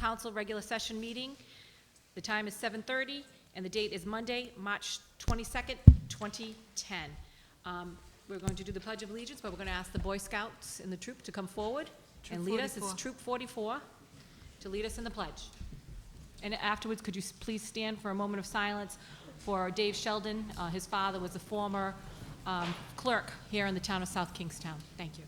Council regular session meeting. The time is 7:30, and the date is Monday, March 22nd, 2010. We're going to do the Pledge of Allegiance, but we're going to ask the Boy Scouts in the troop to come forward and lead us. It's Troop 44 to lead us in the pledge. And afterwards, could you please stand for a moment of silence for Dave Sheldon? His father was a former clerk here in the town of South Kingstown. Thank you.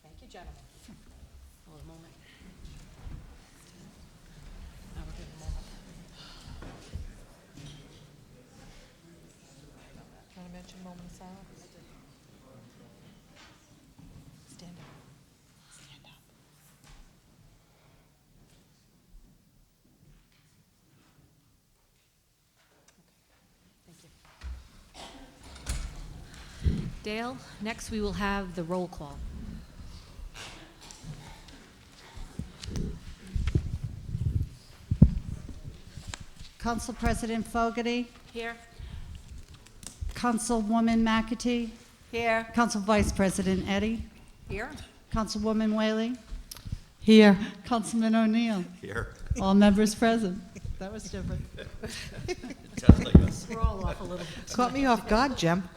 Thank you, gentlemen. Hold a moment. Now we'll give a moment. Want to mention a moment of silence? Stand up. Stand up. Thank you. Dale, next we will have the roll call. Council President Fogarty, Here. Councilwoman McAtee, Here. Council Vice President Eddy, Here. Councilwoman Whaley, Here. Councilman O'Neill, Here. all members present. That was different. It sounds like us. We're all off a little. Caught me off guard, Jim.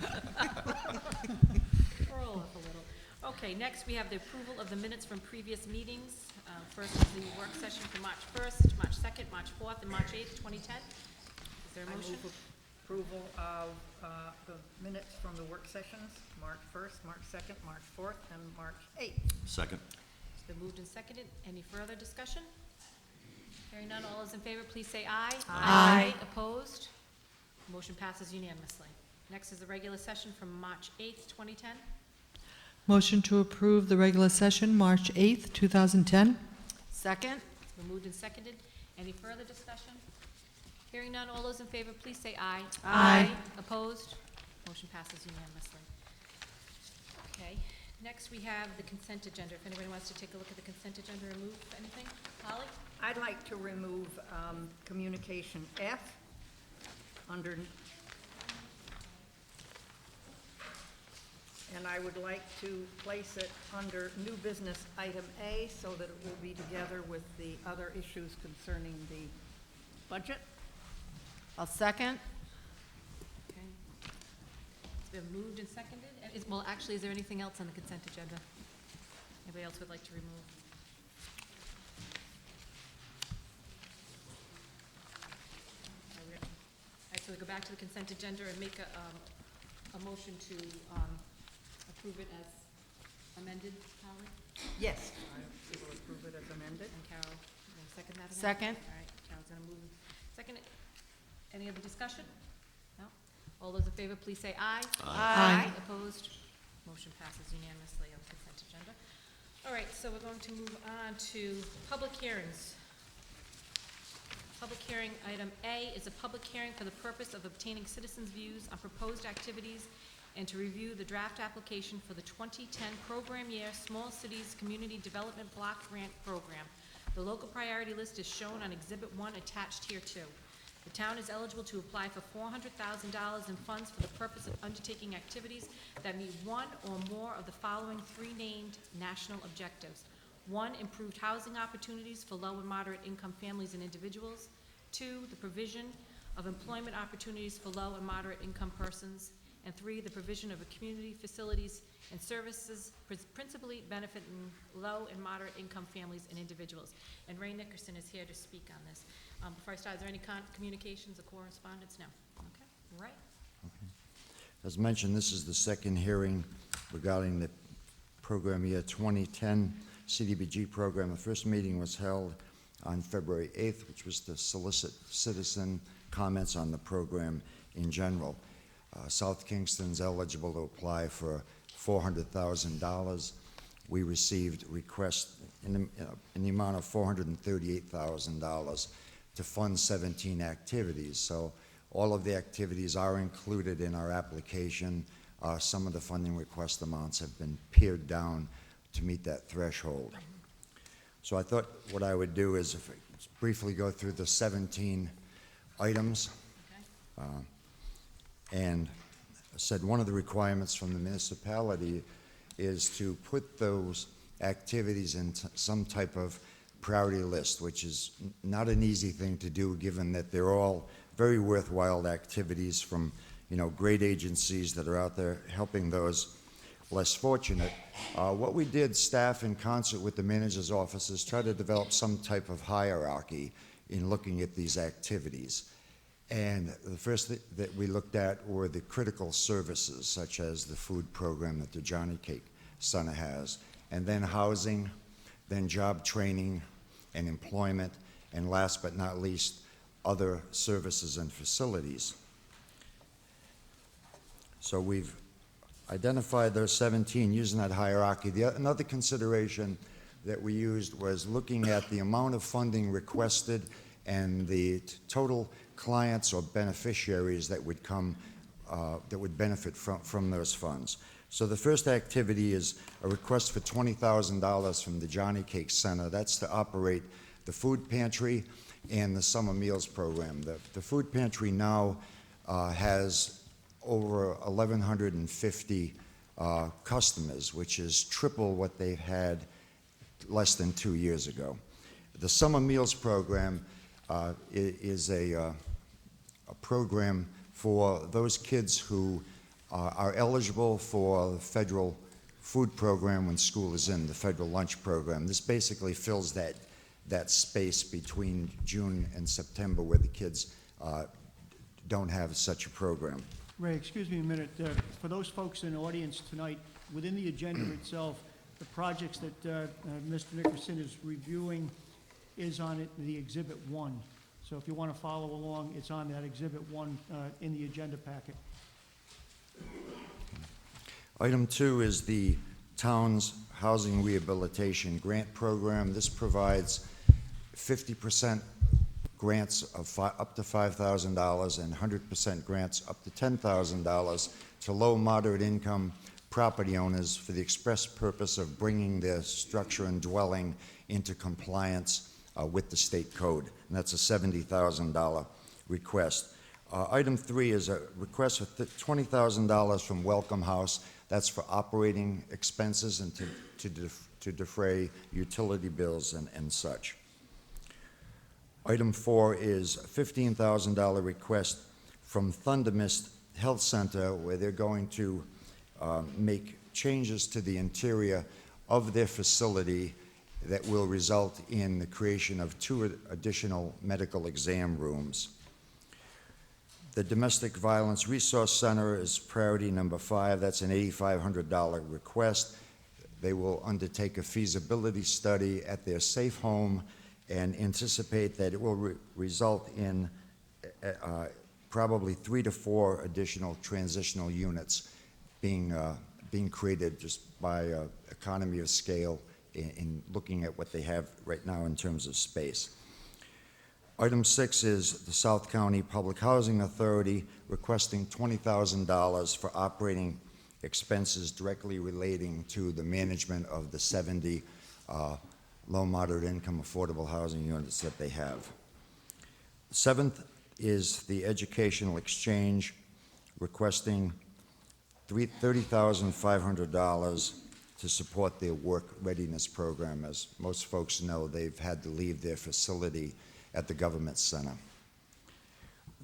We're all off a little. Okay, next we have the approval of the minutes from previous meetings. First is the work session for March 1st, March 2nd, March 4th, and March 8th, 2010. Is there a motion? I move approval of the minutes from the work sessions, March 1st, March 2nd, March 4th, and March 8th. Second. It's been moved and seconded. Any further discussion? Hearing none, all those in favor, please say aye. Aye. Opposed? Motion passes unanimously. Next is the regular session from March 8th, 2010. Motion to approve the regular session, March 8th, 2010. Second. It's been moved and seconded. Any further discussion? Hearing none, all those in favor, please say aye. Aye. Opposed? Motion passes unanimously. Okay, next we have the consent agenda. If anybody wants to take a look at the consent agenda and remove anything. Holly? I'd like to remove communication F under, and I would like to place it under new business item A so that it will be together with the other issues concerning the budget. I'll second. Okay. It's been moved and seconded. Well, actually, is there anything else on the consent agenda? Anybody else would like to remove? All right, so we go back to the consent agenda and make a motion to approve it as amended, Holly? Yes. I will approve it as amended. And Carol, you gonna second that again? Second. All right, Carol's gonna move, second it. Any other discussion? No? All those in favor, please say aye. Aye. Opposed? Motion passes unanimously on the consent agenda. All right, so we're going to move on to public hearings. Public hearing, item A is a public hearing for the purpose of obtaining citizens' views on proposed activities and to review the draft application for the 2010 program year Small Cities Community Development Block Grant Program. The local priority list is shown on Exhibit 1 attached here too. The town is eligible to apply for $400,000 in funds for the purpose of undertaking activities that meet one or more of the following three named national objectives. 1, improved housing opportunities for low and moderate income families and individuals. 2, the provision of employment opportunities for low and moderate income persons. And 3, the provision of a community facilities and services principally benefiting low and moderate income families and individuals. And Ray Nickerson is here to speak on this. Before I start, is there any communications or correspondence? No. Okay, Ray. As mentioned, this is the second hearing regarding the program year 2010 CDBG program. The first meeting was held on February 8th, which was to solicit citizen comments on the program in general. South Kingston's eligible to apply for $400,000. We received requests in the amount of $438,000 to fund 17 activities. So all of the activities are included in our application. Some of the funding request amounts have been pared down to meet that threshold. So I thought what I would do is briefly go through the 17 items. And said one of the requirements from the municipality is to put those activities in some type of priority list, which is not an easy thing to do, given that they're all very worthwhile activities from, great agencies that are out there helping those less fortunate. What we did, staff in concert with the manager's office, is try to develop some type of hierarchy in looking at these activities. And the first that we looked at were the critical services, such as the food program that the Johnny Cake Center has, and then housing, then job training and employment, and last but not least, other services and facilities. So we've identified those 17 using that hierarchy. Another consideration that we used was looking at the amount of funding requested and the total clients or beneficiaries that would come, that would benefit from those funds. So the first activity is a request for $20,000 from the Johnny Cake Center. That's to operate the food pantry and the summer meals program. The food pantry now has over 1,150 customers, which is triple what they've had less than 2 years ago. The summer meals program is a program for those kids who are eligible for the federal food program when school is in, the federal lunch program. This basically fills that space between June and September where the kids don't have such a program. Ray, excuse me a minute. For those folks in the audience tonight, within the agenda itself, the projects that Mr. Nickerson is reviewing is on the Exhibit 1. So if you want to follow along, it's on that Exhibit 1 in the agenda packet. Item 2 is the town's housing rehabilitation grant program. This provides 50% grants of up to $5,000 and 100% grants up to $10,000 to low, moderate income property owners for the express purpose of bringing their structure and dwelling into compliance with the state code. And that's a $70,000 request. Item 3 is a request for $20,000 from Welcome House. That's for operating expenses and to defray utility bills and such. Item 4 is a $15,000 request from Thunder Mist Health Center, where they're going to make changes to the interior of their facility that will result in the creation of 2 additional medical exam rooms. The Domestic Violence Resource Center is priority number 5. That's an $8,500 request. They will undertake a feasibility study at their safe home and anticipate that it will result in probably 3 to 4 additional transitional units being created just by economy of scale in looking at what they have right now in terms of space. Item 6 is the South County Public Housing Authority requesting $20,000 for operating expenses directly relating to the management of the 70 low, moderate income affordable housing units that they have. 7th is the Educational Exchange requesting $30,500 to support their work readiness program. As most folks know, they've had to leave their facility at the Government Center.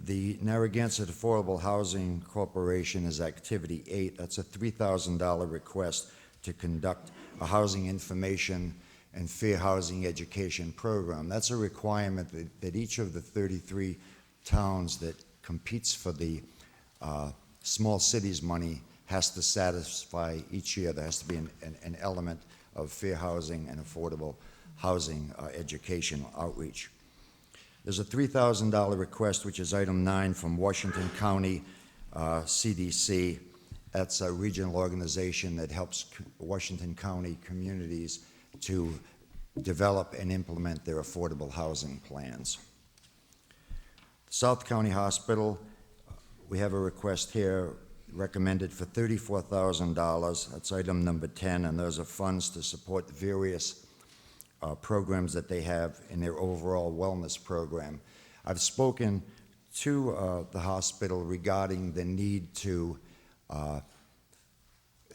The Narragansett Affordable Housing Corporation is Activity 8. That's a $3,000 request to conduct a housing information and fair housing education program. That's a requirement that each of the 33 towns that competes for the small cities money has to satisfy each year. There has to be an element of fair housing and affordable housing education outreach. There's a $3,000 request, which is item 9, from Washington County CDC. That's a regional organization that helps Washington County communities to develop and implement their affordable housing plans. South County Hospital, we have a request here recommended for $34,000. That's item number 10, and those are funds to support the various programs that they have in their overall wellness program. I've spoken to the hospital regarding the need to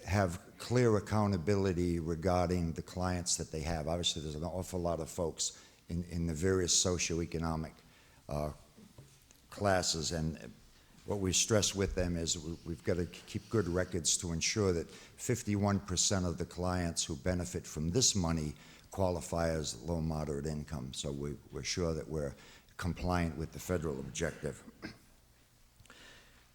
have clear accountability regarding the clients that they have. Obviously, there's an awful lot of folks in the various socioeconomic classes, and what we stress with them is we've got to keep good records to ensure that 51% of the clients who benefit from this money qualify as low moderate income. So we're sure that we're compliant with the federal objective.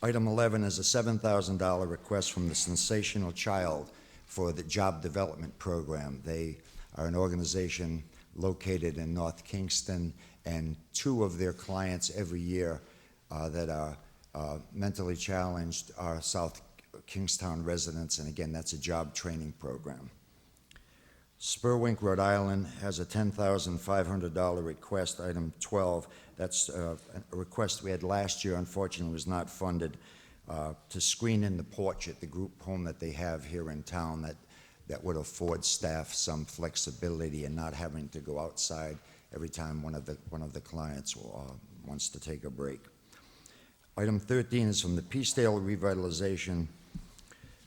Item 11 is a $7,000 request from the Sensational Child for the Job Development Program. They are an organization located in North Kingston, and 2 of their clients every year that are mentally challenged are South Kingstown residents, and again, that's a job training program. Spurwink, Rhode Island has a $10,500 request, item 12. That's a request we had last year, unfortunately was not funded, to screen in the porch at the group home that they have here in town that would afford staff some flexibility and not having to go outside every time one of the clients wants to take a break. Item 13 is from the Peacedale Revitalization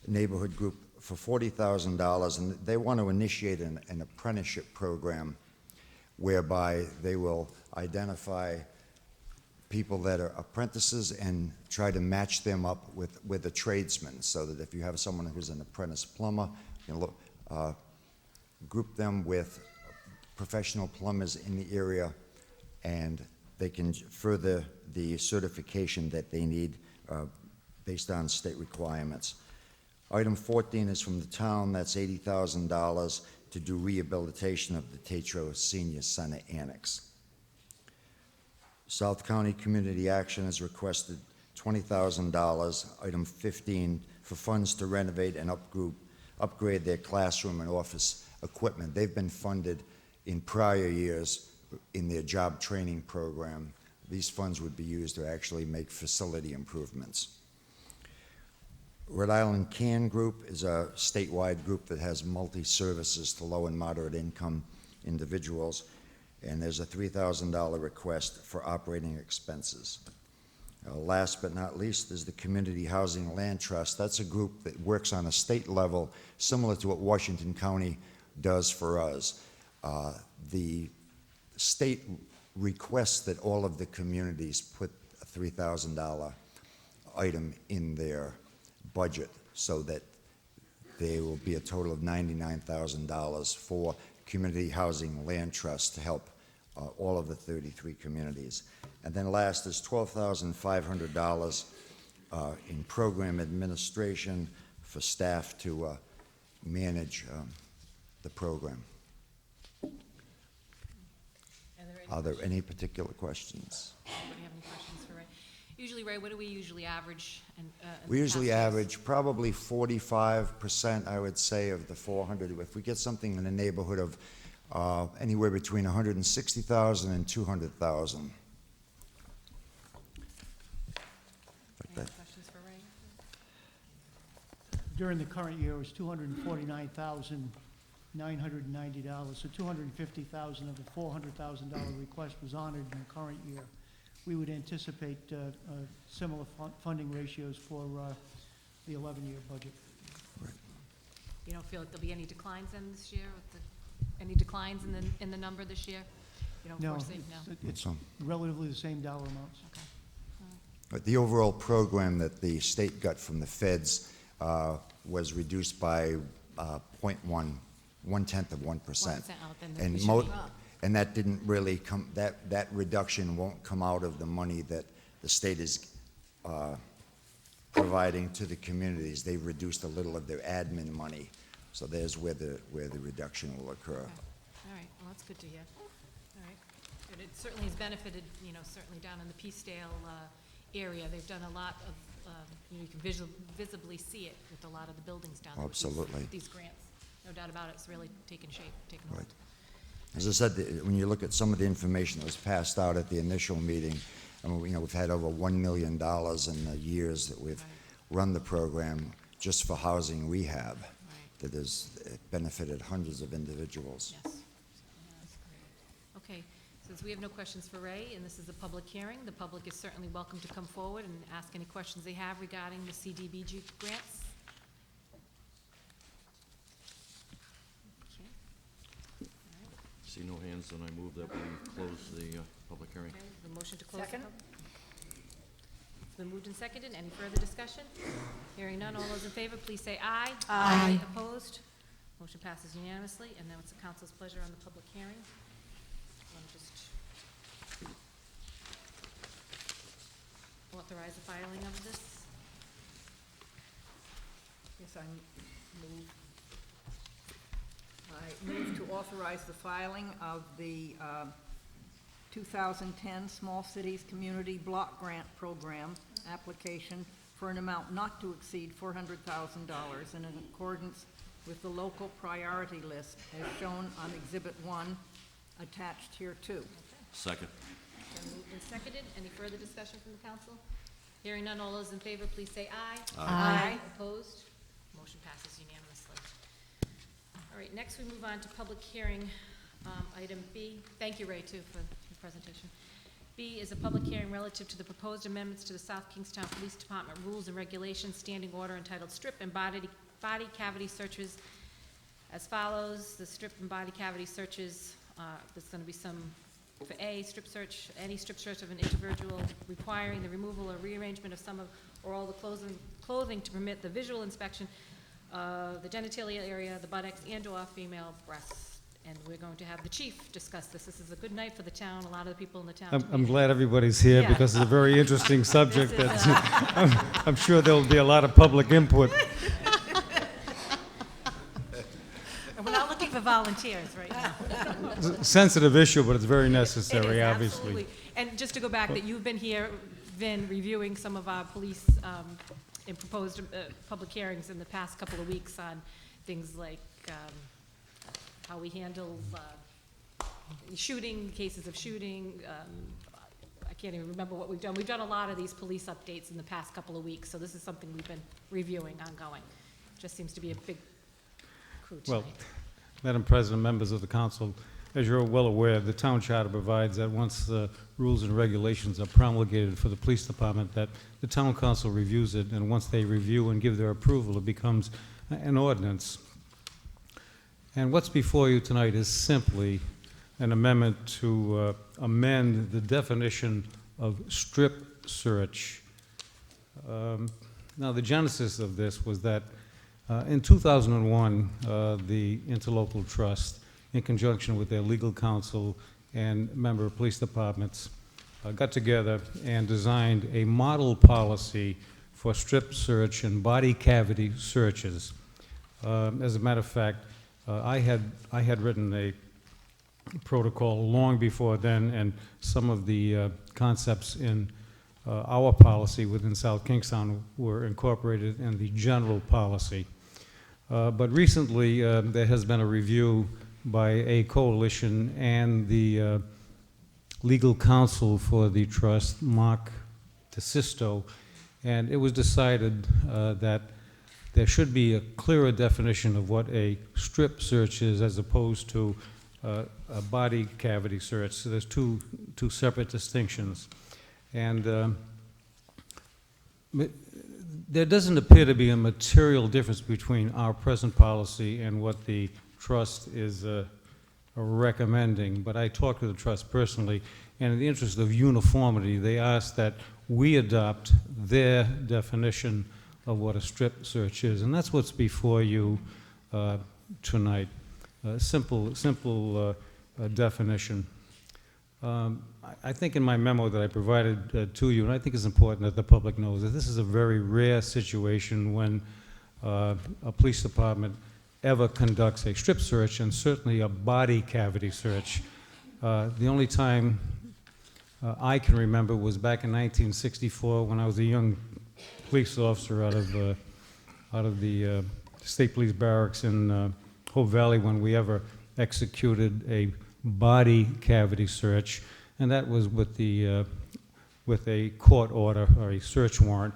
Neighborhood Group for $40,000, and they want to initiate an apprenticeship program whereby they will identify people that are apprentices and try to match them up with a tradesman, so that if you have someone who's an apprentice plumber, you know, group them with professional plumbers in the area, and they can further the certification that they need based on state requirements. Item 14 is from the town. That's $80,000 to do rehabilitation of the Tetro Senior Center Annex. South County Community Action has requested $20,000, item 15, for funds to renovate and upgrade their classroom and office equipment. They've been funded in prior years in their job training program. These funds would be used to actually make facility improvements. Rhode Island CAN Group is a statewide group that has multi-services to low and moderate income individuals, and there's a $3,000 request for operating expenses. Last but not least is the Community Housing Land Trust. That's a group that works on a state level, similar to what Washington County does for us. The state requests that all of the communities put a $3,000 item in their budget, so that there will be a total of $99,000 for Community Housing Land Trust to help all of the 33 communities. And then last is $12,500 in program administration for staff to manage the program. Are there any particular questions? Anybody have any questions for Ray? Usually, Ray, what do we usually average? We usually average probably 45%, I would say, of the 400. If we get something in the neighborhood of anywhere between 160,000 and 200,000. Any questions for Ray? During the current year, it was $249,990, so $250,000 of the $400,000 request was honored in the current year. We would anticipate similar funding ratios for the 11-year budget. You don't feel like there'll be any declines in this year? Any declines in the number this year? You don't No, foresee? No? it's relatively the same dollar amounts. Okay. But the overall program that the state got from the feds was reduced by 1/10 of 1%. And that didn't really come, that reduction won't come out of the money that the state is providing to the communities. They've reduced a little of their admin money, so there's where the reduction will occur. Okay. All right, well, that's good to hear. All right, good. It certainly has benefited, certainly down in the Peacedale area. They've done a lot of, you can visibly see it with a lot of the buildings down there. with Absolutely. these grants. No doubt about it, it's really taken shape, taken hold. Right. As I said, when you look at some of the information that was passed out at the initial meeting, I mean, we've had over $1 million in the years that we've run the program just for housing rehab Right, that has benefited hundreds of individuals. yes. That's great. Okay, since we have no questions for Ray, and this is a public hearing, the public is certainly welcome to come forward and ask any questions they have regarding the CDBG grants. Okay. See no hands, then I move that we close the public hearing. Okay, the motion to close the Second. public. It's been moved and seconded. Any further discussion? Hearing none, all those in favor, please say aye. Aye. Opposed? Motion passes unanimously, and now it's the council's pleasure on the public hearing. Want to just authorize the filing of this? Yes, I move to authorize the filing of the 2010 Small Cities Community Block Grant Program application for an amount not to exceed $400,000 in accordance with the local priority list as shown on Exhibit 1 attached here too. Second. Been moved and seconded. Any further discussion from the council? Hearing none, all those in favor, please say aye. Aye. Opposed? Motion passes unanimously. All right, next we move on to public hearing, item B. Thank you, Ray, too, for the presentation. B is a public hearing relative to the proposed amendments to the South Kingstown Police Department Rules and Regulations Standing Order entitled Strip and Body Cavity Searches as follows. The strip and body cavity searches, there's going to be some, for A, strip search, any strip search of an individual requiring the removal or rearrangement of some of or all the clothing to permit the visual inspection of the genitalia area, the buttocks, and/or female breasts. And we're going to have the chief discuss this. This is a good night for the town. A lot of the people in the town. I'm glad everybody's here Yeah. because it's a very interesting subject. This is, That's, I'm sure there'll be a lot of public input. And we're not looking for volunteers right now. It's a sensitive issue, but it's very necessary, It is, obviously. absolutely. And just to go back, that you've been here, Vin, reviewing some of our police and proposed public hearings in the past couple of weeks on things like how we handle shooting, cases of shooting. I can't even remember what we've done. We've done a lot of these police updates in the past couple of weeks, so this is something we've been reviewing ongoing. Just seems to be a big crew tonight. Well, Madam President, members of the council, as you're well aware, the town charter provides that once the rules and regulations are promulgated for the police department, that the town council reviews it, and once they review and give their approval, it becomes an ordinance. And what's before you tonight is simply an amendment to amend the definition of strip search. Now, the genesis of this was that in 2001, the Interlocal Trust, in conjunction with their legal counsel and member police departments, got together and designed a model policy for strip search and body cavity searches. As a matter of fact, I had written a protocol long before then, and some of the concepts in our policy within South Kingstown were incorporated in the general policy. But recently, there has been a review by a coalition and the legal counsel for the trust, Mark DeSisto, and it was decided that there should be a clearer definition of what a strip search is as opposed to a body cavity search. So there's two separate distinctions. And there doesn't appear to be a material difference between our present policy and what the trust is recommending. But I talked to the trust personally, and in the interest of uniformity, they asked that we adopt their definition of what a strip search is, and that's what's before you tonight. Simple definition. I think in my memo that I provided to you, and I think it's important that the public knows that this is a very rare situation when a police department ever conducts a strip search, and certainly a body cavity search. The only time I can remember was back in 1964 when I was a young police officer out of the State Police Barracks in Hope Valley when we ever executed a body cavity search, and that was with a court order or a search warrant.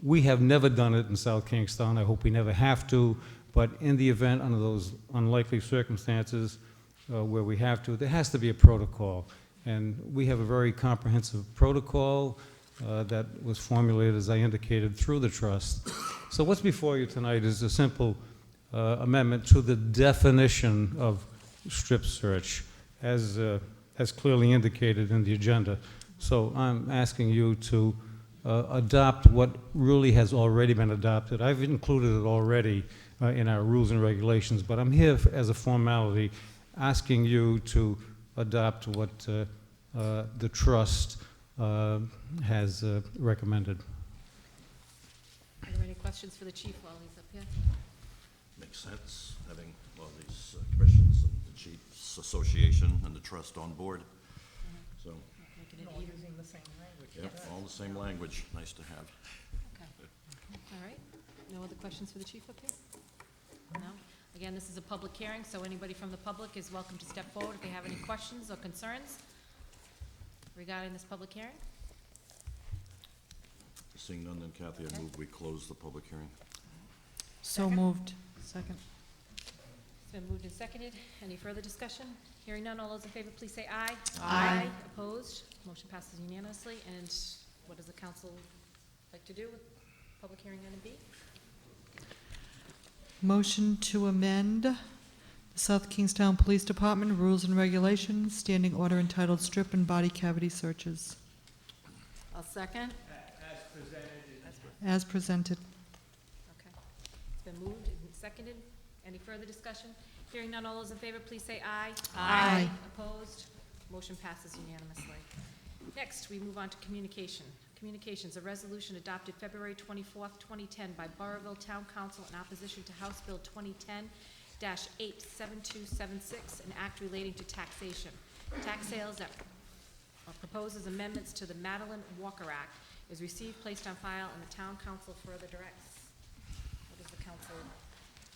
We have never done it in South Kingstown. I hope we never have to, but in the event, under those unlikely circumstances where we have to, there has to be a protocol. And we have a very comprehensive protocol that was formulated, as I indicated, through the trust. So what's before you tonight is a simple amendment to the definition of strip search, as clearly indicated in the agenda. So I'm asking you to adopt what really has already been adopted. I've included it already in our rules and regulations, but I'm here as a formality, asking you to adopt what the trust has recommended. Are there any questions for the chief while he's up here? Makes sense, having all these commissions and the Chiefs Association and the trust on board. So, Making it All even. using the same language. yep, all the same language, nice to have. Okay. All right. No other questions for the chief up here? No? Again, this is a public hearing, so anybody from the public is welcome to step forward if they have any questions or concerns regarding this public hearing. Seeing none, then Kathy, I move we close the public hearing. So Second. moved. Second. It's been moved and seconded. Any further discussion? Hearing none, all those in favor, please say aye. Aye. Opposed? Motion passes unanimously. And what does the council like to do with public hearing item B? Motion to amend the South Kingstown Police Department Rules and Regulations, Standing Order entitled Strip and Body Cavity Searches, I'll second. as presented. Okay. It's been moved and seconded. Any further discussion? Hearing none, all those in favor, please say aye. Aye. Opposed? Motion passes unanimously. Next, we move on to communication. Communications, a resolution adopted February 24th, 2010 by Burrville Town Council in opposition to House Bill 2010-87276, an act relating to taxation. Tax sales that proposes amendments to the Madeline Walker Act is received, placed on file, and the town council further directs. What does the council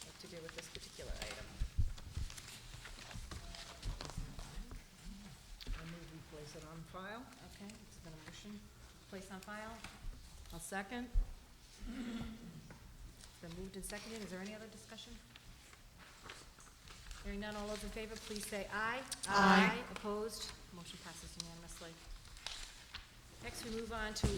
like to do with this particular item? I move we place it on file. Okay, it's been a motion, place on file. I'll second. It's been moved and seconded. Is there any other discussion? Hearing none, all those in favor, please say aye. Aye. Opposed? Motion passes unanimously. Next, we move on to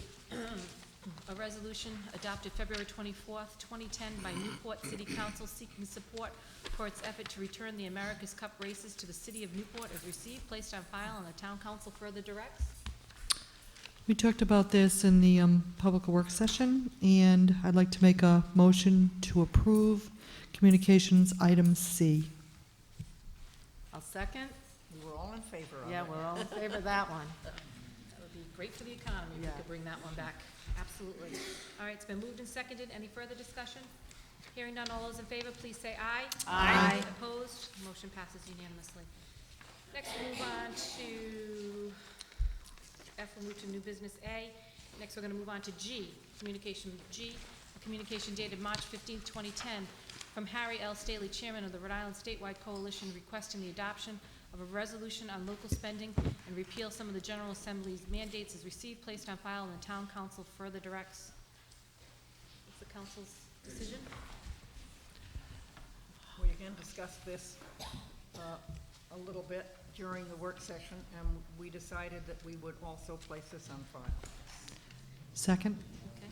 a resolution adopted February 24th, 2010 by Newport City Council seeking support for its effort to return the America's Cup races to the city of Newport as received, placed on file, and the town council further directs. We talked about this in the public works session, and I'd like to make a motion to approve communications item C. I'll second. We were all in favor of it. Yeah, we're all in favor of that one. That would be great for the economy if we could bring that one back. Absolutely. All right, it's been moved and seconded. Any further discussion? Hearing none, all those in favor, please say aye. Aye. Opposed? Motion passes unanimously. Next, we'll move on to F, we'll move to new business A. Next, we're gonna move on to G, communication G, a communication dated March 15th, 2010, from Harry L. Staley, Chairman of the Rhode Island Statewide Coalition, requesting the adoption of a resolution on local spending and repeal some of the General Assembly's mandates is received, placed on file, and the town council further directs. What's the council's decision? We again discussed this a little bit during the work session, and we decided that we would also place this on file. Second? Okay.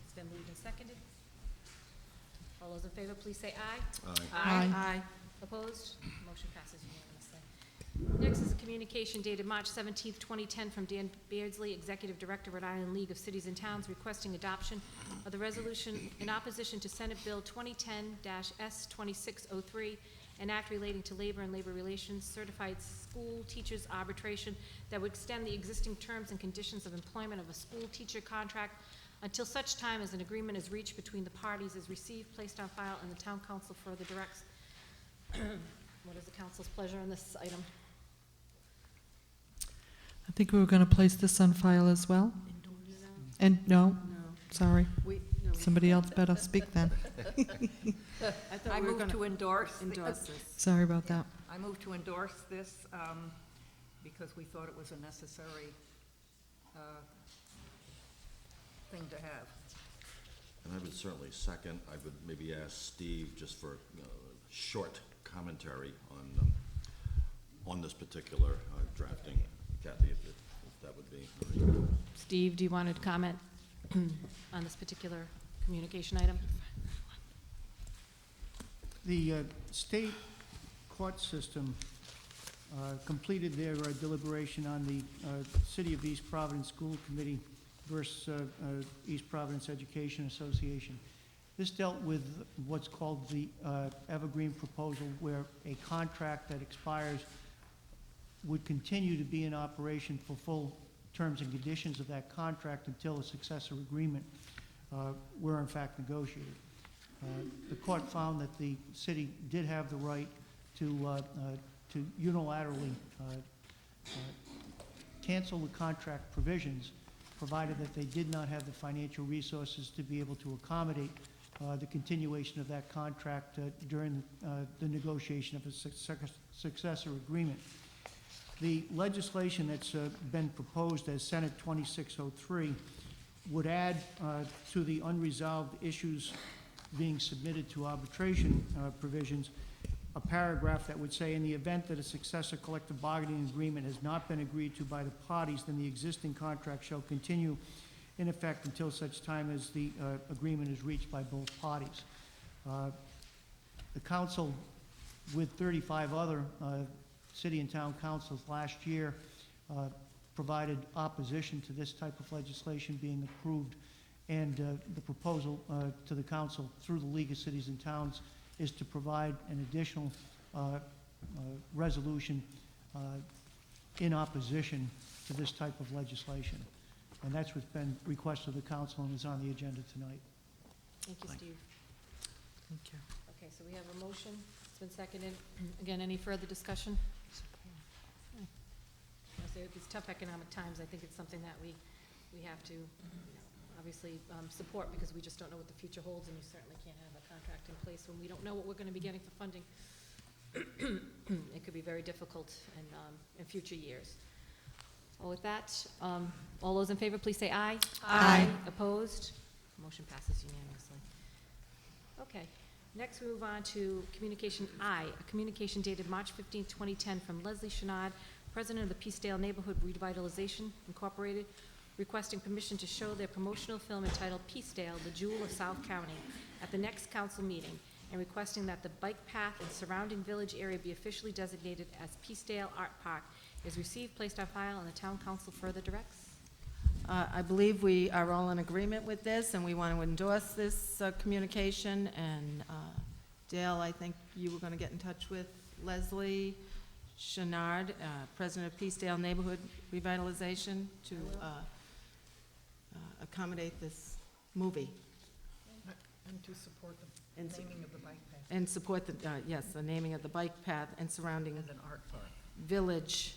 It's been moved and seconded. All those in favor, please say aye. Aye. Aye. Opposed? Motion passes unanimously. Next is a communication dated March 17th, 2010, from Dan Beardsley, Executive Director, Rhode Island League of Cities and Towns, requesting adoption of the resolution in opposition to Senate Bill 2010-S2603, an act relating to labor and labor relations, certified school teachers arbitration that would extend the existing terms and conditions of employment of a school teacher contract until such time as an agreement is reached between the parties, is received, placed on file, and the town council further directs. What is the council's pleasure on this item? I think we were going to place this on file as well. And, no, sorry. We, Somebody else better speak then. I move to endorse. this. Sorry about that. I move to endorse this because we thought it was a necessary thing to have. And I would certainly second. I would maybe ask Steve just for short commentary on this particular drafting. Kathy, if that would be. Steve, do you want to comment on this particular communication item? The state court system completed their deliberation on the City of East Providence School Committee versus East Providence Education Association. This dealt with what's called the Evergreen Proposal, where a contract that expires would continue to be in operation for full terms and conditions of that contract until a successor agreement were in fact negotiated. The court found that the city did have the right to unilaterally cancel the contract provisions, provided that they did not have the financial resources to be able to accommodate the continuation of that contract during the negotiation of a successor agreement. The legislation that's been proposed as Senate 2603 would add to the unresolved issues being submitted to arbitration provisions a paragraph that would say, in the event that a successor collective bargaining agreement has not been agreed to by the parties, then the existing contract shall continue in effect until such time as the agreement is reached by both parties. The council, with 35 other city and town councils last year, provided opposition to this type of legislation being approved, and the proposal to the council through the League of Cities and Towns is to provide an additional resolution in opposition to this type of legislation. And that's what's been requested of the council and is on the agenda tonight. Thank you, Steve. Thank you. Okay, so we have a motion. It's been seconded. Again, any further discussion? These tough economic times, I think it's something that we have to obviously support, because we just don't know what the future holds, and you certainly can't have a contract in place when we don't know what we're going to be getting for funding. It could be very difficult in future years. Well, with that, all those in favor, please say aye. Aye. Opposed? Motion passes unanimously. Okay, next we move on to communication I, a communication dated March 15, 2010, from Leslie Chenard, President of the Peacedale Neighborhood Revitalization Incorporated, requesting permission to show their promotional film entitled Peacedale, the Jewel of South County, at the next council meeting, and requesting that the bike path and surrounding village area be officially designated as Peacedale Art Park. Is received, placed on file, and the town council further directs. I believe we are all in agreement with this, and we want to endorse this communication. And Dale, I think you were going to get in touch with Leslie Chenard, President of Peacedale Neighborhood Revitalization, to accommodate this movie. And to support the And naming of the bike path and support the, yes, the naming of the bike path and surrounding and an art park. village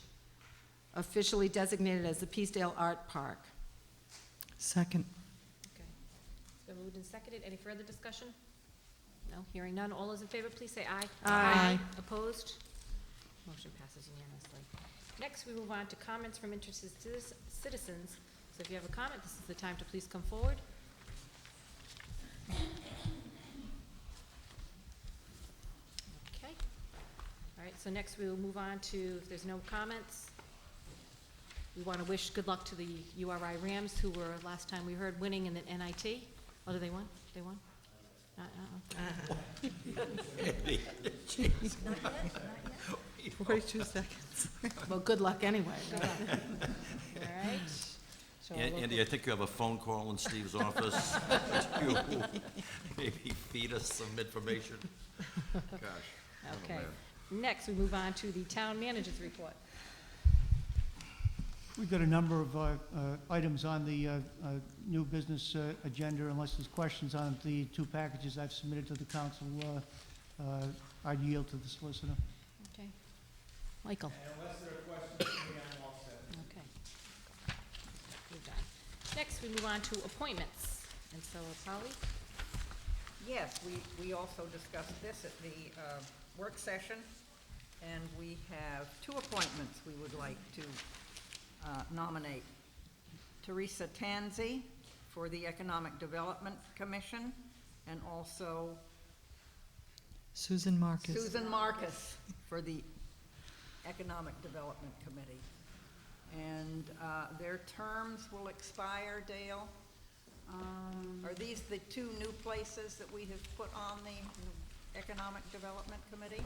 officially designated as the Peacedale Art Park. Second. Okay. It's been moved and seconded. Any further discussion? No, hearing none. All those in favor, please say aye. Aye. Opposed? Motion passes unanimously. Next, we move on to comments from interested citizens. So if you have a comment, this is the time to please come forward. Okay. All right, so next we will move on to, if there's no comments, we want to wish good luck to the URI Rams, who were, last time we heard, winning in the NIT. Oh, did they win? They won? 42 seconds. Well, good luck anyway. Good luck. All right. So our Andy, I think you have a phone call in Steve's office. To maybe feed us some information. Gosh. oh, Okay. man. Next, we move on to the town manager's report. We've got a number of items on the new business agenda. Unless there's questions on the two packages I've submitted to the council, I'd yield to the solicitor. Okay. Michael? Unless there are questions, I'm all set. Okay. We're done. Next, we move on to appointments. And so, Polly? Yes, we also discussed this at the work session, and we have two appointments we would like to nominate. Teresa Tanzi for the Economic Development Commission, and also Susan Marcus. Susan Marcus for the Economic Development Committee. And their terms will expire, Dale? Are these the two new places that we have put on the Economic Development Committee?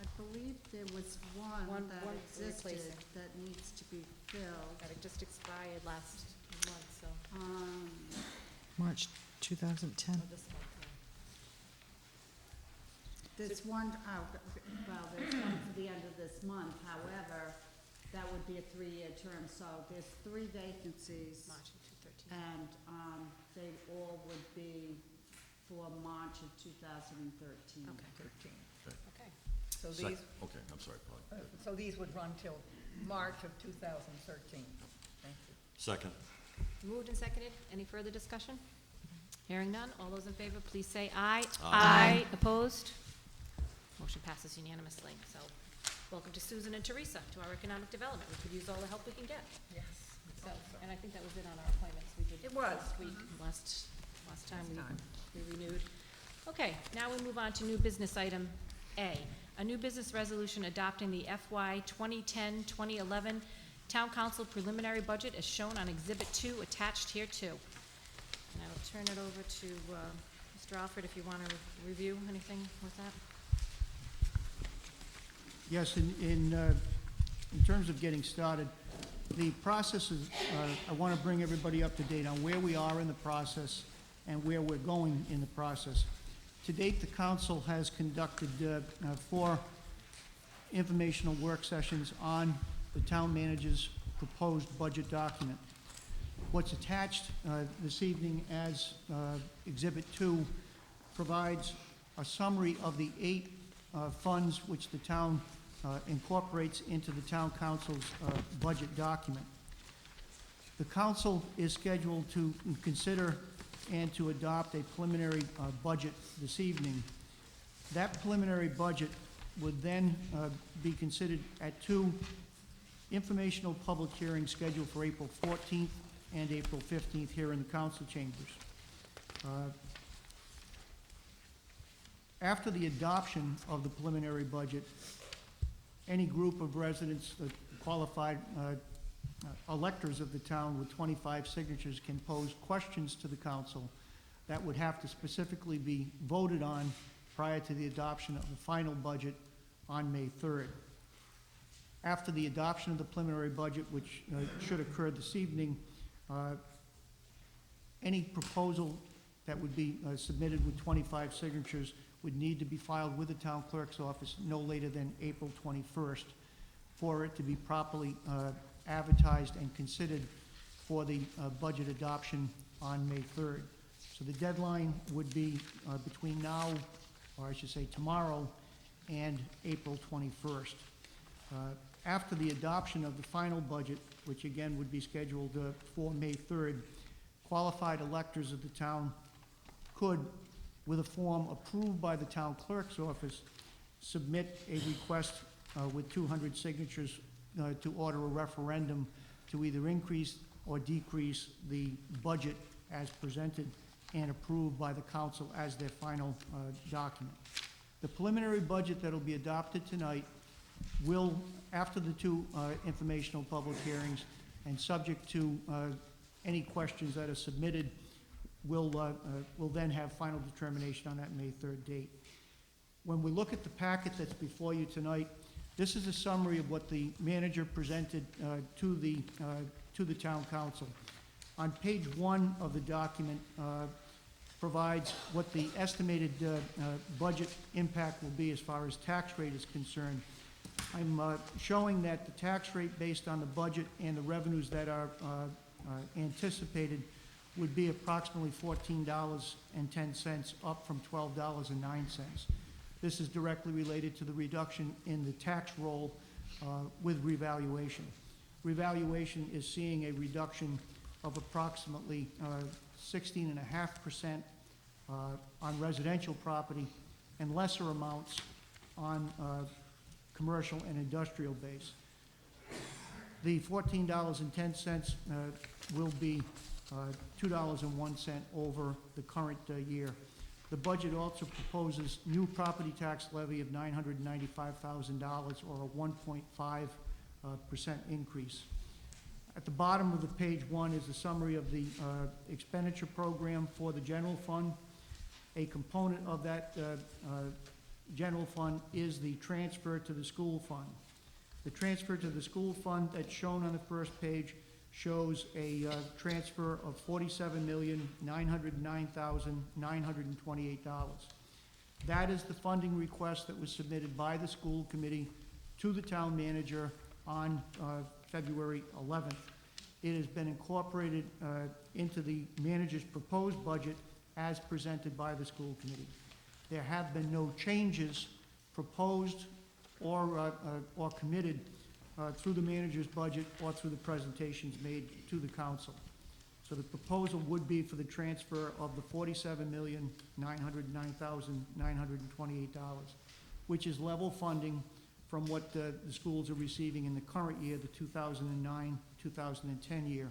I believe there was one One that existed replacing. that needs to be filled. That it just expired last month, so, March 2010. or this month, yeah. There's one, well, there's one for the end of this month, however, that would be a 3-year term, so there's 3 vacancies. March of 2013. And, they all would be for March of 2013. Okay, 13. okay. So Sec- these, Okay, I'm sorry, Polly. so these would run till March of 2013. Thank you. Second. Moved and seconded. Any further discussion? Hearing none. All those in favor, please say aye. Aye. Opposed? Motion passes unanimously. So, welcome to Susan and Teresa to our economic development. We could use all the help we can get. Yes. So, and I think that was it on our appointments we did It was. last week, last time Last time. we renewed. Okay, now we move on to new business item A, a new business resolution adopting the FY 2010-2011 Town Council preliminary budget as shown on Exhibit 2 attached here too. And I will turn it over to Mr. Alfred if you want to review anything with that. Yes, in terms of getting started, the process is, I want to bring everybody up to date on where we are in the process and where we're going in the process. To date, the council has conducted 4 informational work sessions on the town manager's proposed budget document. What's attached this evening as Exhibit 2 provides a summary of the 8 funds which the town incorporates into the town council's budget document. The council is scheduled to consider and to adopt a preliminary budget this evening. That preliminary budget would then be considered at 2 informational public hearings scheduled for April 14th and April 15th here in the council chambers. After the adoption of the preliminary budget, any group of residents, qualified electors of the town with 25 signatures can pose questions to the council that would have to specifically be voted on prior to the adoption of the final budget on May 3rd. After the adoption of the preliminary budget, which should occur this evening, any proposal that would be submitted with 25 signatures would need to be filed with the town clerk's office no later than April 21st for it to be properly advertised and considered for the budget adoption on May 3rd. So the deadline would be between now, or I should say tomorrow, and April 21st. After the adoption of the final budget, which again would be scheduled for May 3rd, qualified electors of the town could, with a form approved by the town clerk's office, submit a request with 200 signatures to order a referendum to either increase or decrease the budget as presented and approved by the council as their final document. The preliminary budget that will be adopted tonight will, after the 2 informational public hearings and subject to any questions that are submitted, will then have final determination on that May 3rd date. When we look at the packet that's before you tonight, this is a summary of what the manager presented to the town council. On page 1 of the document provides what the estimated budget impact will be as far as tax rate is concerned. I'm showing that the tax rate based on the budget and the revenues that are anticipated would be approximately $14.10, up from $12.09. This is directly related to the reduction in the tax roll with revaluation. Revaluation is seeing a reduction of approximately 16.5% on residential property and lesser amounts on commercial and industrial base. The $14.10 will be $2.01 over the current year. The budget also proposes new property tax levy of $995,000, or a 1.5% increase. At the bottom of the page one is a summary of the expenditure program for the general fund. A component of that general fund is the transfer to the school fund. The transfer to the school fund that's shown on the first page shows a transfer of $47,909,928. That is the funding request that was submitted by the school committee to the town manager on February 11th. It has been incorporated into the manager's proposed budget as presented by the school committee. There have been no changes proposed or committed through the manager's budget or through the presentations made to the council. So the proposal would be for the transfer of the $47,909,928, which is level funding from what the schools are receiving in the current year, the 2009-2010 year.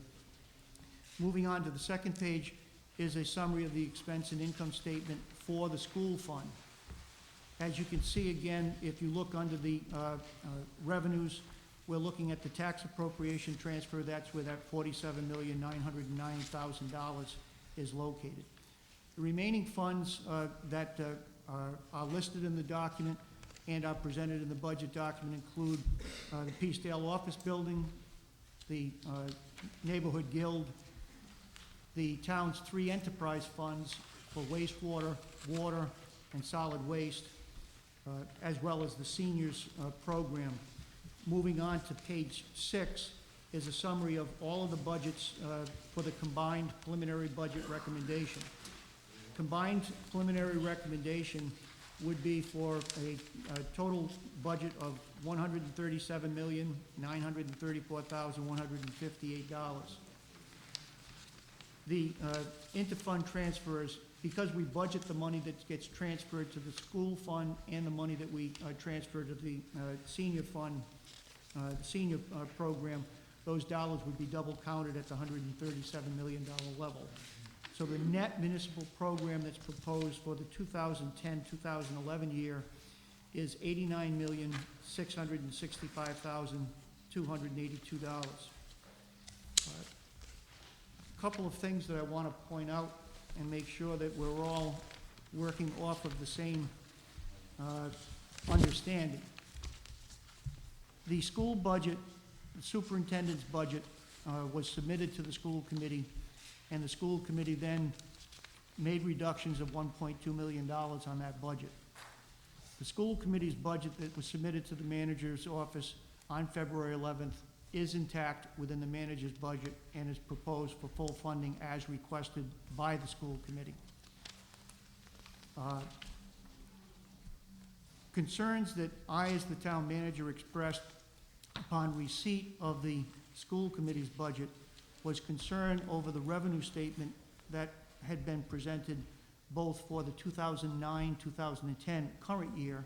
Moving on to the second page is a summary of the expense and income statement for the school fund. As you can see again, if you look under the revenues, we're looking at the tax appropriation transfer. That's where that $47,909,000 is located. The remaining funds that are listed in the document and are presented in the budget document include the Peacedale office building, the neighborhood guild, the town's 3 enterprise funds for wastewater, water, and solid waste, as well as the seniors program. Moving on to page 6 is a summary of all of the budgets for the combined preliminary budget recommendation. Combined preliminary recommendation would be for a total budget of $137,934,158. The interfund transfers, because we budget the money that gets transferred to the school fund and the money that we transfer to the senior fund, senior program, those dollars would be double counted at the $137 million level. So the net municipal program that's proposed for the 2010-2011 year is $89,665,282. A couple of things that I want to point out and make sure that we're all working off of the same understanding. The school budget, the superintendent's budget, was submitted to the school committee, and the school committee then made reductions of $1.2 million on that budget. The school committee's budget that was submitted to the manager's office on February 11th is intact within the manager's budget and is proposed for full funding as requested by the school committee. Concerns that I, as the town manager, expressed upon receipt of the school committee's budget was concern over the revenue statement that had been presented both for the 2009-2010 current year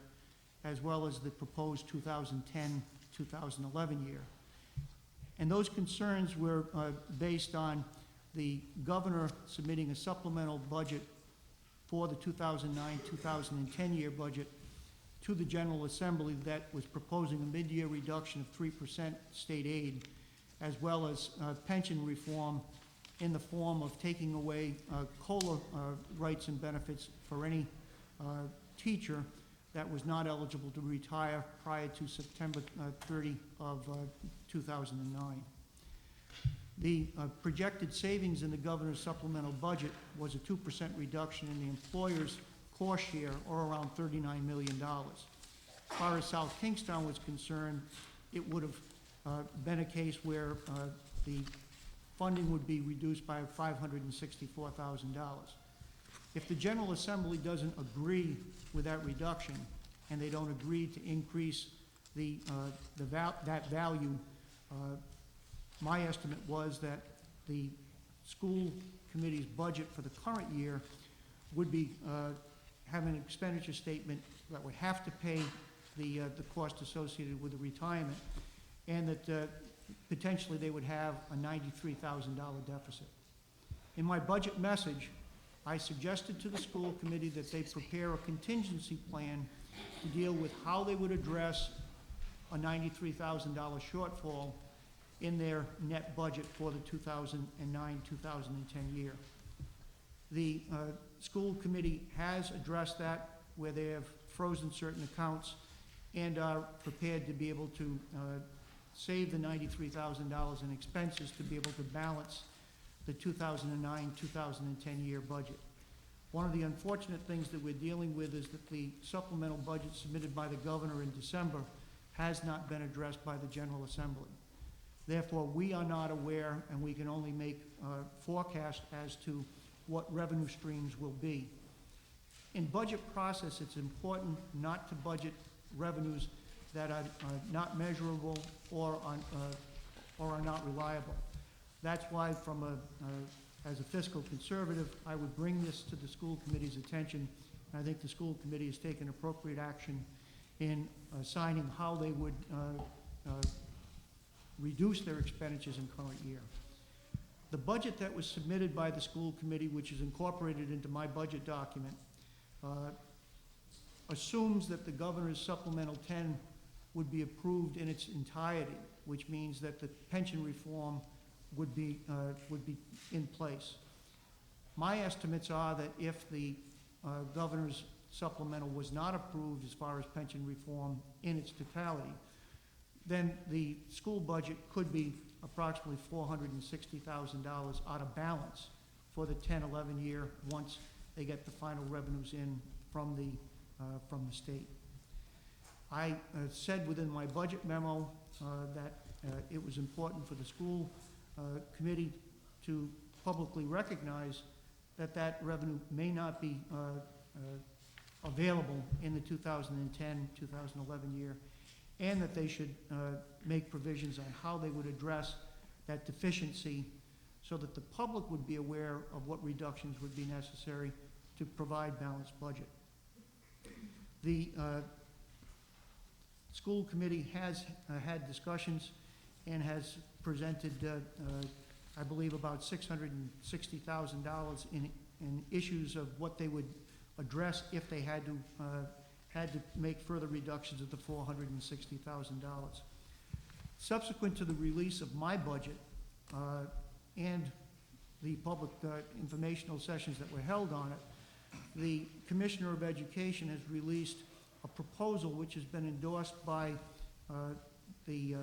as well as the proposed 2010-2011 year. And those concerns were based on the governor submitting a supplemental budget for the 2009-2010 year budget to the General Assembly that was proposing a mid-year reduction of 3% state aid, as well as pension reform in the form of taking away COLA rights and benefits for any teacher that was not eligible to retire prior to September 30 of 2009. The projected savings in the governor's supplemental budget was a 2% reduction in the employer's cost share, or around $39 million. As far as South Kingstown was concerned, it would have been a case where the funding would be reduced by $564,000. If the General Assembly doesn't agree with that reduction, and they don't agree to increase that value, my estimate was that the school committee's budget for the current year would be have an expenditure statement that would have to pay the cost associated with the retirement, and that potentially they would have a $93,000 deficit. In my budget message, I suggested to the school committee that they prepare a contingency plan to deal with how they would address a $93,000 shortfall in their net budget for the 2009-2010 year. The school committee has addressed that, where they have frozen certain accounts and are prepared to be able to save the $93,000 in expenses to be able to balance the 2009-2010 year budget. One of the unfortunate things that we're dealing with is that the supplemental budget submitted by the governor in December has not been addressed by the General Assembly. Therefore, we are not aware, and we can only make forecasts as to what revenue streams will be. In budget process, it's important not to budget revenues that are not measurable or are not reliable. That's why, as a fiscal conservative, I would bring this to the school committee's attention. And I think the school committee has taken appropriate action in assigning how they would reduce their expenditures in current year. The budget that was submitted by the school committee, which is incorporated into my budget document, assumes that the governor's supplemental 10 would be approved in its entirety, which means that the pension reform would be in place. My estimates are that if the governor's supplemental was not approved as far as pension reform in its totality, then the school budget could be approximately $460,000 out of balance for the 10-11 year once they get the final revenues in from the state. I said within my budget memo that it was important for the school committee to publicly recognize that that revenue may not be available in the 2010-2011 year, and that they should make provisions on how they would address that deficiency so that the public would be aware of what reductions would be necessary to provide balanced budget. The school committee has had discussions and has presented, I believe, about $660,000 in issues of what they would address if they had to make further reductions of the $460,000. Subsequent to the release of my budget and the public informational sessions that were held on it, the Commissioner of Education has released a proposal which has been endorsed by the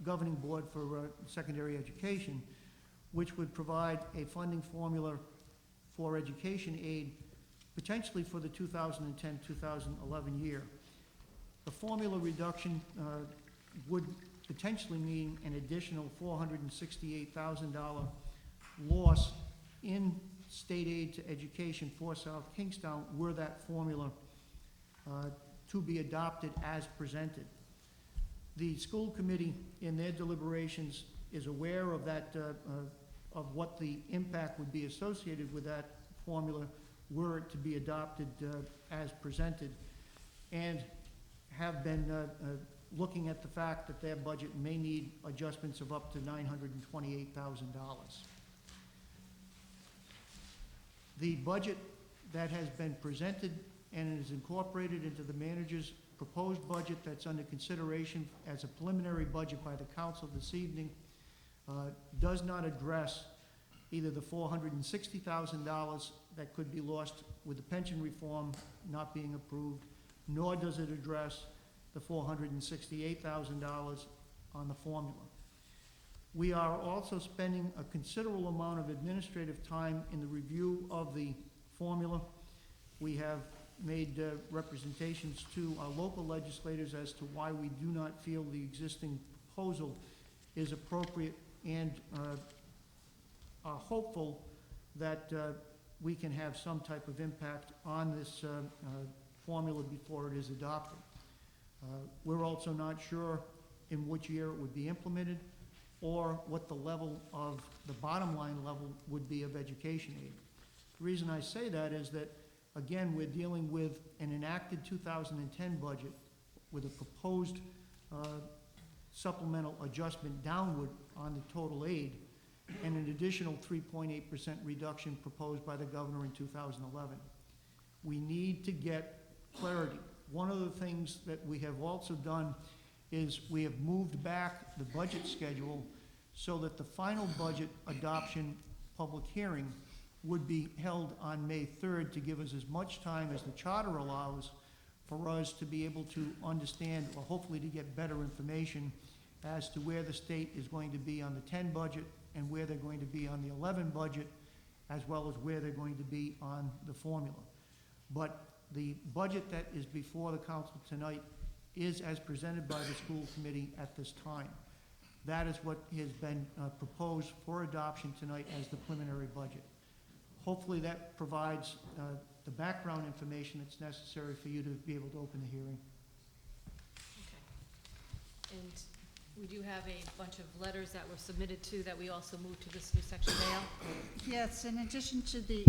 Governing Board for Secondary Education, which would provide a funding formula for education aid potentially for the 2010-2011 year. The formula reduction would potentially mean an additional $468,000 loss in state aid to education for South Kingstown were that formula to be adopted as presented. The school committee, in their deliberations, is aware of that, of what the impact would be associated with that formula were it to be adopted as presented, and have been looking at the fact that their budget may need adjustments of up to $928,000. The budget that has been presented and is incorporated into the manager's proposed budget that's under consideration as a preliminary budget by the council this evening does not address either the $460,000 that could be lost with the pension reform not being approved, nor does it address the $468,000 on the formula. We are also spending a considerable amount of administrative time in the review of the formula. We have made representations to our local legislators as to why we do not feel the existing proposal is appropriate, and are hopeful that we can have some type of impact on this formula before it is adopted. We're also not sure in which year it would be implemented or what the level of, the bottom line level would be of education aid. The reason I say that is that, again, we're dealing with an enacted 2010 budget with a proposed supplemental adjustment downward on the total aid, and an additional 3.8% reduction proposed by the governor in 2011. We need to get clarity. One of the things that we have also done is we have moved back the budget schedule so that the final budget adoption public hearing would be held on May 3rd to give us as much time as the charter allows for us to be able to understand, or hopefully to get better information as to where the state is going to be on the 10 budget and where they're going to be on the 11 budget, as well as where they're going to be on the formula. But the budget that is before the council tonight is as presented by the school committee at this time. That is what has been proposed for adoption tonight as the preliminary budget. Hopefully that provides the background information that's necessary for you to be able to open the hearing. Okay. And we do have a bunch of letters that were submitted too, that we also moved to this new section, Dale? Yes, in addition to the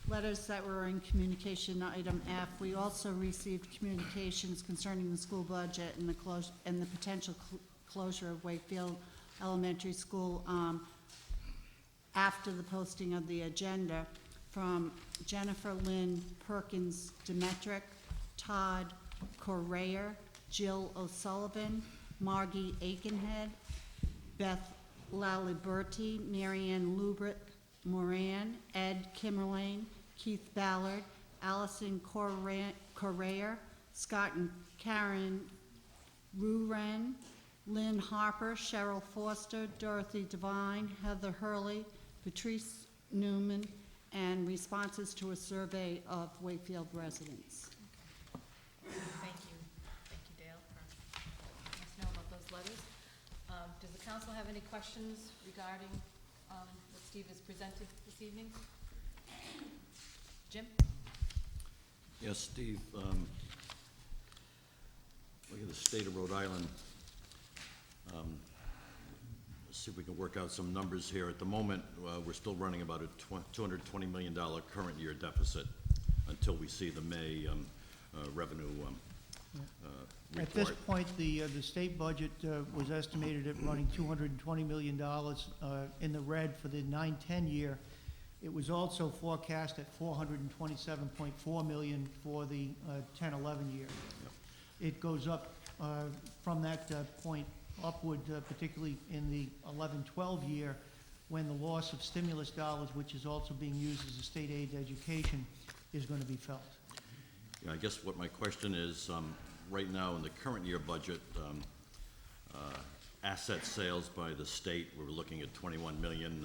letters that were in communication item F, we also received communications concerning the school budget and the potential closure of Wakefield Elementary School after the posting of the agenda from Jennifer Lynn Perkins Demetric, Todd Correa, Jill O'Sullivan, Margie Aikenhead, Beth Laliberti, Marianne Lubrick Moran, Ed Kimmerlane, Keith Ballard, Allison Correa, Scott and Karen Ruren, Lynn Harper, Cheryl Forster, Dorothy Devine, Heather Hurley, Patrice Newman, and responses to a survey of Wakefield residents. Thank you. Thank you, Dale, for letting us know about those letters. Does the council have any questions regarding what Steve has presented this evening? Jim? Yes, Steve, look at the state of Rhode Island. Let's see if we can work out some numbers here. At the moment, we're still running about a $220 million current year deficit until we see the May revenue report. At this point, the state budget was estimated at running $220 million in the red for the 9-10 year. It was also forecast at $427.4 million for the 10-11 year. Yep. It goes up from that point upward, particularly in the 11-12 year, when the loss of stimulus dollars, which is also being used as a state aid to education, is going to be felt. Yeah, I guess what my question is, right now in the current year budget, asset sales by the state, we're looking at $21 million,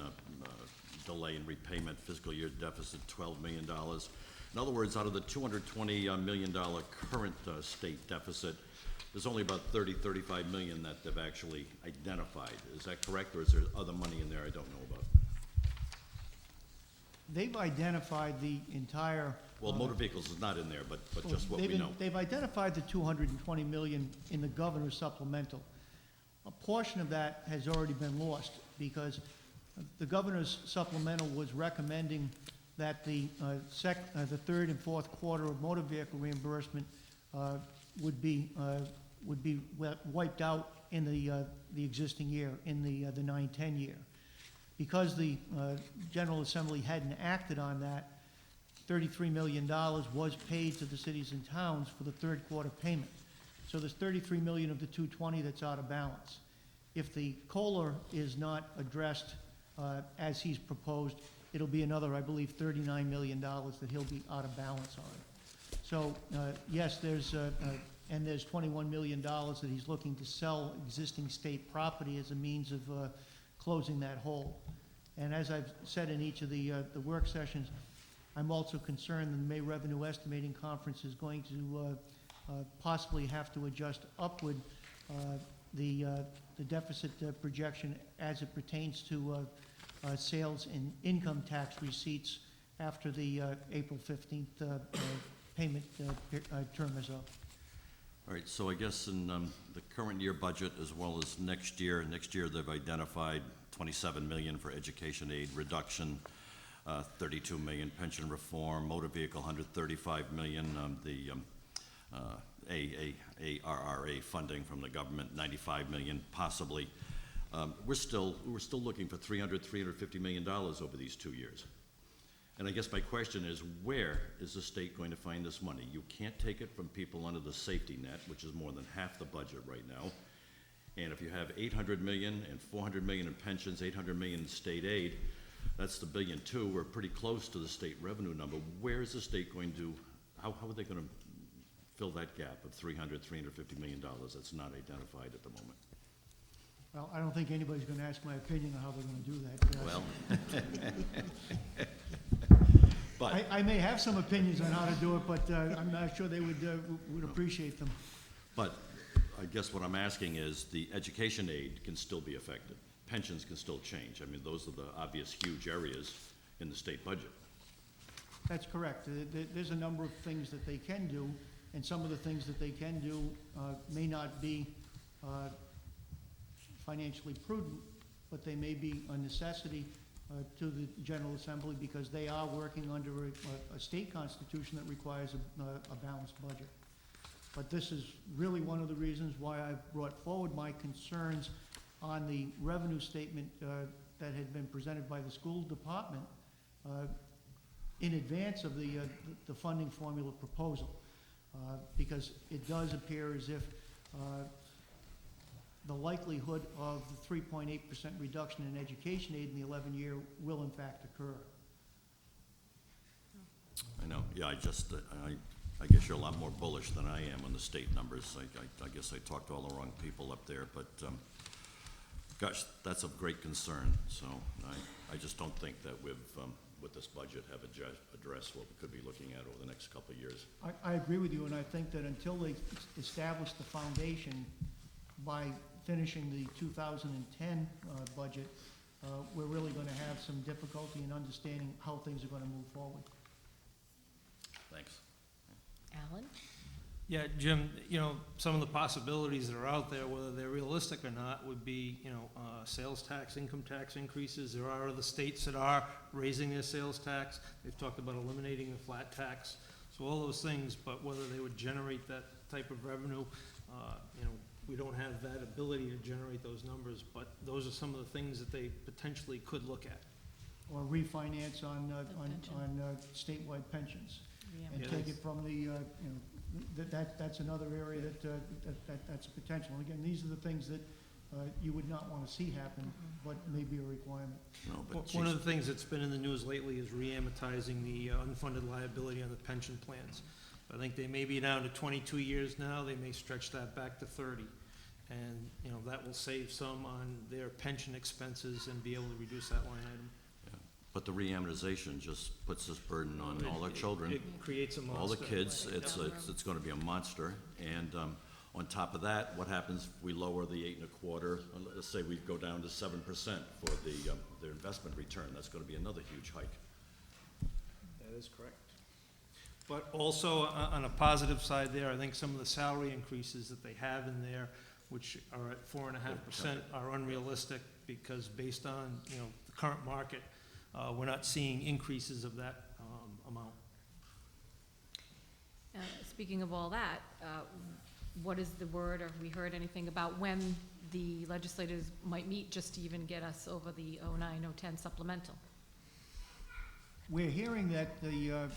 delay in repayment, fiscal year deficit $12 million. In other words, out of the $220 million current state deficit, there's only about $35 million that they've actually identified. Is that correct, or is there other money in there I don't know about? They've identified the entire. Well, motor vehicles is not in there, but just what we know. They've identified the $220 million in the governor's supplemental. A portion of that has already been lost because the governor's supplemental was recommending that the third and fourth quarter of motor vehicle reimbursement would be wiped out in the existing year, in the 9-10 year. Because the General Assembly hadn't acted on that, $33 million was paid to the cities and towns for the third quarter payment. So there's $33 million of the 220 that's out of balance. If the COLA is not addressed as he's proposed, it'll be another, I believe, $39 million that he'll be out of balance on. So yes, there's $21 million that he's looking to sell existing state property as a means of closing that hole. And as I've said in each of the work sessions, I'm also concerned that the May Revenue Estimating Conference is going to possibly have to adjust upward the deficit projection as it pertains to sales and income tax receipts after the April 15th payment term is up. All right, so I guess in the current year budget as well as next year they've identified $27 million for education aid reduction, $32 million pension reform, motor vehicle $135 million, the ARRA funding from the government, 95 million possibly. We're still looking for $350 million over these 2 years. And I guess my question is, where is the state going to find this money? You can't take it from people under the safety net, which is more than half the budget right now. And if you have 800 million and 400 million in pensions, 800 million in state aid, that's the $1.2 billion. We're pretty close to the state revenue number. Where is the state going to, how are they going to fill that gap of $350 million that's not identified at the moment? Well, I don't think anybody's gonna ask my opinion on how they're gonna do that. Well, but, I may have some opinions on how to do it, but I'm not sure they would appreciate them. but I guess what I'm asking is, the education aid can still be affected. Pensions can still change. I mean, those are the obvious huge areas in the state budget. That's correct. There's a number of things that they can do, and some of the things that they can do may not be financially prudent, but they may be a necessity to the General Assembly because they are working under a state constitution that requires a balanced budget. But this is really one of the reasons why I've brought forward my concerns on the revenue statement that had been presented by the school department in advance of the funding formula proposal. Because it does appear as if the likelihood of the 3.8% reduction in education aid in the 11-year will in fact occur. I know, yeah, I guess you're a lot more bullish than I am on the state numbers. I guess I talked to all the wrong people up there, but, gosh, that's of great concern. So I just don't think that we've, with this budget, have addressed what we could be looking at over the next couple of years. I agree with you, and I think that until they establish the foundation by finishing the 2010 budget, we're really going to have some difficulty in understanding how things are going to move forward. Thanks. Alan? Yeah, Jim, some of the possibilities that are out there, whether they're realistic or not, would be, sales tax, income tax increases. There are other states that are raising their sales tax. They've talked about eliminating the flat tax. So all those things, but whether they would generate that type of revenue, we don't have that ability to generate those numbers, but those are some of the things that they potentially could look at. Or refinance on statewide pensions. And Yeah. take it from the, that's another area that's a potential. And again, these are the things that you would not want to see happen, but may be a requirement. No, but One of the things that's been in the news lately is re-amortizing the unfunded liability on the pension plans. I think they may be down to 22 years now. They may stretch that back to 30. And, that will save some on their pension expenses and be able to reduce that line item. But the reamortization just puts this burden on all our children, It creates a monster. all the kids. It's going to be a monster. And on top of that, what happens if we lower the 8.25? Let's say we go down to 7% for their investment return. That's going to be another huge hike. That is correct. But also, on a positive side there, I think some of the salary increases that they have in there, which are at 4.5%, are unrealistic because based on, the current market, we're not seeing increases of that amount. Speaking of all that, what is the word, or have we heard anything about when the legislators might meet just to even get us over the 09-010 supplemental? We're hearing that the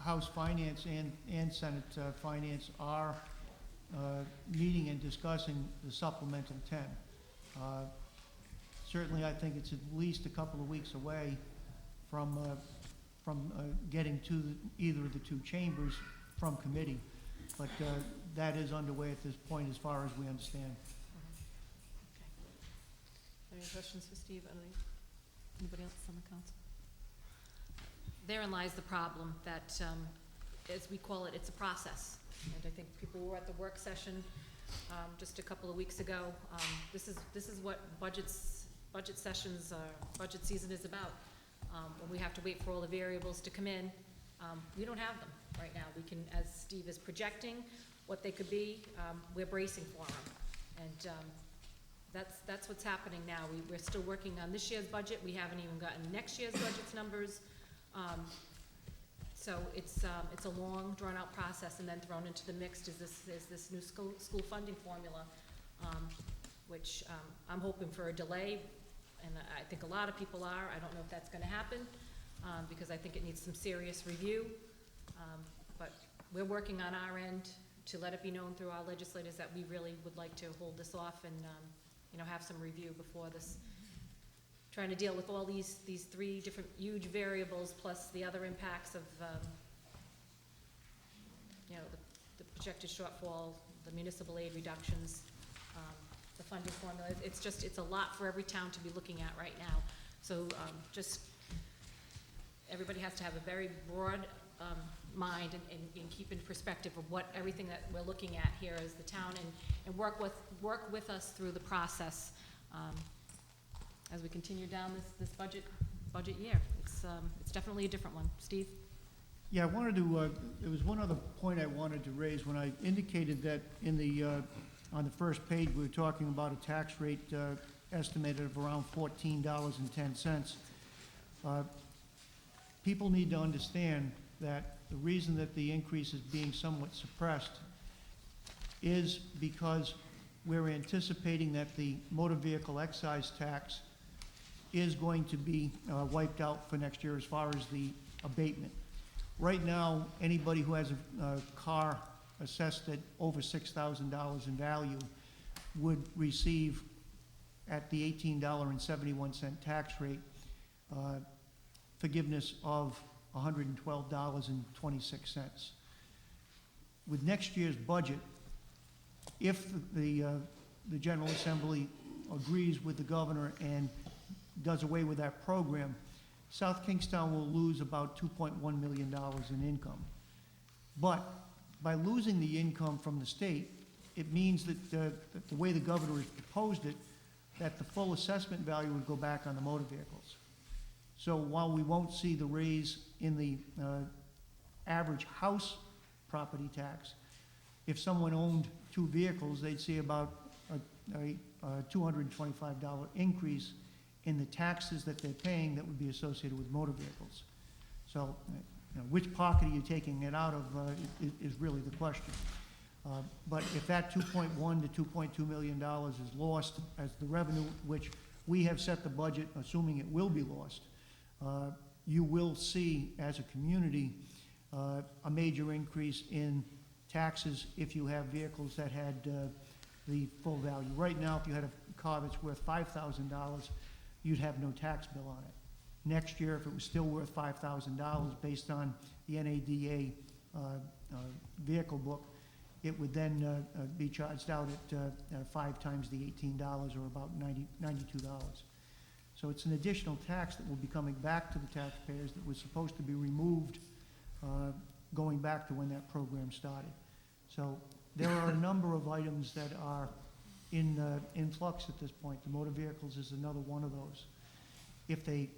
House Finance and Senate Finance are meeting and discussing the supplemental 10. Certainly, I think it's at least a couple of weeks away from getting to either of the two chambers from committee. But that is underway at this point as far as we understand. Any questions for Steve? Anybody else on the council? Therein lies the problem that, as we call it, it's a process. And I think people were at the work session just a couple of weeks ago. This is what budget sessions, budget season is about. When we have to wait for all the variables to come in, we don't have them right now. We can, as Steve is projecting what they could be, we're bracing for them. And that's what's happening now. We're still working on this year's budget. We haven't even gotten next year's budget's numbers. So it's a long, drawn-out process, and then thrown into the mix is this new school funding formula, which I'm hoping for a delay, and I think a lot of people are. I don't know if that's gonna happen, because I think it needs some serious review. But we're working on our end to let it be known through our legislators that we really would like to hold this off and, have some review before this. Trying to deal with all these three different huge variables, plus the other impacts of, the projected shortfall, the municipal aid reductions, the funding formula. It's a lot for every town to be looking at right now. So, everybody has to have a very broad, mind and keep in perspective of what, everything that we're looking at here as the town, and work with us through the process, as we continue down this budget year. It's definitely a different one. Steve? Yeah, I wanted to, there was one other point I wanted to raise. When I indicated that in the, on the first page, we were talking about a tax rate estimated of around $14.10. People need to understand that the reason that the increase is being somewhat suppressed is because we're anticipating that the motor vehicle excise tax is going to be wiped out for next year as far as the abatement. Right now, anybody who has a car assessed at over $6,000 in value would receive, at the $18.71 tax rate, forgiveness of $112.26. With next year's budget, if the General Assembly agrees with the governor and does away with that program, South Kingstown will lose about $2.1 million in income. But by losing the income from the state, it means that the way the governor has proposed it, that the full assessment value would go back on the motor vehicles. So while we won't see the raise in the average house property tax, if someone owned 2 vehicles, they'd see about a $225 increase in the taxes that they're paying that would be associated with motor vehicles. So, which pocket are you taking it out of is really the question. But if that $2.1 to $2.2 million is lost as the revenue, which we have set the budget, assuming it will be lost, you will see, as a community, a major increase in taxes if you have vehicles that had the full value. Right now, if you had a car that's worth $5,000, you'd have no tax bill on it. Next year, if it was still worth $5,000 based on the NADA vehicle book, it would then be charged out at 5 times the $18, or about $92. So it's an additional tax that will be coming back to the taxpayers that was supposed to be removed going back to when that program started. So there are a number of items that are in flux at this point. The motor vehicles is another one of those. If they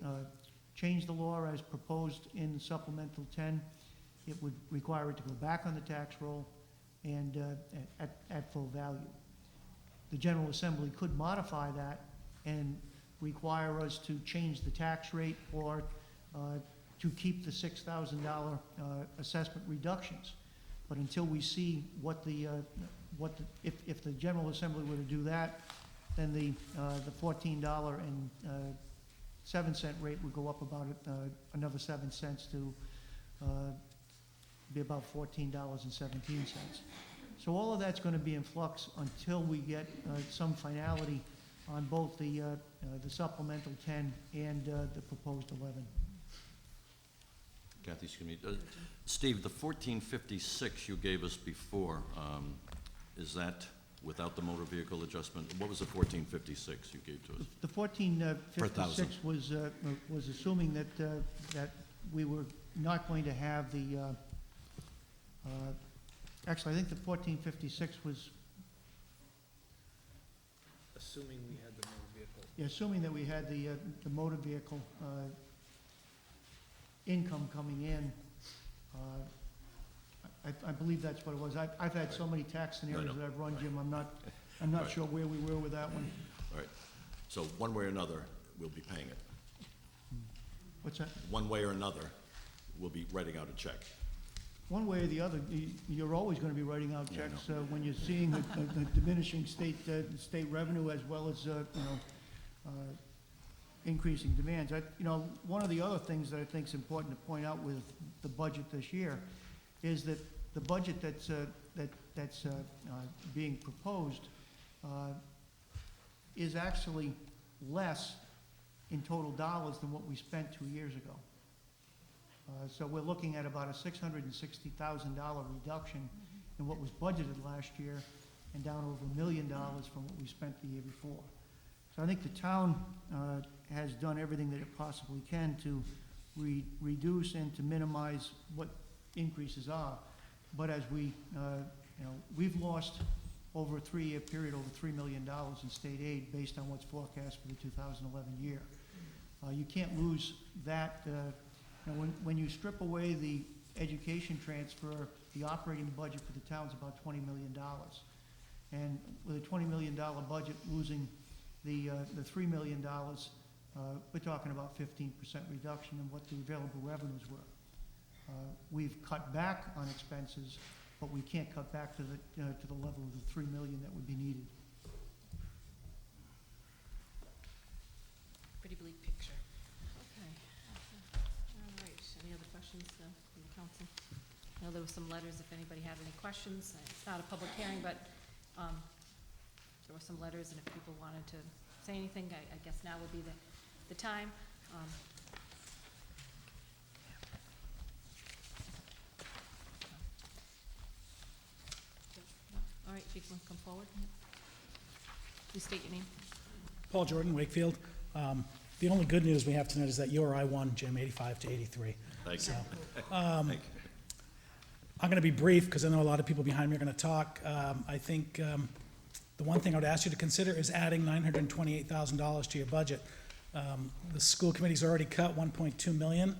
change the law as proposed in Supplemental 10, it would require it to go back on the tax roll and at full value. The General Assembly could modify that and require us to change the tax rate, or to keep the $6,000 assessment reductions. But until we see if the General Assembly were to do that, then the $14.07 rate would go up about another 7 cents to be about $14.17. So all of that's going to be in flux until we get some finality on both the supplemental 10 and the proposed 11. Kathy, excuse me. Steve, the 1456 you gave us before, is that without the motor vehicle adjustment? What was the 1456 you gave to us? The 1456 was assuming that that we were not going to have the. Actually, I think the 1456 was. Assuming we had the motor vehicle. Yeah, assuming that we had the motor vehicle income coming in. I believe that's what it was. I've had so many tax scenarios that I've run, Jim, I'm not sure where we were with that one. All right. So one way or another, we'll be paying it. What's that? One way or another, we'll be writing out a check. One way or the other, you're always going to be writing out Yeah, I checks when you're seeing a diminishing state revenue as well as, increasing demands. One of the other things that I think is important to point out with the budget this year is that the budget that's being proposed is actually less in total dollars than what we spent 2 years ago. So we're looking at about a $660,000 reduction in what was budgeted last year and down over $1 million from what we spent the year before. So I think the town has done everything that it possibly can to reduce and to minimize what increases are. But as we've lost over a 3-year period, over $3 million in state aid based on what's forecast for the 2011 year. You can't lose that. When you strip away the education transfer, the operating budget for the town is about $20 million. And with a $20 million budget, losing the $3 million, we're talking about 15% reduction in what the available revenues were. We've cut back on expenses, but we can't cut back to the level of the $3 million that would be needed. Pretty bleak picture. Okay. All right. Any other questions from the council? I know there were some letters, if anybody had any questions. It's not a public hearing, but there were some letters, and if people wanted to say anything, I guess now would be the time. All right, if you can come forward. Please state your name. Paul Jordan, Wakefield. The only good news we have tonight is that you or I won, Jim, 85-83. Thank you. So, Thank you. I'm going to be brief because I know a lot of people behind me are going to talk. I think the one thing I would ask you to consider is adding $928,000 to your budget. The school committee's already cut $1.2 million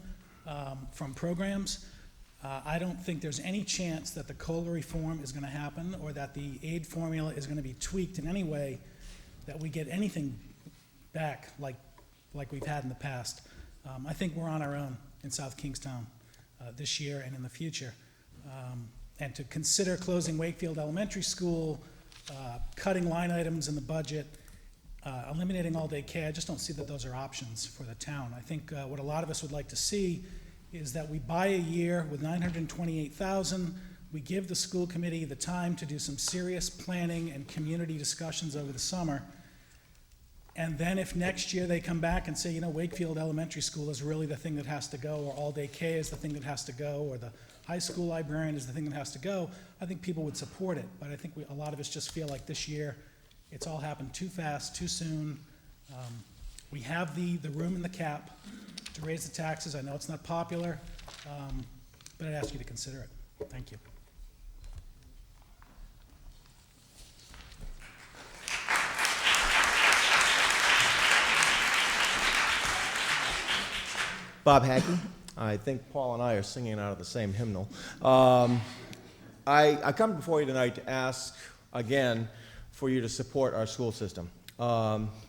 from programs. I don't think there's any chance that the COLA reform is going to happen or that the aid formula is going to be tweaked in any way that we get anything back like we've had in the past. I think we're on our own in South Kingstown this year and in the future. And to consider closing Wakefield Elementary School, cutting line items in the budget, eliminating all-day care, I just don't see that those are options for the town. I think what a lot of us would like to see is that we buy a year with $928,000, we give the school committee the time to do some serious planning and community discussions over the summer, and then if next year they come back and say, Wakefield Elementary School is really the thing that has to go, or all-day care is the thing that has to go, or the high school librarian is the thing that has to go, I think people would support it. But I think a lot of us just feel like this year it's all happened too fast, too soon. We have the room in the cap to raise the taxes. I know it's not popular, but I'd ask you to consider it. Thank you. Bob Hackey. I think Paul and I are singing out of the same hymnal. I come before you tonight to ask, again, for you to support our school system.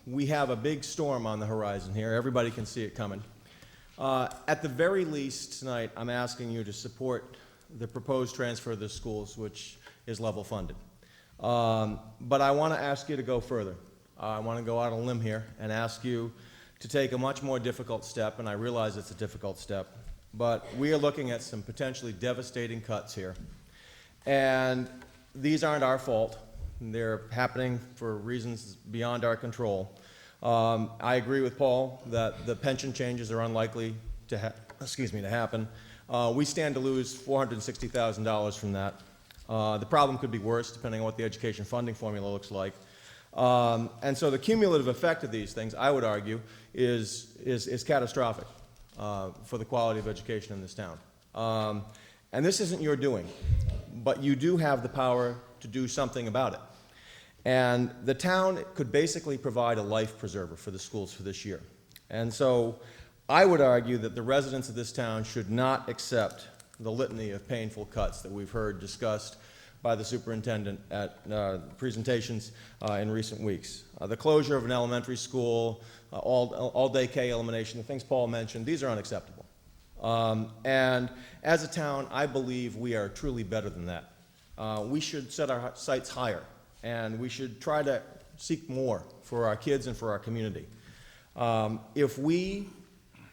We have a big storm on the horizon here. Everybody can see it coming. At the very least tonight, I'm asking you to support the proposed transfer of the schools, which is level funded. But I want to ask you to go further. I want to go out on a limb here and ask you to take a much more difficult step, and I realize it's a difficult step, but we are looking at some potentially devastating cuts here. And these aren't our fault. They're happening for reasons beyond our control. I agree with Paul that the pension changes are unlikely to happen. We stand to lose $460,000 from that. The problem could be worse depending on what the education funding formula looks like. And so the cumulative effect of these things, I would argue, is catastrophic for the quality of education in this town. And this isn't your doing, but you do have the power to do something about it. And the town could basically provide a life preserver for the schools for this year. And so I would argue that the residents of this town should not accept the litany of painful cuts that we've heard discussed by the superintendent at presentations in recent weeks. The closure of an elementary school, all-day K elimination, the things Paul mentioned, these are unacceptable. And as a town, I believe we are truly better than that. We should set our sights higher, and we should try to seek more for our kids and for our community. If we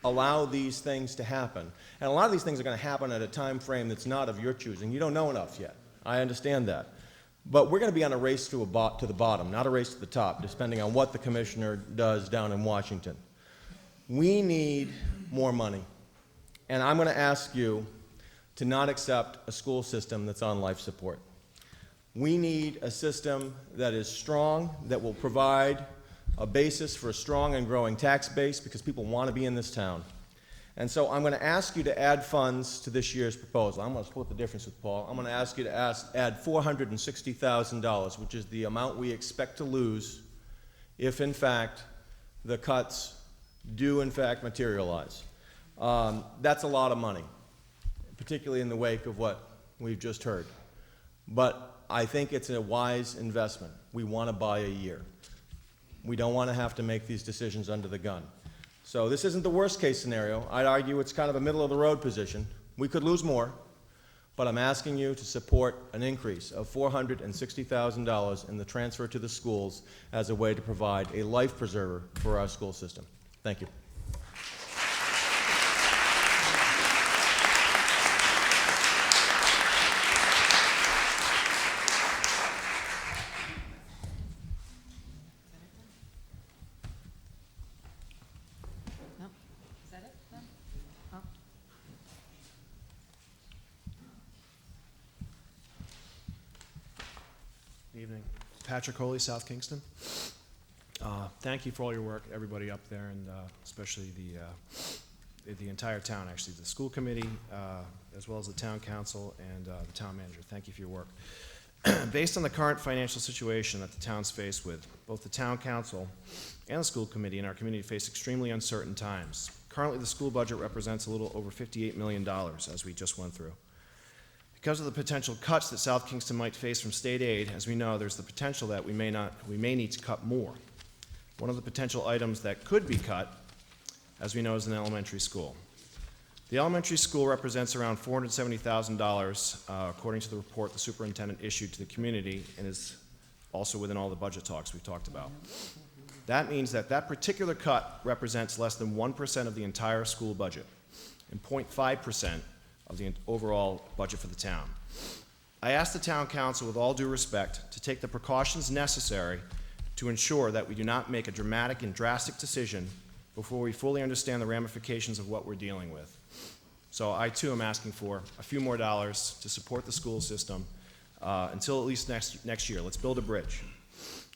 allow these things to happen, and a lot of these things are going to happen at a time frame that's not of your choosing. You don't know enough yet. I understand that. But we're going to be on a race to the bottom, not a race to the top, depending on what the commissioner does down in Washington. We need more money. And I'm going to ask you to not accept a school system that's on life support. We need a system that is strong, that will provide a basis for a strong and growing tax base because people want to be in this town. And so I'm going to ask you to add funds to this year's proposal. I'm going to split the difference with Paul. I'm going to ask you to add $460,000, which is the amount we expect to lose if, in fact, the cuts do, in fact, materialize. That's a lot of money, particularly in the wake of what we've just heard. But I think it's a wise investment. We want to buy a year. We don't want to have to make these decisions under the gun. So this isn't the worst case scenario. I'd argue it's kind of a middle of the road position. We could lose more, but I'm asking you to support an increase of $460,000 in the transfer to the schools as a way to provide a life preserver for our school system. Thank you. Is that it then? Oh. Evening. Patrick Coley, South Kingston. Thank you for all your work, everybody up there, and especially the entire town, actually, the school committee, as well as the town council and the town manager. Thank you for your work. Based on the current financial situation that the town's faced with, both the town council and the school committee and our community face extremely uncertain times. Currently, the school budget represents a little over $58 million, as we just went through. Because of the potential cuts that South Kingston might face from state aid, as we know, there's the potential that we may need to cut more. One of the potential items that could be cut, as we know, is an elementary school. The elementary school represents around $470,000, according to the report the superintendent issued to the community, and is also within all the budget talks we've talked about. That means that that particular cut represents less than 1% of the entire school budget and 0.5% of the overall budget for the town. I ask the town council, with all due respect, to take the precautions necessary to ensure that we do not make a dramatic and drastic decision before we fully understand the ramifications of what we're dealing with. So I too am asking for a few more dollars to support the school system until at least next year. Let's build a bridge.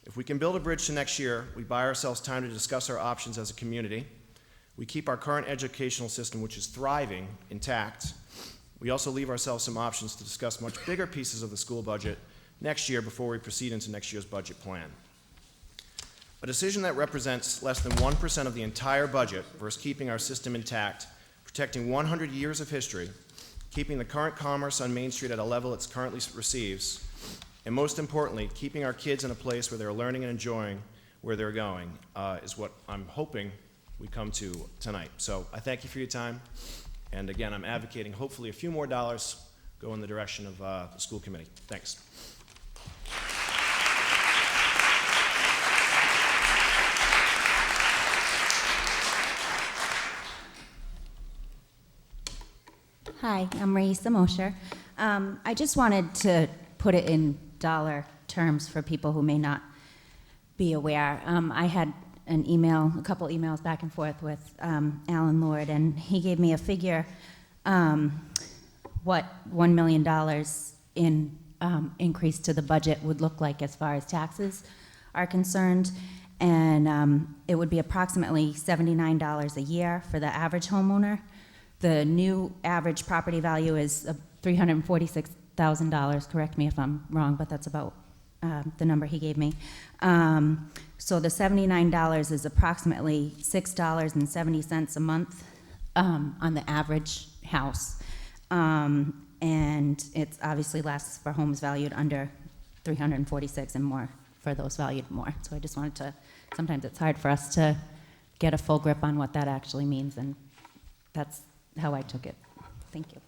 If we can build a bridge to next year, we buy ourselves time to discuss our options as a community. We keep our current educational system, which is thriving, intact. We also leave ourselves some options to discuss much bigger pieces of the school budget next year before we proceed into next year's budget plan. A decision that represents less than 1% of the entire budget versus keeping our system intact, protecting 100 years of history, keeping the current commerce on Main Street at a level it currently receives, and most importantly, keeping our kids in a place where they're learning and enjoying where they're going, is what I'm hoping we come to tonight. So I thank you for your time, and again, I'm advocating hopefully a few more dollars go in the direction of the school committee. Thanks. Hi, I'm Raisa Mosher. I just wanted to put it in dollar terms for people who may not be aware. I had an email, a couple emails back and forth with Alan Lord, and he gave me a figure, what $1 million in increase to the budget would look like as far as taxes are concerned. And it would be approximately $79 a year for the average homeowner. The new average property value is $346,000. Correct me if I'm wrong, but that's about the number he gave me. So the $79 is approximately $6.70 a month on the average house. And it's obviously less for homes valued under $346 and more for those valued more. So I just wanted to, sometimes it's hard for us to get a full grip on what that actually means, and that's how I took it. Thank you.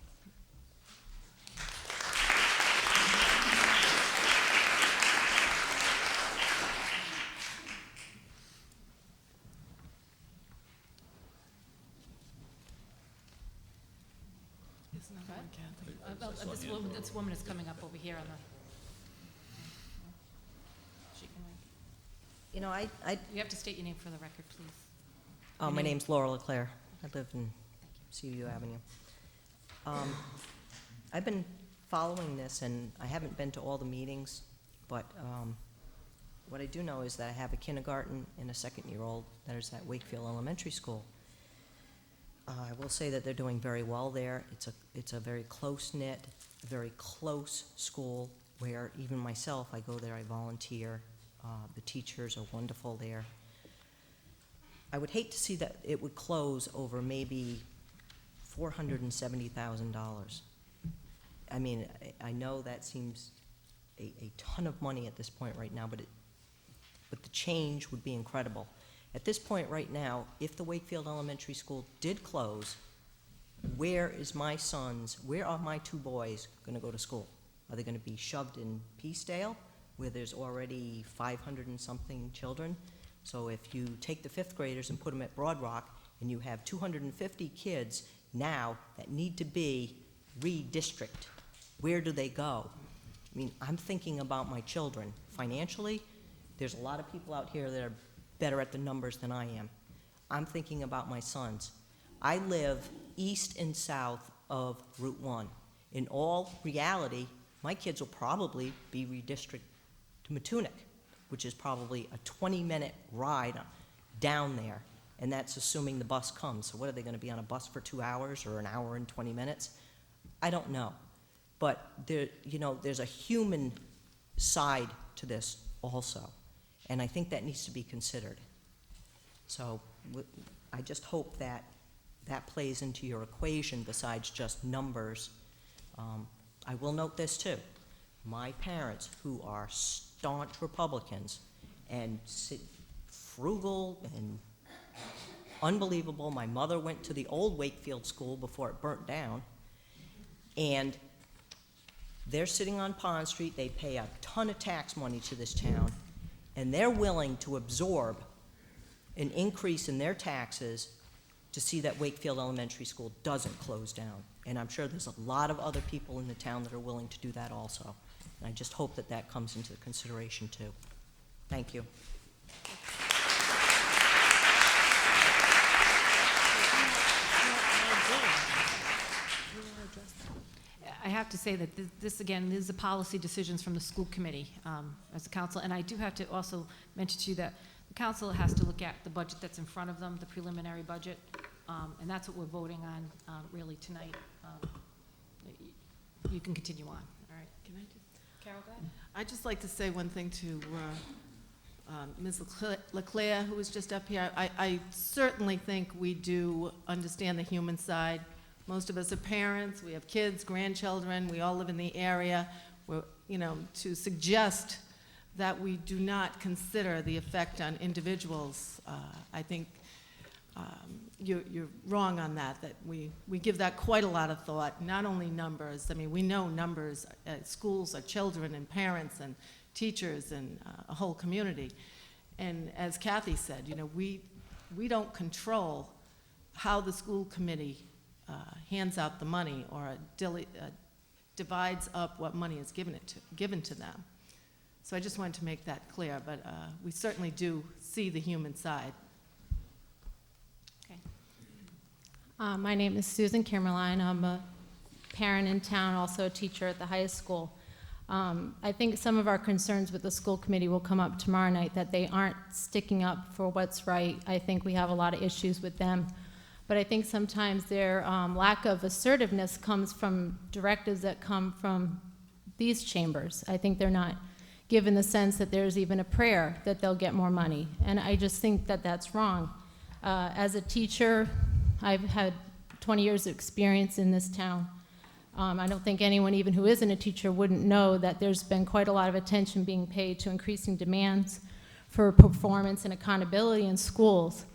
This woman is coming up over here on the. She can, You know, you have to state your name for the record, please. oh, Your my name. name's Laura Leclerc. I live in CU Avenue. I've been following this, and I haven't been to all the meetings, but what I do know is that I have a kindergarten and a second-year-old that is at Wakefield Elementary School. I will say that they're doing very well there. It's a very close-knit, very close school where even myself, I go there, I volunteer. The teachers are wonderful there. I would hate to see that it would close over maybe $470,000. I mean, I know that seems a ton of money at this point right now, but the change would be incredible. At this point right now, if the Wakefield Elementary School did close, where are my two boys gonna go to school? Are they gonna be shoved in Peacedale, where there's already 500 and something children? So if you take the fifth graders and put them at Broad Rock, and you have 250 kids now that need to be redistricted, where do they go? I mean, I'm thinking about my children. Financially, there's a lot of people out here that are better at the numbers than I am. I'm thinking about my sons. I live east and south of Route 1. In all reality, my kids will probably be redistricted to Matunic, which is probably a 20-minute ride down there, and that's assuming the bus comes. So what, are they gonna be on a bus for 2 hours or an hour and 20 minutes? I don't know. But there, you know, there's a human side to this also, and I think that needs to be considered. So I just hope that that plays into your equation besides just numbers. I will note this too. My parents, who are staunch Republicans and frugal and unbelievable, my mother went to the old Wakefield school before it burnt down, and they're sitting on Pond Street. They pay a ton of tax money to this town, and they're willing to absorb an increase in their taxes to see that Wakefield Elementary School doesn't close down. And I'm sure there's a lot of other people in the town that are willing to do that also. And I just hope that that comes into consideration too. Thank you. I have to say that this, again, is the policy decisions from the school committee as a council. And I do have to also mention to you that the council has to look at the budget that's in front of them, the preliminary budget, and that's what we're voting on really tonight. You can continue on. All right. Can I just, Carol, go ahead. I'd just like to say one thing to Ms. Leclerc, who was just up here. I certainly think we do understand the human side. Most of us are parents, we have kids, grandchildren, we all live in the area. We're, you know, to suggest that we do not consider the effect on individuals, I think you're wrong on that, that we give that quite a lot of thought, not only numbers. I mean, we know numbers at schools are children and parents and teachers and a whole community. And as Kathy said, you know, we don't control how the school committee hands out the money or divides up what money is given to them. So I just wanted to make that clear, but we certainly do see the human side. Okay. My name is Susan Kimmerline. I'm a parent in town, also a teacher at the high school. I think some of our concerns with the school committee will come up tomorrow night, that they aren't sticking up for what's right. I think we have a lot of issues with them. But I think sometimes their lack of assertiveness comes from directives that come from these chambers. I think they're not given the sense that there's even a prayer that they'll get more money. And I just think that that's wrong. As a teacher, I've had 20 years of experience in this town. I don't think anyone even who isn't a teacher wouldn't know that there's been quite a lot of attention being paid to increasing demands for performance and accountability in schools.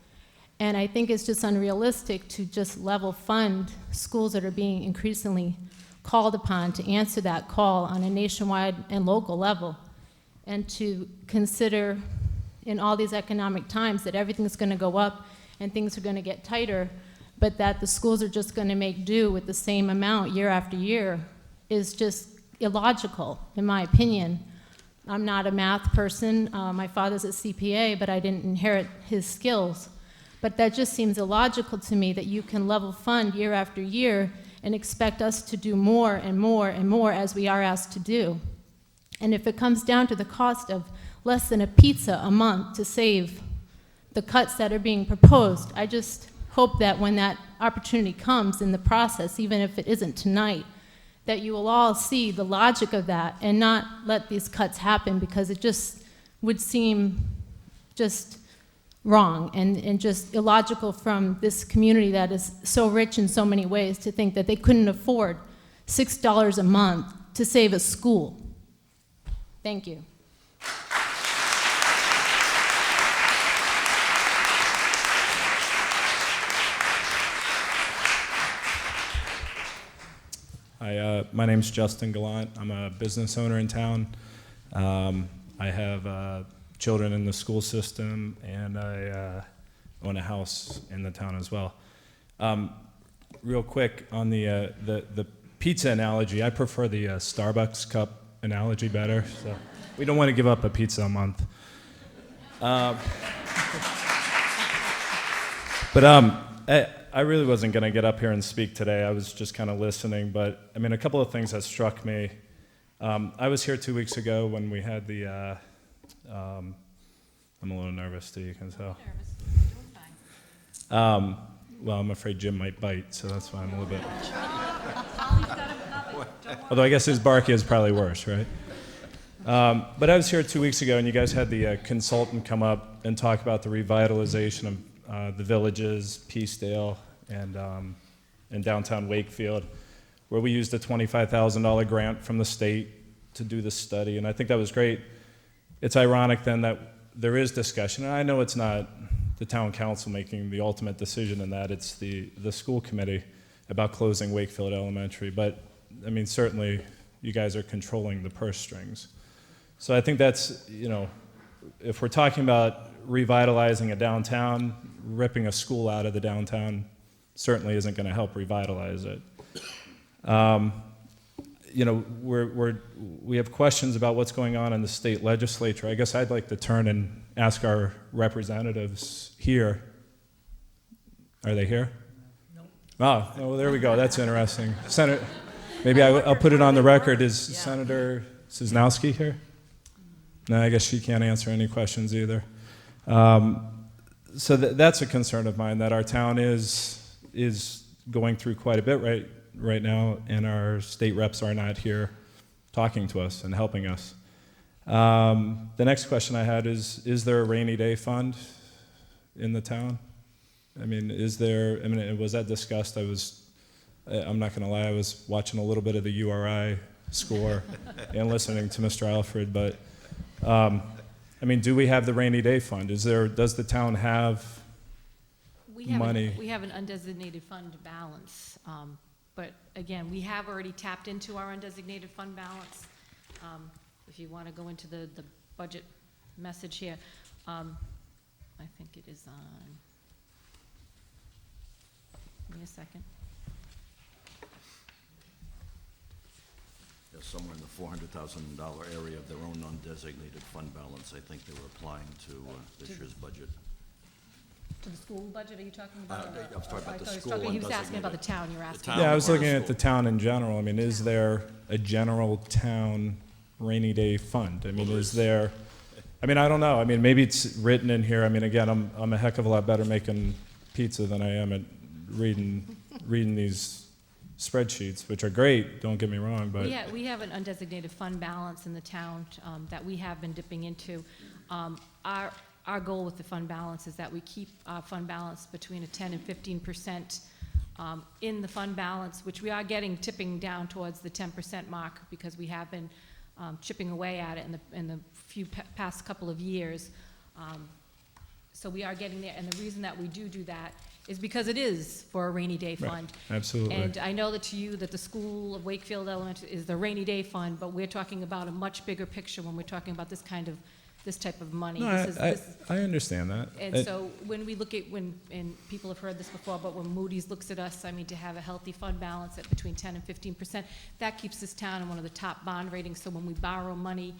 And I think it's just unrealistic to just level fund schools that are being increasingly called upon to answer that call on a nationwide and local level, and to consider in all these economic times that everything's going to go up and things are going to get tighter, but that the schools are just going to make do with the same amount year after year is just illogical, in my opinion. I'm not a math person. My father's a CPA, but I didn't inherit his skills. But that just seems illogical to me, that you can level fund year after year and expect us to do more and more and more as we are asked to do. And if it comes down to the cost of less than a pizza a month to save the cuts that are being proposed, I just hope that when that opportunity comes in the process, even if it isn't tonight, that you will all see the logic of that and not let these cuts happen, because it just would seem just wrong and just illogical from this community that is so rich in so many ways to think that they couldn't afford $6 a month to save a school. Thank you. Hi, my name's Justin Gallant. I'm a business owner in town. I have children in the school system, and I own a house in the town as well. Real quick on the pizza analogy, I prefer the Starbucks cup analogy better. So we don't want to give up a pizza a month. I really wasn't going to get up here and speak today. I was just kind of listening, but I mean, a couple of things that struck me. I was here 2 weeks ago when we had the, I'm a little nervous too, you can tell. Well, I'm afraid Jim might bite, so that's why I'm a little bit. Although I guess his barky is probably worse, right? But I was here 2 weeks ago, and you guys had the consultant come up and talk about the revitalization of the villages, Peacedale, and downtown Wakefield, where we used a $25,000 grant from the state to do this study, and I think that was great. It's ironic then that there is discussion, and I know it's not the town council making the ultimate decision in that, it's the school committee about closing Wakefield Elementary, but I mean, certainly you guys are controlling the purse strings. So I think that's, you know, if we're talking about revitalizing a downtown, ripping a school out of the downtown certainly isn't going to help revitalize it. You know, we have questions about what's going on in the state legislature. I guess I'd like to turn and ask our representatives here. Are they here? No. Oh, well, there we go. That's interesting. Maybe I'll put it on the record. Is Senator Cisnowski here? No, I guess she can't answer any questions either. So that's a concern of mine, that our town is going through quite a bit right now, and our state reps are not here talking to us and helping us. The next question I had is there a rainy day fund in the town? I mean, was that discussed? I'm not gonna lie, I was watching a little bit of the URI score and listening to Mr. Alfred, but I mean, do we have the rainy day fund? Does the town have money? We have an undesignated fund balance, but again, we have already tapped into our undesignated fund balance. If you want to go into the budget message here, I think it is on, give me a second. Somewhere in the $400,000 area of their own undesignated fund balance, I think they were applying to this year's budget. To the school budget, are you talking about? I was talking about the school. He was asking about the town, you're asking. Yeah, I was looking at the town in general. I mean, is there a general town rainy day fund? I mean, is there, I mean, I don't know. I mean, maybe it's written in here. I mean, again, I'm a heck of a lot better making pizza than I am at reading these spreadsheets, which are great, don't get me wrong, but... We have an undesignated fund balance in the town that we have been dipping into. Our goal with the fund balance is that we keep our fund balance between a 10 and 15% in the fund balance, which we are tipping down towards the 10% mark, because we have been chipping away at it in the past couple of years. So we are getting there, and the reason that we do that is because it is for a rainy day Right. fund. Absolutely. And I know that to you, that the school of Wakefield Elementary is the rainy day fund, but we're talking about a much bigger picture when we're talking about this type of money. No, This is- I understand that. And so when we look at, and people have heard this before, but when Moody's looks at us, I mean, to have a healthy fund balance at between 10 and 15%, that keeps this town in one of the top bond ratings. So when we borrow money,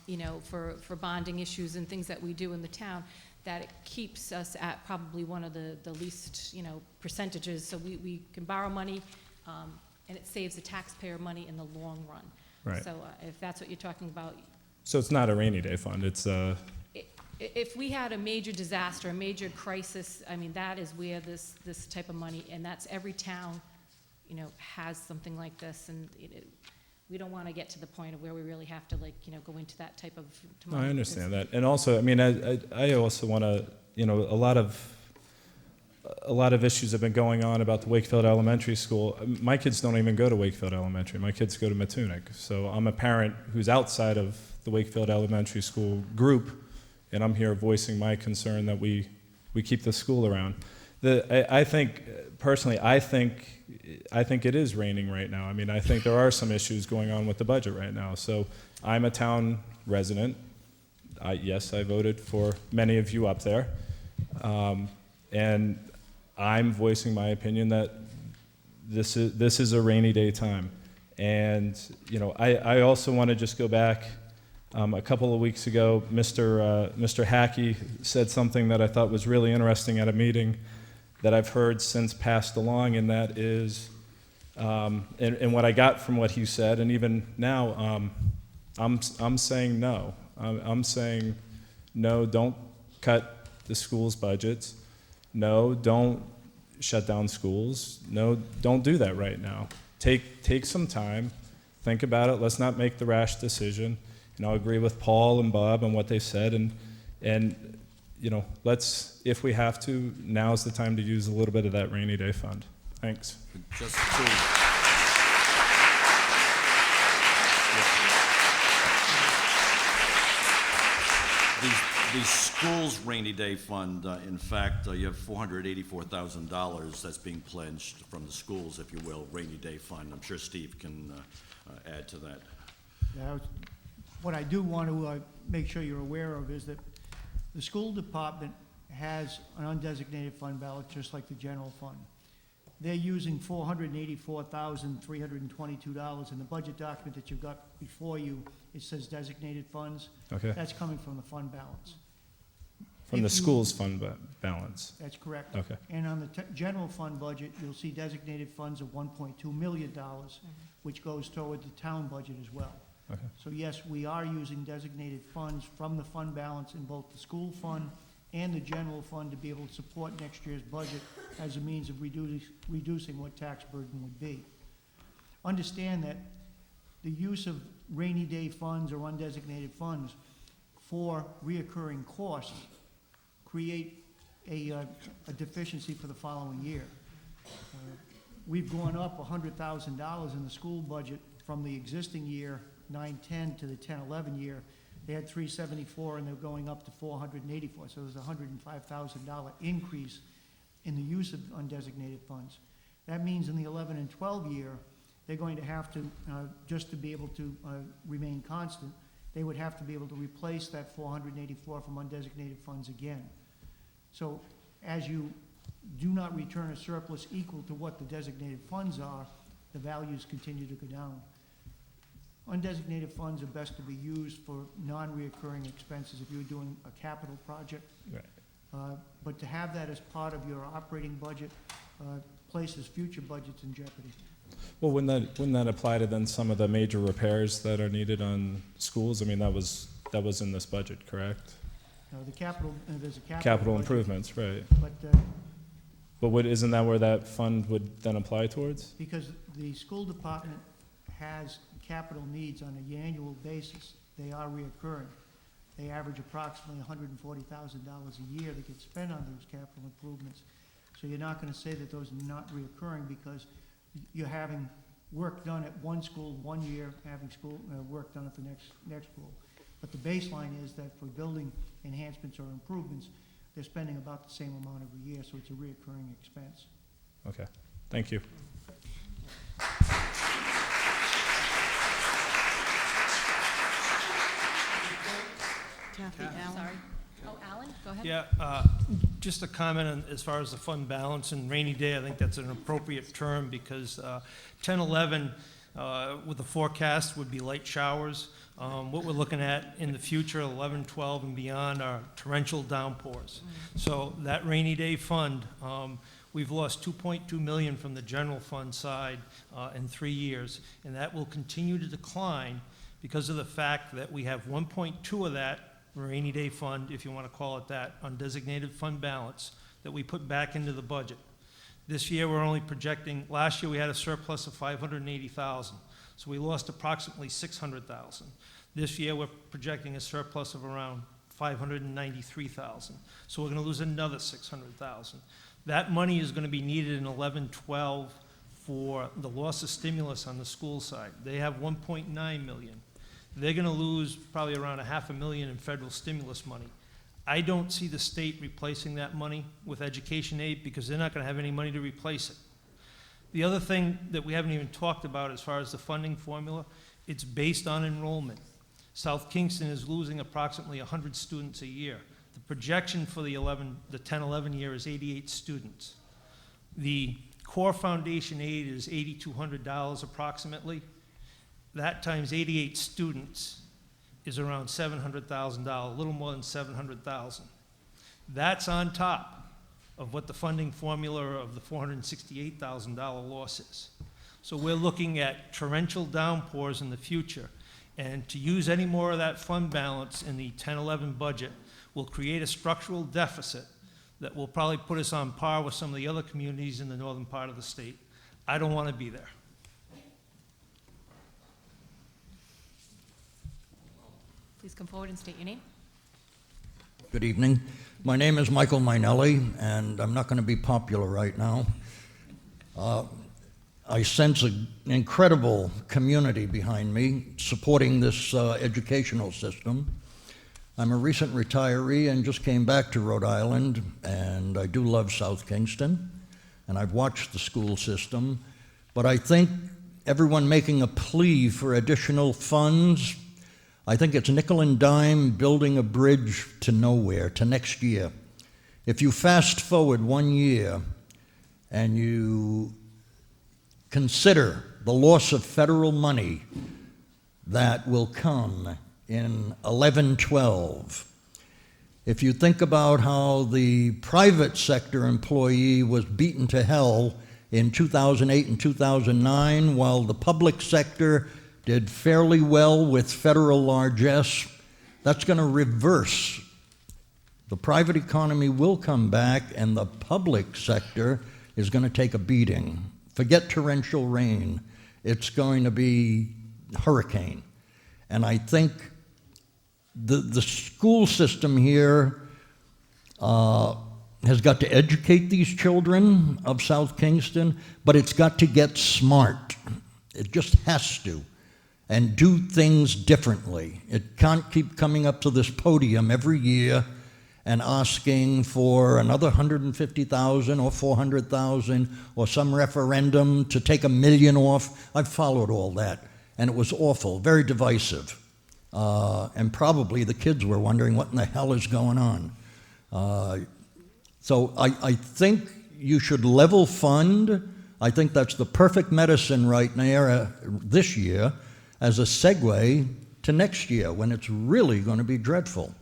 you know, for bonding issues and things that we do in the town, that it keeps us at probably one of the least, you know, percentages. So we can borrow money, and it saves the taxpayer money in the long run. Right. So if that's what you're talking about, So it's not a rainy day fund, it's if we had a major disaster, a major crisis, I mean, that is where this type of money, and that's every town, you know, has something like this, and we don't want to get to the point of where we really have to, like, you know, go into that type of No, money. I understand that. And also, I mean, I also want to, you know, a lot of issues have been going on about the Wakefield Elementary School. My kids don't even go to Wakefield Elementary. My kids go to Matunic. So I'm a parent who's outside of the Wakefield Elementary School group, and I'm here voicing my concern that we keep the school around. I think, personally, I think it is raining right now. I mean, I think there are some issues going on with the budget right now. So I'm a town resident. Yes, I voted for many of you up there. And I'm voicing my opinion that this is a rainy day time. And, you know, I also want to just go back. A couple of weeks ago, Mr. Hackey said something that I thought was really interesting at a meeting that I've heard since passed along, and that is, and what I got from what he said, and even now, I'm saying no. I'm saying no, don't cut the school's budgets. No, don't shut down schools. No, don't do that right now. Take some time, think about it. Let's not make the rash decision. And I'll agree with Paul and Bob on what they said, and you know, let's, if we have to, now's the time to use a little bit of that rainy day fund. Thanks. Just to, the school's rainy day fund, in fact, you have $484,000 that's being pledged from the schools, if you will, rainy day fund. I'm sure Steve can add to that. Yeah, what I do want to make sure you're aware of is that the school department has an undesignated fund balance, just like the general fund. They're using $484,322. In the budget document that you've got before you, it says designated funds. Okay. That's coming from the fund balance. From the If you- school's fund balance. That's correct. Okay. And on the general fund budget, you'll see designated funds of $1.2 million, which goes toward the town budget as well. Okay. So yes, we are using designated funds from the fund balance in both the school fund and the general fund to be able to support next year's budget as a means of reducing what tax burden would be. Understand that the use of rainy day funds or undesignated funds for reoccurring costs create a deficiency for the following year. We've gone up $100,000 in the school budget from the existing year 9-10 to the 10-11 year. They had 374 and they're going up to 484. So there's a $105,000 increase in the use of undesignated funds. That means in the 11 and 12 year, they're going to have to, just to be able to remain constant, they would have to be able to replace that 484 from undesignated funds again. So as you do not return a surplus equal to what the designated funds are, the values continue to go down. Undesignated funds are best to be used for non-reoccurring expenses if you're doing a capital project. Right. But to have that as part of your operating budget places future budgets in jeopardy. Well, wouldn't that apply to then some of the major repairs that are needed on schools? I mean, that was in this budget, correct? The capital, there's a Capital budget, improvements, right. But isn't that where that fund would then apply towards? because the school department has capital needs on an annual basis, they are reoccurring. They average approximately $140,000 a year that gets spent on those capital improvements. So you're not gonna say that those are not reoccurring because you're having work done at one school one year, having school work done at the next school. But the baseline is that for building enhancements or improvements, they're spending about the same amount every year, so it's a reoccurring expense. Okay, thank you. Kathy Allen. Sorry. Oh, Alan, go ahead. Yeah, just a comment on, as far as the fund balance and rainy day, I think that's an appropriate term because 10-11 with the forecast would be light showers. What we're looking at in the future, 11-12 and beyond, are torrential downpours. So that rainy day fund, we've lost $2.2 million from the general fund side in 3 years, and that will continue to decline because of the fact that we have 1.2 of that rainy day fund, if you want to call it that, undesignated fund balance that we put back into the budget. This year, we're only projecting, last year we had a surplus of $580,000, so we lost approximately $600,000. This year, we're projecting a surplus of around $593,000, so we're going to lose another $600,000. That money is going to be needed in 11-12 for the loss of stimulus on the school side. They have $1.9 million. They're going to lose probably around $500,000 in federal stimulus money. I don't see the state replacing that money with education aid because they're not going to have any money to replace it. The other thing that we haven't even talked about as far as the funding formula, it's based on enrollment. South Kingston is losing approximately 100 students a year. The projection for the 10-11 year is 88 students. The core foundation aid is $8,200 approximately. That times 88 students is around $700,000, a little more than $700,000. That's on top of what the funding formula of the $468,000 loss is. So we're looking at torrential downpours in the future, and to use any more of that fund balance in the 10-11 budget will create a structural deficit that will probably put us on par with some of the other communities in the northern part of the state. I don't want to be there. Please come forward and state your name. Good evening. My name is Michael Minelli, and I'm not going to be popular right now. I sense an incredible community behind me supporting this educational system. I'm a recent retiree and just came back to Rhode Island, and I do love South Kingston, and I've watched the school system, but I think everyone making a plea for additional funds, I think it's nickel and dime building a bridge to nowhere, to next year. If you fast forward 1 year and you consider the loss of federal money that will come in 11-12, if you think about how the private sector employee was beaten to hell in 2008 and 2009, while the public sector did fairly well with federal largesse, that's going to reverse. The private economy will come back, and the public sector is going to take a beating. Forget torrential rain. It's going to be hurricane. And I think the school system here has got to educate these children of South Kingston, but it's got to get smart. It just has to. And do things differently. It can't keep coming up to this podium every year and asking for another 150,000 or 400,000 or some referendum to take $1 million off. I've followed all that, and it was awful, very divisive. And probably the kids were wondering what in the hell is going on. So I think you should level fund. I think that's the perfect medicine right now this year, as a segue to next year when it's really going to be dreadful.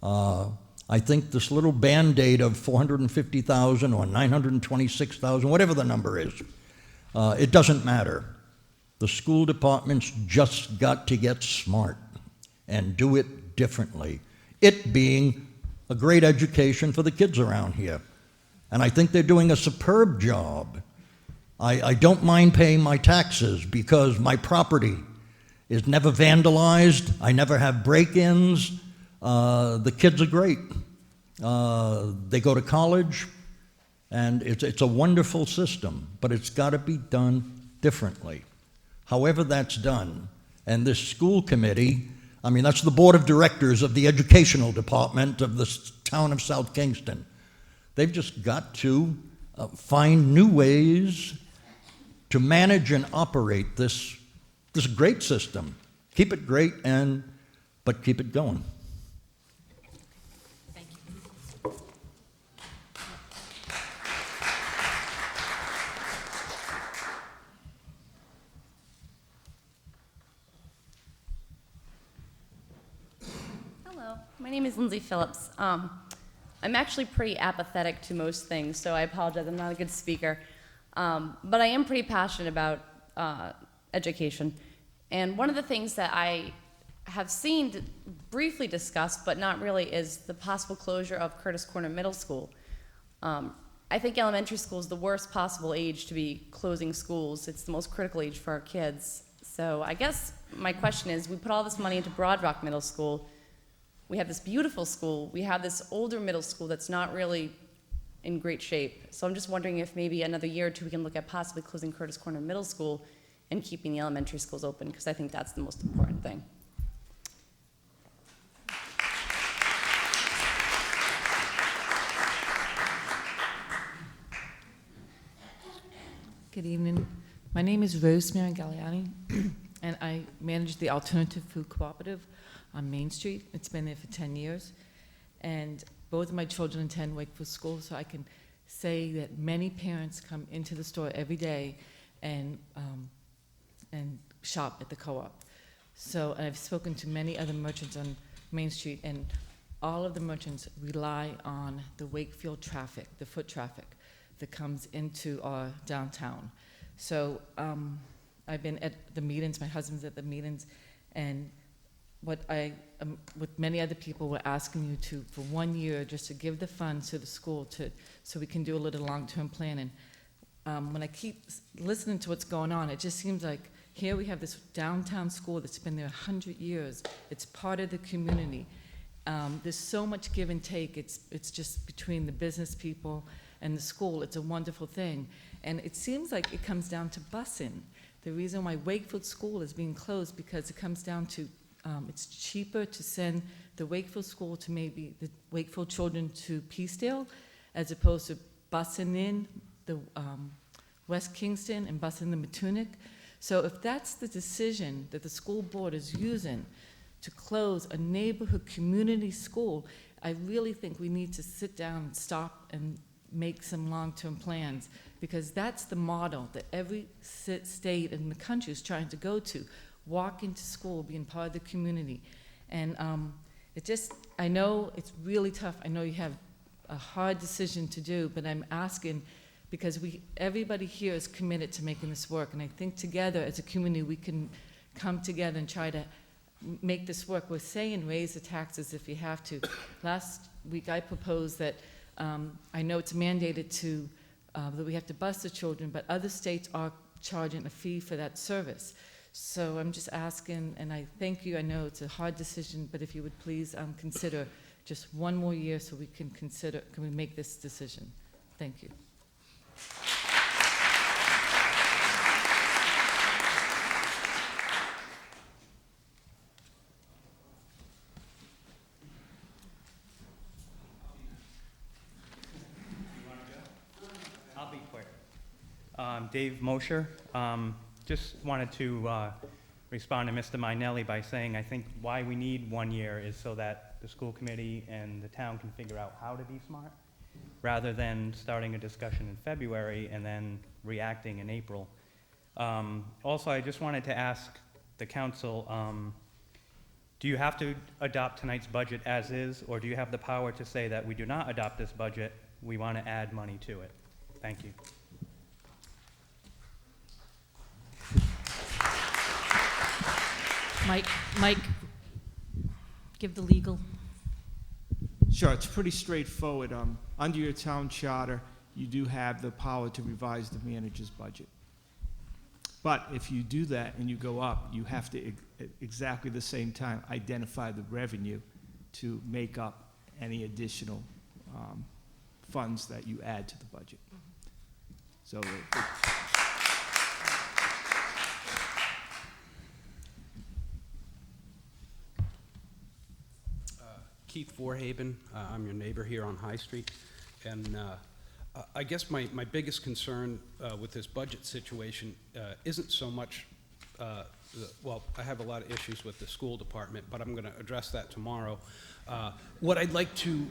I think this little Band-Aid of 450,000 or 926,000, whatever the number is, it doesn't matter. The school department's just got to get smart and do it differently. It being a great education for the kids around here. And I think they're doing a superb job. I don't mind paying my taxes because my property is never vandalized. I never have break-ins. The kids are great. They go to college, and it's a wonderful system, but it's got to be done differently. However that's done. And this school committee, I mean, that's the board of directors of the educational department of the town of South Kingston. They've just got to find new ways to manage and operate this great system. Keep it great, but keep it going. Thank you. Hello, my name is Lindsay Phillips. I'm actually pretty apathetic to most things, so I apologize, I'm not a good speaker. But I am pretty passionate about education. And one of the things that I have seen briefly discussed, but not really, is the possible closure of Curtis Corner Middle School. I think elementary school is the worst possible age to be closing schools. It's the most critical age for our kids. So I guess my question is, we put all this money into Broad Rock Middle School. We have this beautiful school. We have this older middle school that's not really in great shape. So I'm just wondering if maybe another year or two we can look at possibly closing Curtis Corner Middle School and keeping the elementary schools open, because I think that's the most important thing. Good evening. My name is Rosemary Galliani, and I manage the Alternative Food Cooperative on Main Street. It's been there for 10 years. And both of my children attend Wakefield School, so I can say that many parents come into the store every day and shop at the co-op. So I've spoken to many other merchants on Main Street, and all of the merchants rely on the Wakefield traffic, the foot traffic that comes into our downtown. So I've been at the meetings, my husband's at the meetings, and what with many other people, we're asking you to, for 1 year, just to give the funds to the school so we can do a little long-term planning. When I keep listening to what's going on, it just seems like here we have this downtown school that's been there 100 years. It's part of the community. There's so much give and take. It's just between the business people and the school. It's a wonderful thing. And it seems like it comes down to busing. The reason why Wakefield School is being closed, because it comes down to it's cheaper to send the Wakefield School to maybe the Wakefield children to Peacedale, as opposed to busing in the West Kingston and busing the Matunic. So if that's the decision that the school board is using to close a neighborhood community school, I really think we need to sit down and stop and make some long-term plans, because that's the model that every state in the country is trying to go to. Walk into school, being part of the community. And I know it's really tough. I know you have a hard decision to do, but I'm asking because everybody here is committed to making this work. And I think together as a community, we can come together and try to make this work. We're saying raise the taxes if you have to. Last week I proposed that I know it's mandated that we have to bus the children, but other states are charging a fee for that service. So I'm just asking, and I thank you, I know it's a hard decision, but if you would please consider just 1 more year so we can we make this decision? Thank you. I'll be quick. Dave Mosher. Just wanted to respond to Mr. Minelli by saying I think why we need 1 year is so that the school committee and the town can figure out how to be smart, rather than starting a discussion in February and then reacting in April. Also, I just wanted to ask the council, do you have to adopt tonight's budget as is, or do you have the power to say that we do not adopt this budget, we want to add money to it? Thank you. Mike, give the legal. Sure, it's pretty straightforward. Under your town charter, you do have the power to revise the manager's budget. But if you do that and you go up, you have to, at exactly the same time, identify the revenue to make up any additional funds that you add to the budget. So Keith Vorhaben. I'm your neighbor here on High Street. And I guess my biggest concern with this budget situation isn't so much, well, I have a lot of issues with the school department, but I'm going to address that tomorrow. What I'd like to,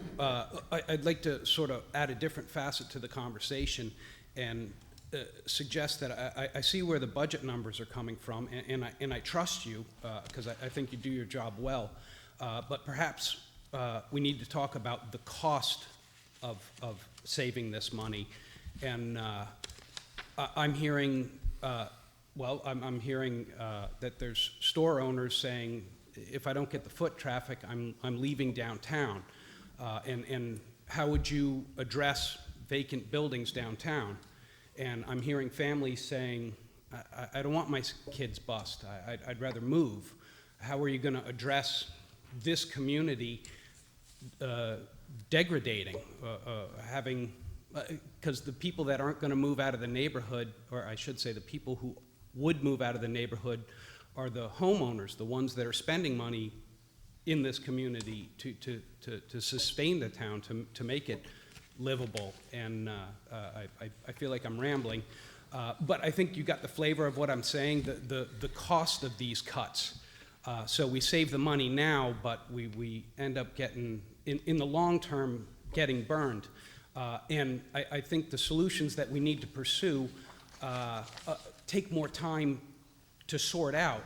I'd like to sort of add a different facet to the conversation and suggest that I see where the budget numbers are coming from, and I trust you because I think you do your job well. But perhaps we need to talk about the cost of saving this money. And I'm hearing, well, I'm hearing that there's store owners saying, if I don't get the foot traffic, I'm leaving downtown. And how would you address vacant buildings downtown? And I'm hearing families saying, I don't want my kids bused. I'd rather move. How are you going to address this community degrading, having, because the people that aren't going to move out of the neighborhood, or I should say the people who would move out of the neighborhood are the homeowners, the ones that are spending money in this community to sustain the town, to make it livable. And I feel like I'm rambling, but I think you got the flavor of what I'm saying, the cost of these cuts. So we save the money now, but we end up getting, in the long term, getting burned. And I think the solutions that we need to pursue take more time to sort out.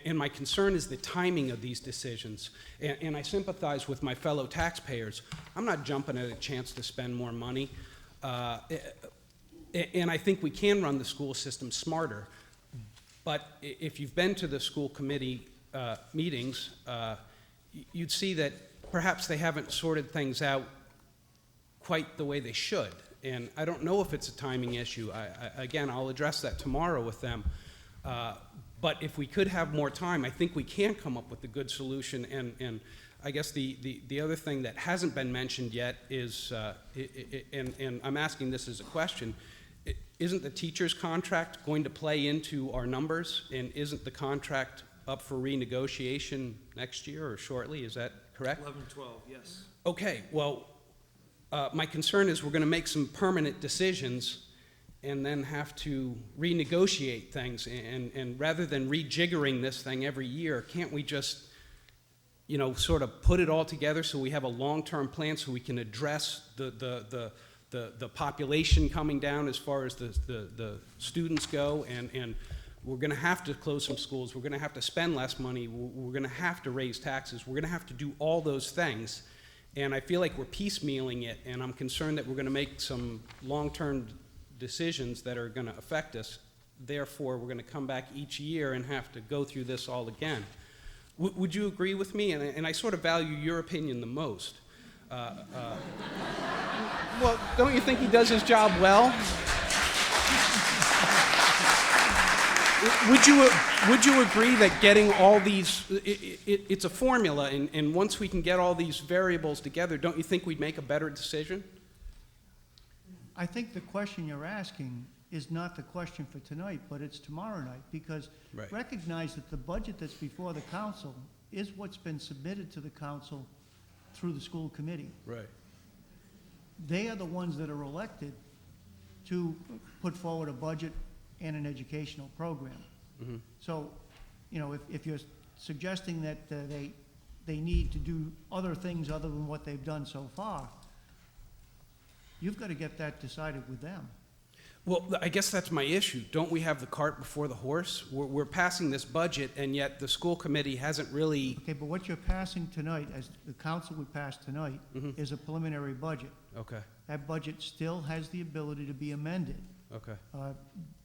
And my concern is the timing of these decisions. And I sympathize with my fellow taxpayers. I'm not jumping at a chance to spend more money. And I think we can run the school system smarter. But if you've been to the school committee meetings, you'd see that perhaps they haven't sorted things out quite the way they should. And I don't know if it's a timing issue. Again, I'll address that tomorrow with them. But if we could have more time, I think we can come up with a good solution. And I guess the other thing that hasn't been mentioned yet is, and I'm asking this as a question, isn't the teacher's contract going to play into our numbers? And isn't the contract up for renegotiation next year or shortly? Is that correct? 11-12, yes. Okay, well, my concern is we're going to make some permanent decisions and then have to renegotiate things. And rather than rejiggering this thing every year, can't we just, you know, sort of put it all together so we have a long-term plan so we can address the population coming down as far as the students go, and we're going to have to close some schools, we're going to have to spend less money, we're going to have to raise taxes, we're going to have to do all those things. And I feel like we're piecemealing it, and I'm concerned that we're going to make some long-term decisions that are going to affect us. Therefore, we're going to come back each year and have to go through this all again. Would you agree with me? And I sort of value your opinion the most. Well, don't you think he does his job well? Would you agree that getting all these, it's a formula, and once we can get all these variables together, don't you think we'd make a better decision? I think the question you're asking is not the question for tonight, but it's tomorrow night, because Right. recognize that the budget that's before the council is what's been submitted to the council through the school committee. Right. They are the ones that are elected to put forward a budget and an educational program. Mhm. So, you know, if you're suggesting that they need to do other things other than what they've done so far, you've got to get that decided with them. Well, I guess that's my issue. Don't we have the cart before the horse? We're passing this budget, and yet the school committee hasn't really... Okay, but what you're passing tonight, as the council would pass tonight, is a preliminary budget. Okay, That budget still has the ability to be amended okay,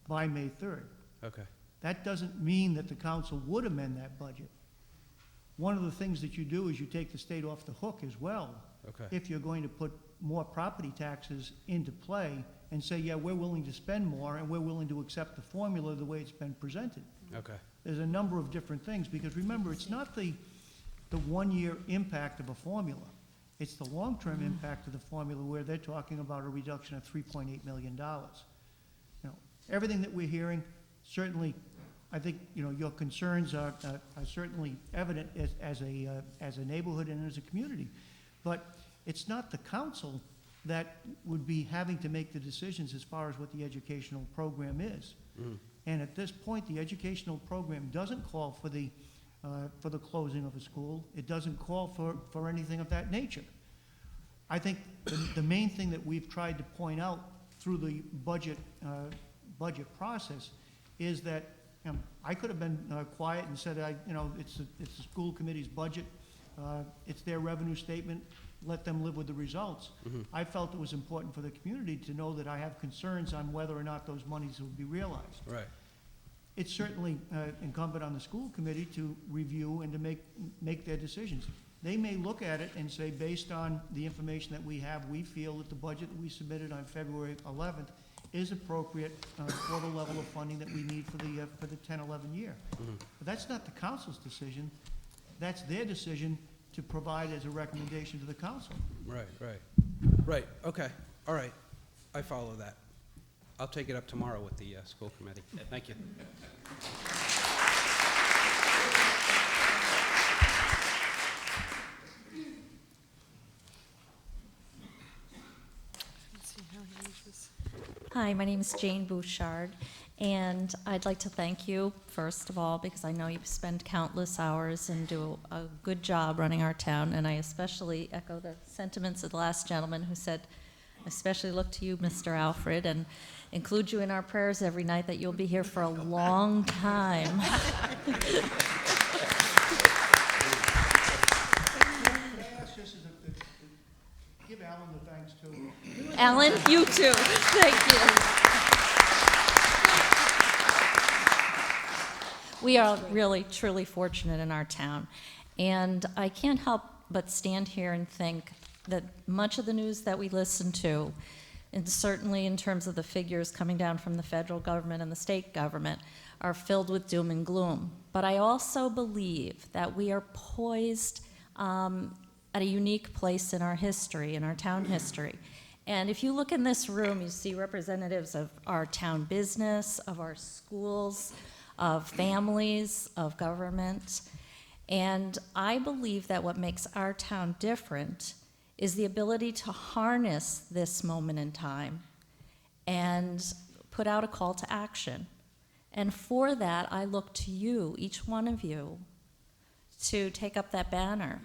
by May 3rd. okay. That doesn't mean that the council would amend that budget. One of the things that you do is you take the state off the hook as well. Okay. If you're going to put more property taxes into play and say, yeah, we're willing to spend more and we're willing to accept the formula the way it's been presented. Okay. There's a number of different things, because remember, it's not the one-year impact of a formula. It's the long-term impact of the formula, where they're talking about a reduction of $3.8 million. You know, everything that we're hearing certainly I think, you know, your concerns are certainly evident as a neighborhood and as a community. But it's not the council that would be having to make the decisions as far as what the educational program is. And at this point, the educational program doesn't call for the closing of a school. It doesn't call for anything of that nature. I think the main thing that we've tried to point out through the budget process is that I could have been quiet and said, it's the school committee's budget, it's their revenue statement, let them live with the results. I felt it was important for the community to know that I have concerns on whether or not those monies will be realized. Right. It's certainly incumbent on the school committee to review and to make their decisions. They may look at it and say, based on the information that we have, we feel that the budget that we submitted on February 11th is appropriate for the level of funding that we need for the 10-11 year. But that's not the council's decision. That's their decision to provide as a recommendation to the council. Right, okay, all right. I follow that. I'll take it up tomorrow with the school committee. Thank you. Hi, my name is Jane Bouchard, and I'd like to thank you, first of all, because I know you spend countless hours and do a good job running our town, and I especially echo the sentiments of the last gentleman who said, especially look to you, Mr. Alfred, and include you in our prayers every night that you'll be here for a long time. Give Alan the thanks, too. Alan, you too. Thank you. We are really, truly fortunate in our town. And I can't help but stand here and think that much of the news that we listen to, and certainly in terms of the figures coming down from the federal government and the state government, are filled with doom and gloom. But I also believe that we are poised at a unique place in our history, in our town history. And if you look in this room, you see representatives of our town business, of our schools, of families, of government. And I believe that what makes our town different is the ability to harness this moment in time and put out a call to action. And for that, I look to you, each one of you, to take up that banner.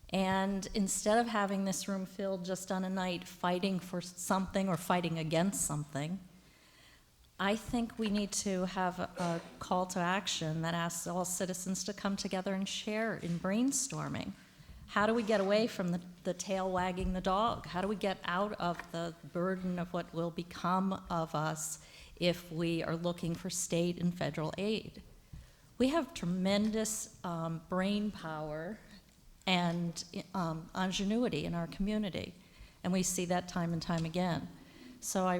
And instead of having this room filled just on a night fighting for something or fighting against something, I think we need to have a call to action that asks all citizens to come together and share in brainstorming. How do we get away from the tail wagging the dog? How do we get out of the burden of what will become of us if we are looking for state and federal aid? We have tremendous brain power and ingenuity in our community, and we see that time and time again. So I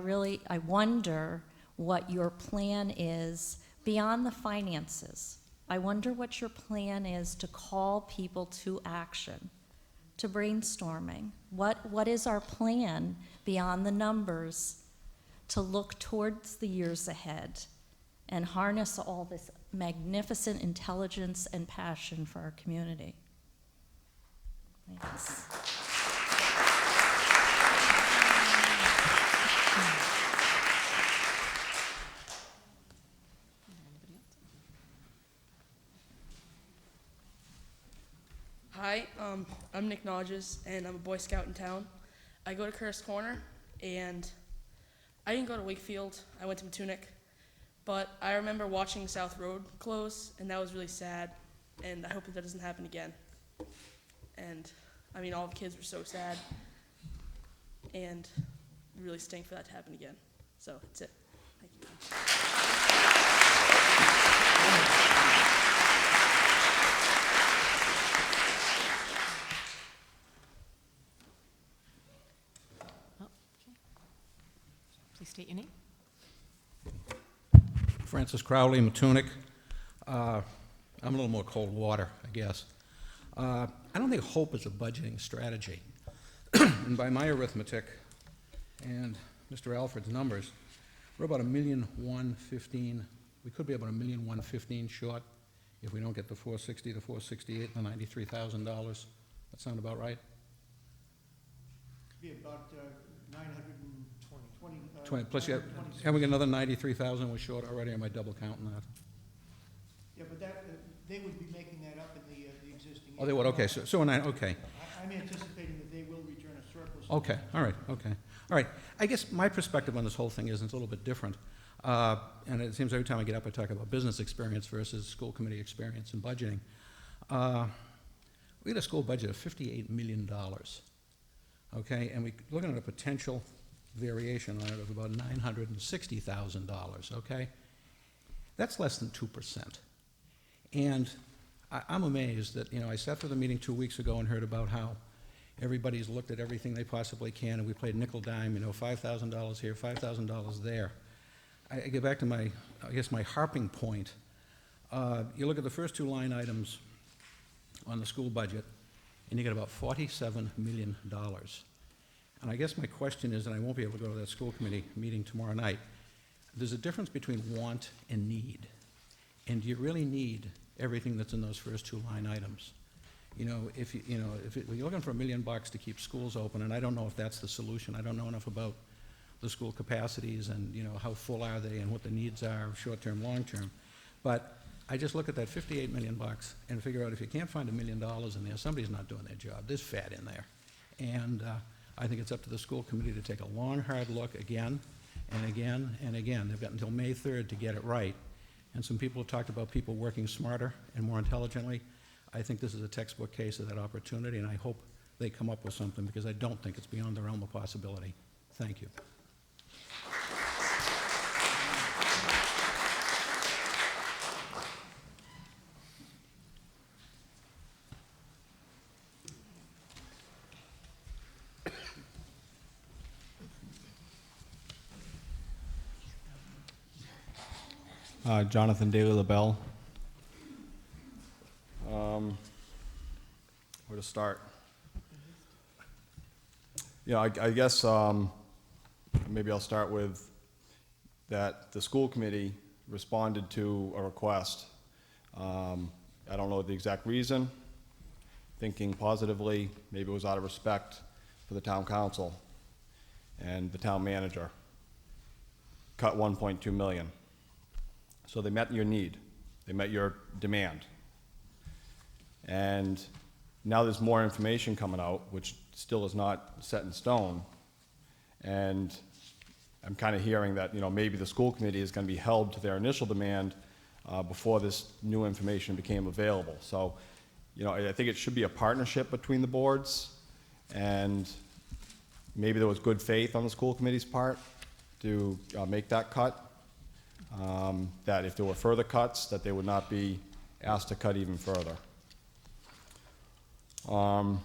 wonder what your plan is beyond the finances. I wonder what your plan is to call people to action, to brainstorming. What is our plan beyond the numbers to look towards the years ahead and harness all this magnificent intelligence and passion for our community? Thanks. Hi, I'm Nick Nodges, and I'm a Boy Scout in town. I go to Curtis Corner, and I didn't go to Wakefield. I went to Matunic, but I remember watching South Road close, and that was really sad, and I hope that doesn't happen again. And, I mean, all the kids were so sad, and it really stinks for that to happen again. So, that's it. Thank you. Please state your name. Francis Crowley, Matunic. I'm a little more cold water, I guess. I don't think hope is a budgeting strategy. And by my arithmetic and Mr. Alfred's numbers, we're about $1,115,000 We could be about $1,115,000 short if we don't get the 460, the 468, and the $93,000. That sound about right? Be about 920. 20, plus you have we got another 93,000 we're short already, or am I double counting that? Yeah, but that, they would be making that up in the existing. Oh, they would, okay, so we're not, okay. I'm anticipating that they will return a surplus. Okay, all right, okay. All right, I guess my perspective on this whole thing is it's a little bit different. And it seems every time I get up, I talk about business experience versus school committee experience and budgeting. We had a school budget of $58 million, okay? And we're looking at a potential variation on it of about $960,000, okay? That's less than 2%. And I'm amazed that, I sat through the meeting 2 weeks ago and heard about how everybody's looked at everything they possibly can, and we played nickel dime, $5,000 here, $5,000 there. I get back to my harping point. You look at the first two line items on the school budget, and you get about $47 million. And I guess my question is, and I won't be able to go to that school committee meeting tomorrow night, there's a difference between want and need. And do you really need everything that's in those first two line items? If you're looking for $1 million to keep schools open, and I don't know if that's the solution. I don't know enough about the school capacities and, how full are they and what the needs are, short-term, long-term. But I just look at that $58 million and figure out if you can't find $1 million in there, somebody's not doing their job. There's fat in there. And I think it's up to the school committee to take a long, hard look again and again and again. They've got until May 3rd to get it right. And some people have talked about people working smarter and more intelligently. I think this is a textbook case of that opportunity, and I hope they come up with something, because I don't think it's beyond the realm of possibility. Thank you. Jonathan Daly LaBelle. Where to start? I guess maybe I'll start with that the school committee responded to a request. I don't know the exact reason. Thinking positively, maybe it was out of respect for the town council and the town manager. Cut 1.2 million. So they met your need. They met your demand. And now there's more information coming out, which still is not set in stone. And I'm kind of hearing that, maybe the school committee is going to be held to their initial demand before this new information became available. So, I think it should be a partnership between the boards, and maybe there was good faith on the school committee's part to make that cut. That if there were further cuts, that they would not be asked to cut even further. I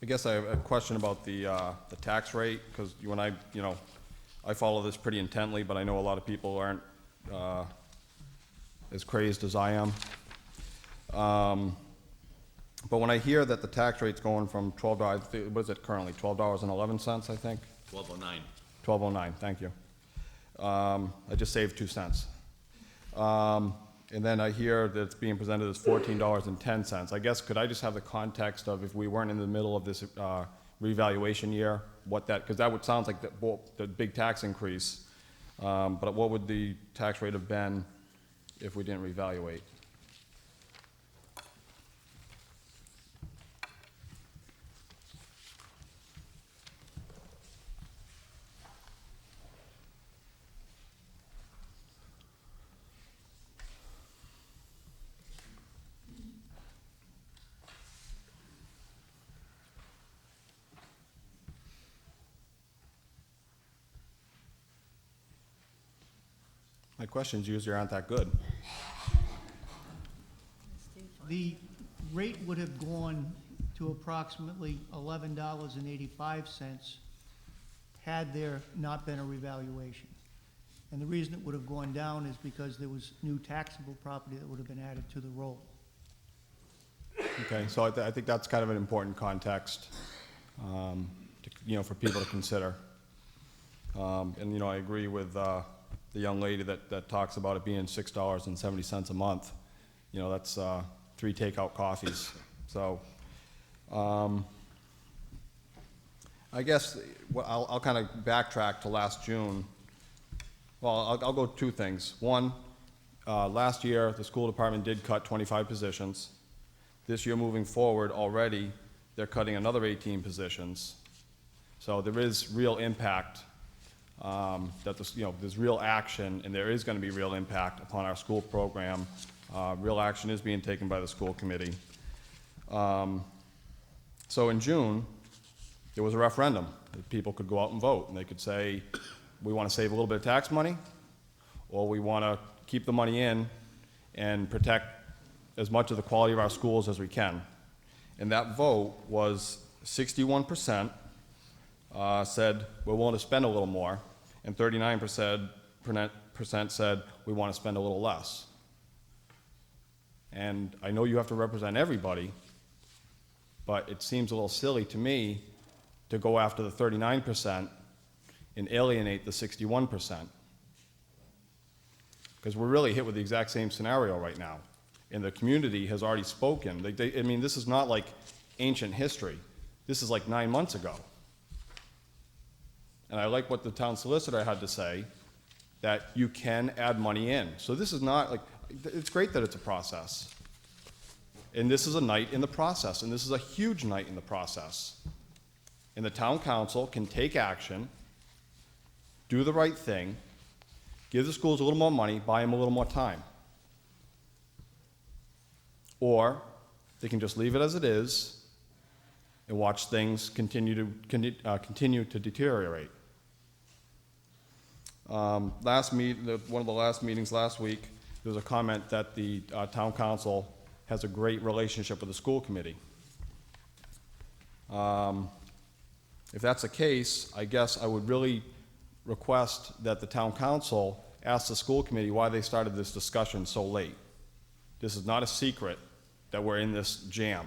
guess I have a question about the tax rate, because when I follow this pretty intently, but I know a lot of people aren't as crazed as I am. But when I hear that the tax rate's going from $12, what is it currently, $12.11, I think? $12.09. $12.09, thank you. I just saved 2 cents. And then I hear that it's being presented as $14.10. I guess, could I just have the context of, if we weren't in the middle of this revaluation year, because that would sound like the big tax increase, but what would the tax rate have been if we didn't reevaluate? My questions usually aren't that good. The rate would have gone to approximately $11.85 had there not been a revaluation. And the reason it would have gone down is because there was new taxable property that would have been added to the roll. Okay, so I think that's kind of an important context, for people to consider. And I agree with the young lady that talks about it being $6.70 a month. You know, that's 3 takeout coffees. So, I guess I'll kind of backtrack to last June. Well, I'll go 2 things. One, last year, the school department did cut 25 positions. This year, moving forward, already, they're cutting another 18 positions. So there is real impact, there's real action, and there is going to be real impact upon our school program. Real action is being taken by the school committee. So in June, there was a referendum that people could go out and vote, and they could say, we want to save a little bit of tax money, or we want to keep the money in and protect as much of the quality of our schools as we can. And that vote was 61% said we're willing to spend a little more, and 39% said we want to spend a little less. And I know you have to represent everybody, but it seems a little silly to me to go after the 39% and alienate the 61%. Because we're really hit with the exact same scenario right now. And the community has already spoken. I mean, this is not like ancient history. This is like 9 months ago. And I like what the town solicitor had to say, that you can add money in. So this is not like, it's great that it's a process. And this is a night in the process, and this is a huge night in the process. And the town council can take action, do the right thing, give the schools a little more money, buy them a little more time. Or they can just leave it as it is and watch things continue to deteriorate. One of the last meetings last week, there was a comment that the town council has a great relationship with the school committee. If that's the case, I guess I would really request that the town council ask the school committee why they started this discussion so late. This is not a secret that we're in this jam.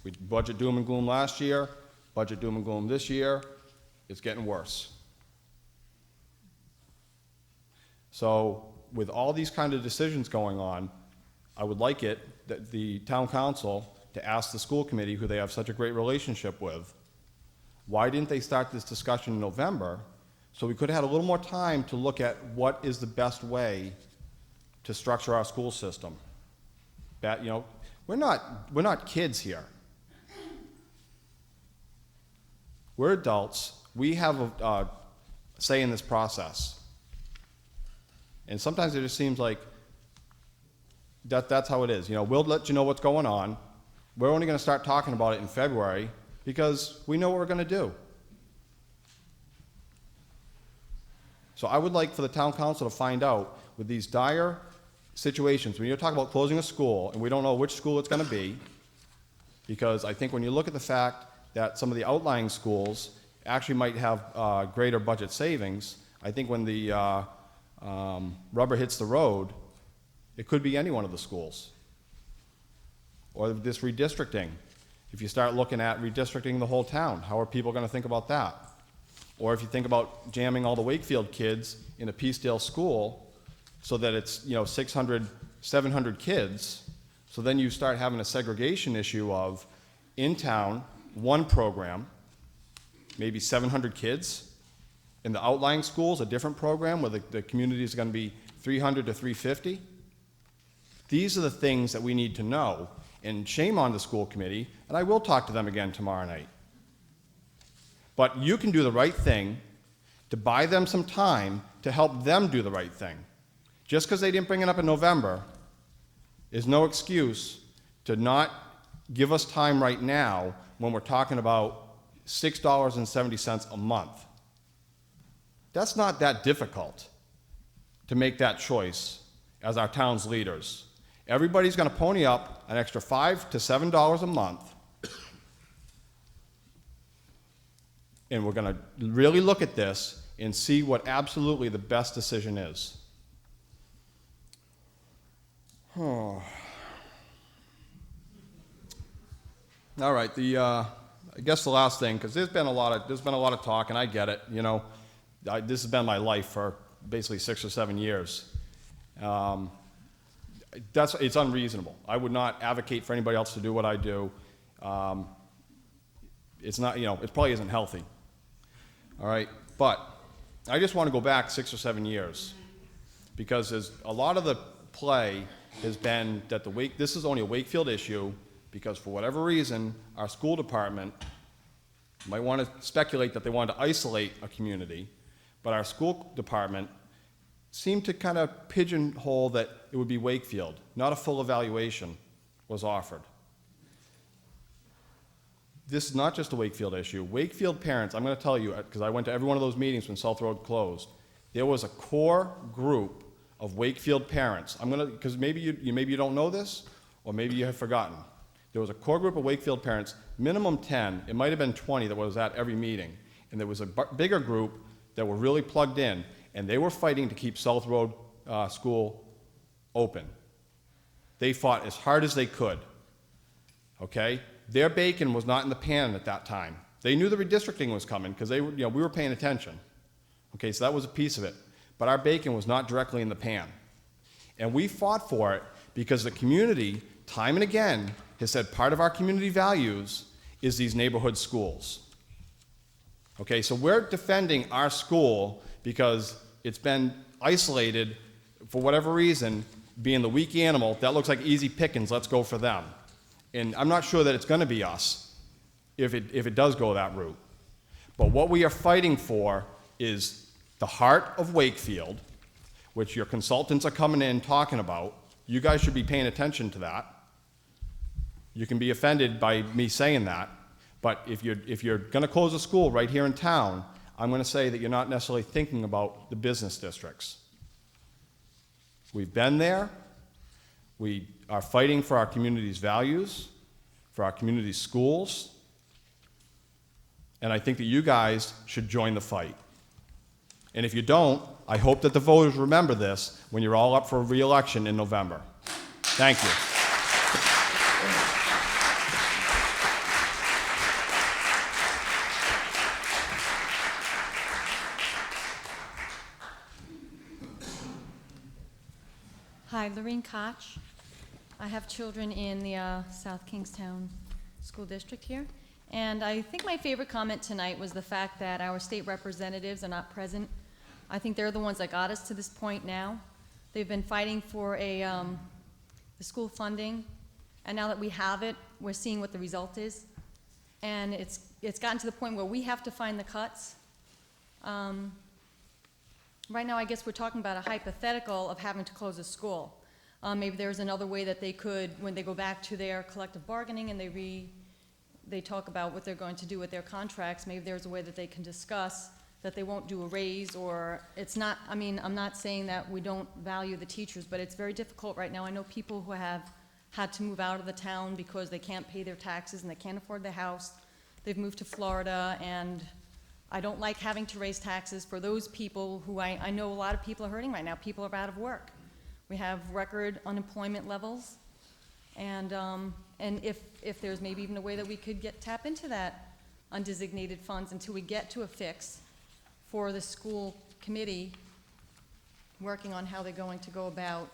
We budget doom and gloom last year, budget doom and gloom this year, it's getting worse. So with all these kind of decisions going on, I would like it that the town council to ask the school committee, who they have such a great relationship with, why didn't they start this discussion in November, so we could have had a little more time to look at what is the best way to structure our school system. That, you know, we're not kids here. We're adults. We have a say in this process. And sometimes it just seems like that's how it is. You know, we'll let you know what's going on. We're only going to start talking about it in February because we know what we're going to do. So I would like for the town council to find out, with these dire situations, when you're talking about closing a school, and we don't know which school it's going to be, because I think when you look at the fact that some of the outlying schools actually might have greater budget savings, I think when the rubber hits the road, it could be any one of the schools. Or this redistricting. If you start looking at redistricting the whole town, how are people going to think about that? Or if you think about jamming all the Wakefield kids in a Peacedale school so that it's, you know, 600, 700 kids, so then you start having a segregation issue of, in town, one program, maybe 700 kids. In the outlying schools, a different program where the community is going to be 300 to 350. These are the things that we need to know. And shame on the school committee, and I will talk to them again tomorrow night. But you can do the right thing to buy them some time to help them do the right thing. Just because they didn't bring it up in November is no excuse to not give us time right now when we're talking about $6.70 a month. That's not that difficult to make that choice as our town's leaders. Everybody's going to pony up an extra $5 to $7 a month, and we're going to really look at this and see what absolutely the best decision is. Oh. All right, I guess the last thing, because there's been a lot of talk, and I get it. You know, this has been my life for basically 6 or 7 years. It's unreasonable. I would not advocate for anybody else to do what I do. It's not, it probably isn't healthy. All right, but I just want to go back 6 or 7 years, because there's a lot of the play has been that this is only a Wakefield issue, because for whatever reason, our school department might want to speculate that they wanted to isolate a community, but our school department seemed to kind of pigeonhole that it would be Wakefield. Not a full evaluation was offered. This is not just a Wakefield issue. Wakefield parents, I'm going to tell you, because I went to every one of those meetings when South Road closed, there was a core group of Wakefield parents. Because maybe you don't know this, or maybe you have forgotten. There was a core group of Wakefield parents, minimum 10, it might have been 20 that was at every meeting. And there was a bigger group that were really plugged in, and they were fighting to keep South Road School open. They fought as hard as they could, okay? Their bacon was not in the pan at that time. They knew the redistricting was coming because we were paying attention. Okay, so that was a piece of it. But our bacon was not directly in the pan. And we fought for it because the community, time and again, has said part of our community values is these neighborhood schools. Okay, so we're defending our school because it's been isolated for whatever reason, being the weak animal. That looks like easy pickings, let's go for them. And I'm not sure that it's going to be us if it does go that route. But what we are fighting for is the heart of Wakefield, which your consultants are coming in talking about. You guys should be paying attention to that. You can be offended by me saying that, but if you're going to close a school right here in town, I'm going to say that you're not necessarily thinking about the business districts. We've been there. We are fighting for our community's values, for our community's schools, and I think that you guys should join the fight. And if you don't, I hope that the voters remember this when you're all up for re-election in November. Thank you. Hi, Lorene Koch. I have children in the South Kingstown School District here. And I think my favorite comment tonight was the fact that our state representatives are not present. I think they're the ones that got us to this point now. They've been fighting for the school funding, and now that we have it, we're seeing what the result is. And it's gotten to the point where we have to find the cuts. Right now, I guess we're talking about a hypothetical of having to close a school. Maybe there's another way that they could, when they go back to their collective bargaining and they talk about what they're going to do with their contracts, maybe there's a way that they can discuss that they won't do a raise, or it's not, I mean, I'm not saying that we don't value the teachers, but it's very difficult right now. I know people who have had to move out of the town because they can't pay their taxes and they can't afford their house. They've moved to Florida, and I don't like having to raise taxes for those people who I know a lot of people are hurting right now. People are out of work. We have record unemployment levels, and if there's maybe even a way that we could tap into that undesignated funds until we get to a fix for the school committee working on how they're going to go about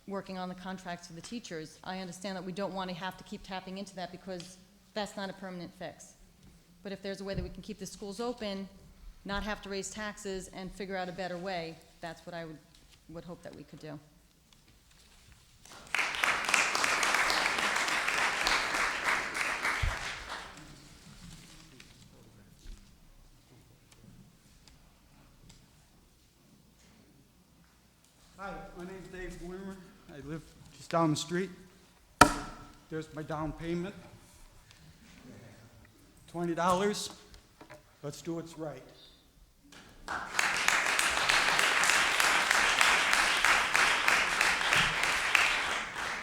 working on the contracts for the teachers. I understand that we don't want to have to keep tapping into that because that's not a permanent fix. But if there's a way that we can keep the schools open, not have to raise taxes, and figure out a better way, that's what I would hope that we could do. Hi, my name's Dave Wimmer. I live just down the street. There's my down payment. $20. Let's do what's right.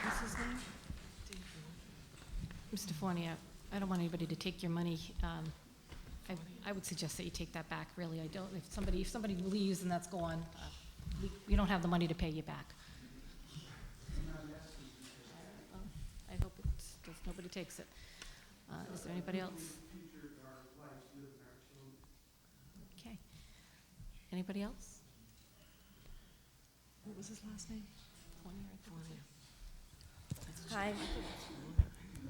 What's his name? Mr. Fournier, I don't want anybody to take your money. I would suggest that you take that back, really. I don't, if somebody leaves and that's gone, we don't have the money to pay you back. I hope nobody takes it. Is there anybody else? Okay. Anybody else? What was his last name? Hi,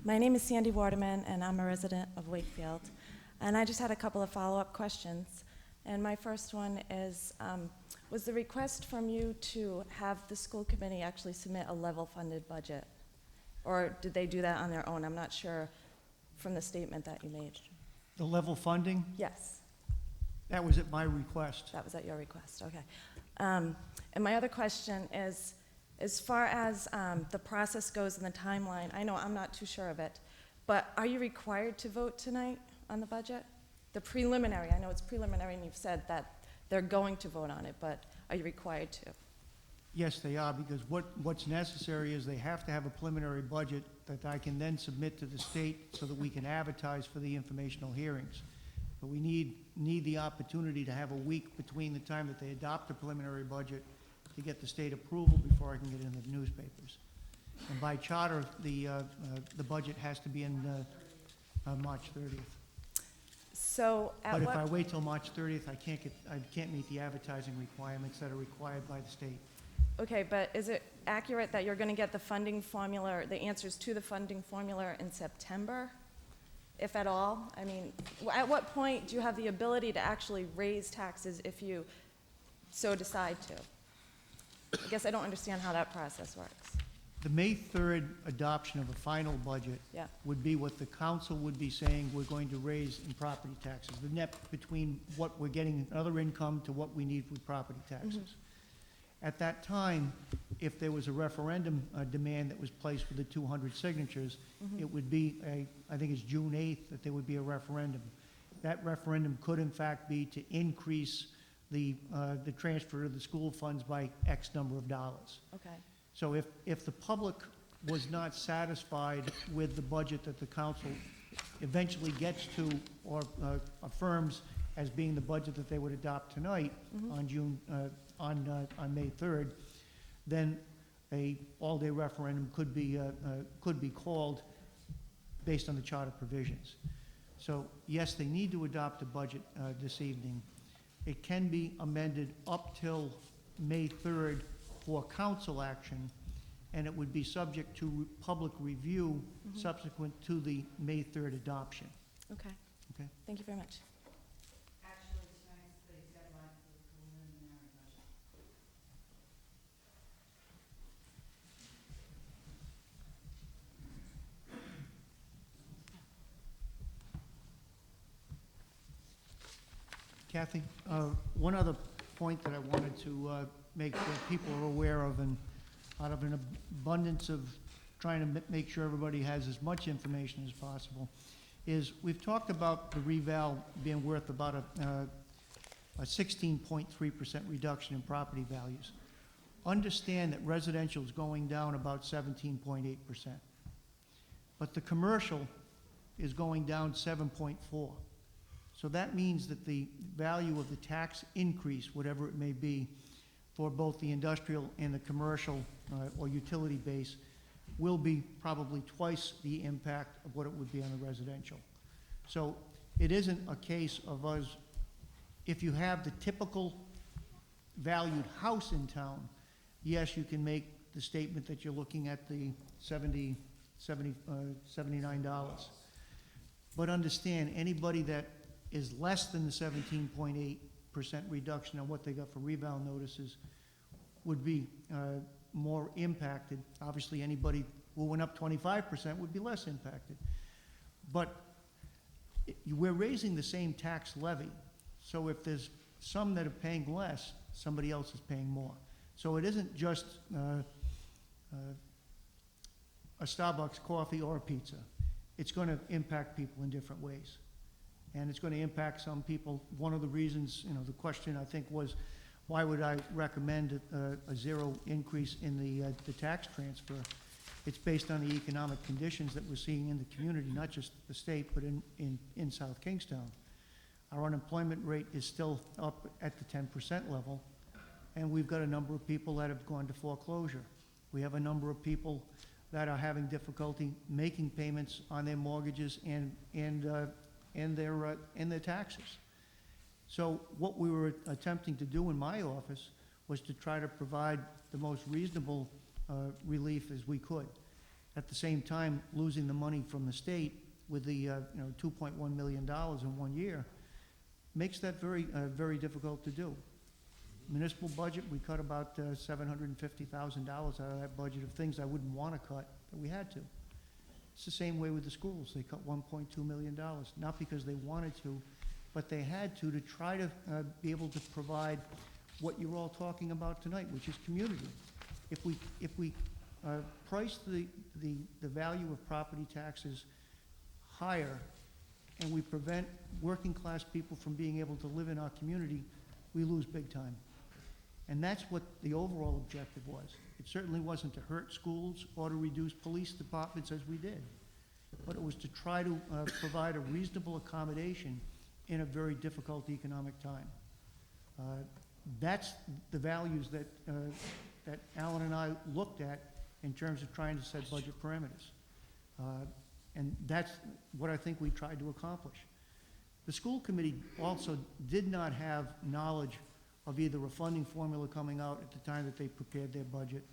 my name is Sandy Waterman, and I'm a resident of Wakefield. And I just had a couple of follow-up questions. And my first one is, was the request from you to have the school committee actually submit a level-funded budget? Or did they do that on their own? I'm not sure from the statement that you made. The level funding, Yes, that was at my request. that was at your request, okay. And my other question is, as far as the process goes and the timeline, I know I'm not too sure of it, but are you required to vote tonight on the budget? The preliminary, I know it's preliminary and you've said that they're going to vote on it, but are you required to? Yes, they are, because what's necessary is they have to have a preliminary budget that I can then submit to the state so that we can advertise for the informational hearings. But we need the opportunity to have a week between the time that they adopt the preliminary budget to get the state approval before I can get it in the newspapers. And by charter, the budget has to be in March 30th. So at But if what, I wait till March 30th, I can't meet the advertising requirements that are required by the state. okay, but is it accurate that you're gonna get the funding formula, the answers to the funding formula in September? If at all? I mean, at what point do you have the ability to actually raise taxes if you so decide to? I guess I don't understand how that process works. The May 3rd adoption of a final budget Yeah. would be what the council would be saying we're going to raise in property taxes, the net between what we're getting in other income to what we need with property taxes. At that time, if there was a referendum demand that was placed with the 200 signatures, it would be I think it's June 8th that there would be a referendum. That referendum could in fact be to increase the transfer of the school funds by X number of dollars. Okay. So if the public was not satisfied with the budget that the council eventually gets to or affirms as being the budget that they would adopt tonight on May 3rd, then a all-day referendum could be called based on the charter provisions. So yes, they need to adopt a budget this evening. It can be amended up till May 3rd for council action, and it would be subject to public review subsequent to the May 3rd adoption. Okay. Okay. Thank you very much. Kathy, one other point that I wanted to make sure people are aware of, and out of an abundance of trying to make sure everybody has as much information as possible, is we've talked about the reval being worth about a 16.3% reduction in property values. Understand that residential is going down about 17.8%, but the commercial is going down 7.4%. So that means that the value of the tax increase, whatever it may be, for both the industrial and the commercial or utility base, will be probably twice the impact of what it would be on the residential. So it isn't a case of us, if you have the typical valued house in town, yes, you can make the statement that you're looking at the $79. But understand, anybody that is less than the 17.8% reduction on what they got for reval notices would be more impacted. Obviously, anybody who went up 25% would be less impacted. But we're raising the same tax levy. So if there's some that are paying less, somebody else is paying more. So it isn't just a Starbucks coffee or a pizza. It's going to impact people in different ways. And it's going to impact some people. One of the reasons, the question I think was, why would I recommend a zero increase in the tax transfer? It's based on the economic conditions that we're seeing in the community, not just the state, but in South Kingstown. Our unemployment rate is still up at the 10% level, and we've got a number of people that have gone to foreclosure. We have a number of people that are having difficulty making payments on their mortgages and their taxes. So what we were attempting to do in my office was to try to provide the most reasonable relief as we could. At the same time, losing the money from the state with the $2.1 million in 1 year makes that very difficult to do. Municipal budget, we cut about $750,000 out of that budget of things I wouldn't want to cut, but we had to. It's the same way with the schools. They cut $1.2 million, not because they wanted to, but they had to try to be able to provide what you're all talking about tonight, which is community. If we price the value of property taxes higher and we prevent working class people from being able to live in our community, we lose big time. And that's what the overall objective was. It certainly wasn't to hurt schools or to reduce police departments as we did, but it was to try to provide a reasonable accommodation in a very difficult economic time. That's the values that Alan and I looked at in terms of trying to set budget parameters. And that's what I think we tried to accomplish. The school committee also did not have knowledge of either a funding formula coming out at the time that they prepared their budget,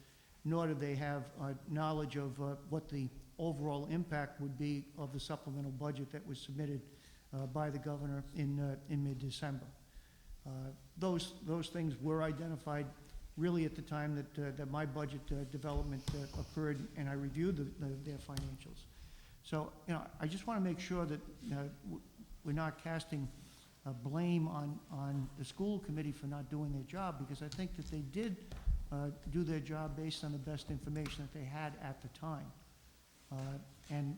nor did they have knowledge of what the overall impact would be of the supplemental budget that was submitted by the governor in mid-December. Those things were identified really at the time that my budget development occurred, and I reviewed their financials. So, I just want to make sure that we're not casting blame on the school committee for not doing their job, because I think that they did do their job based on the best information that they had at the time. And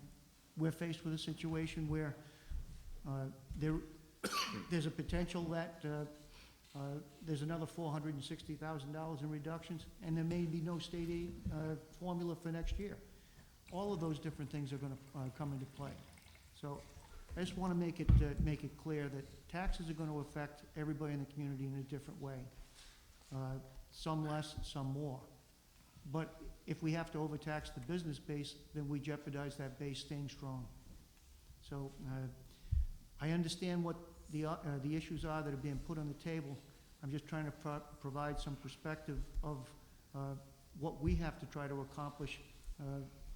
we're faced with a situation where there's a potential that there's another $460,000 in reductions, and there may be no state aid formula for next year. All of those different things are going to come into play. So I just want to make it clear that taxes are going to affect everybody in the community in a different way. Some less, some more. But if we have to overtax the business base, then we jeopardize that base staying strong. So I understand what the issues are that are being put on the table. I'm just trying to provide some perspective of what we have to try to accomplish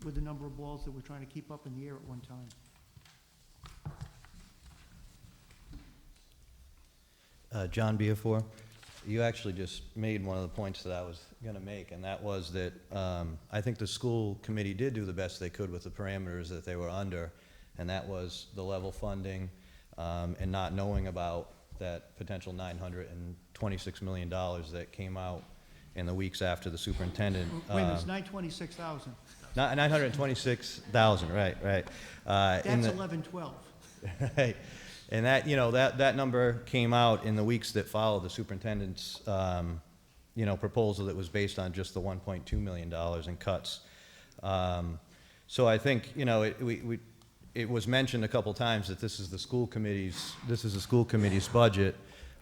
with the number of balls that we're trying to keep up in the air at one time. John Biafor, you actually just made one of the points that I was going to make, and that was that I think the school committee did do the best they could with the parameters that they were under, and that was the level funding and not knowing about that potential $926 million that came out in the weeks after the superintendent. Wait a minute, it's 926,000. 926,000, right. That's 1112. Right. And that, that number came out in the weeks that followed the superintendent's, proposal that was based on just the $1.2 million in cuts. So I think, it was mentioned a couple times that this is the school committee's budget,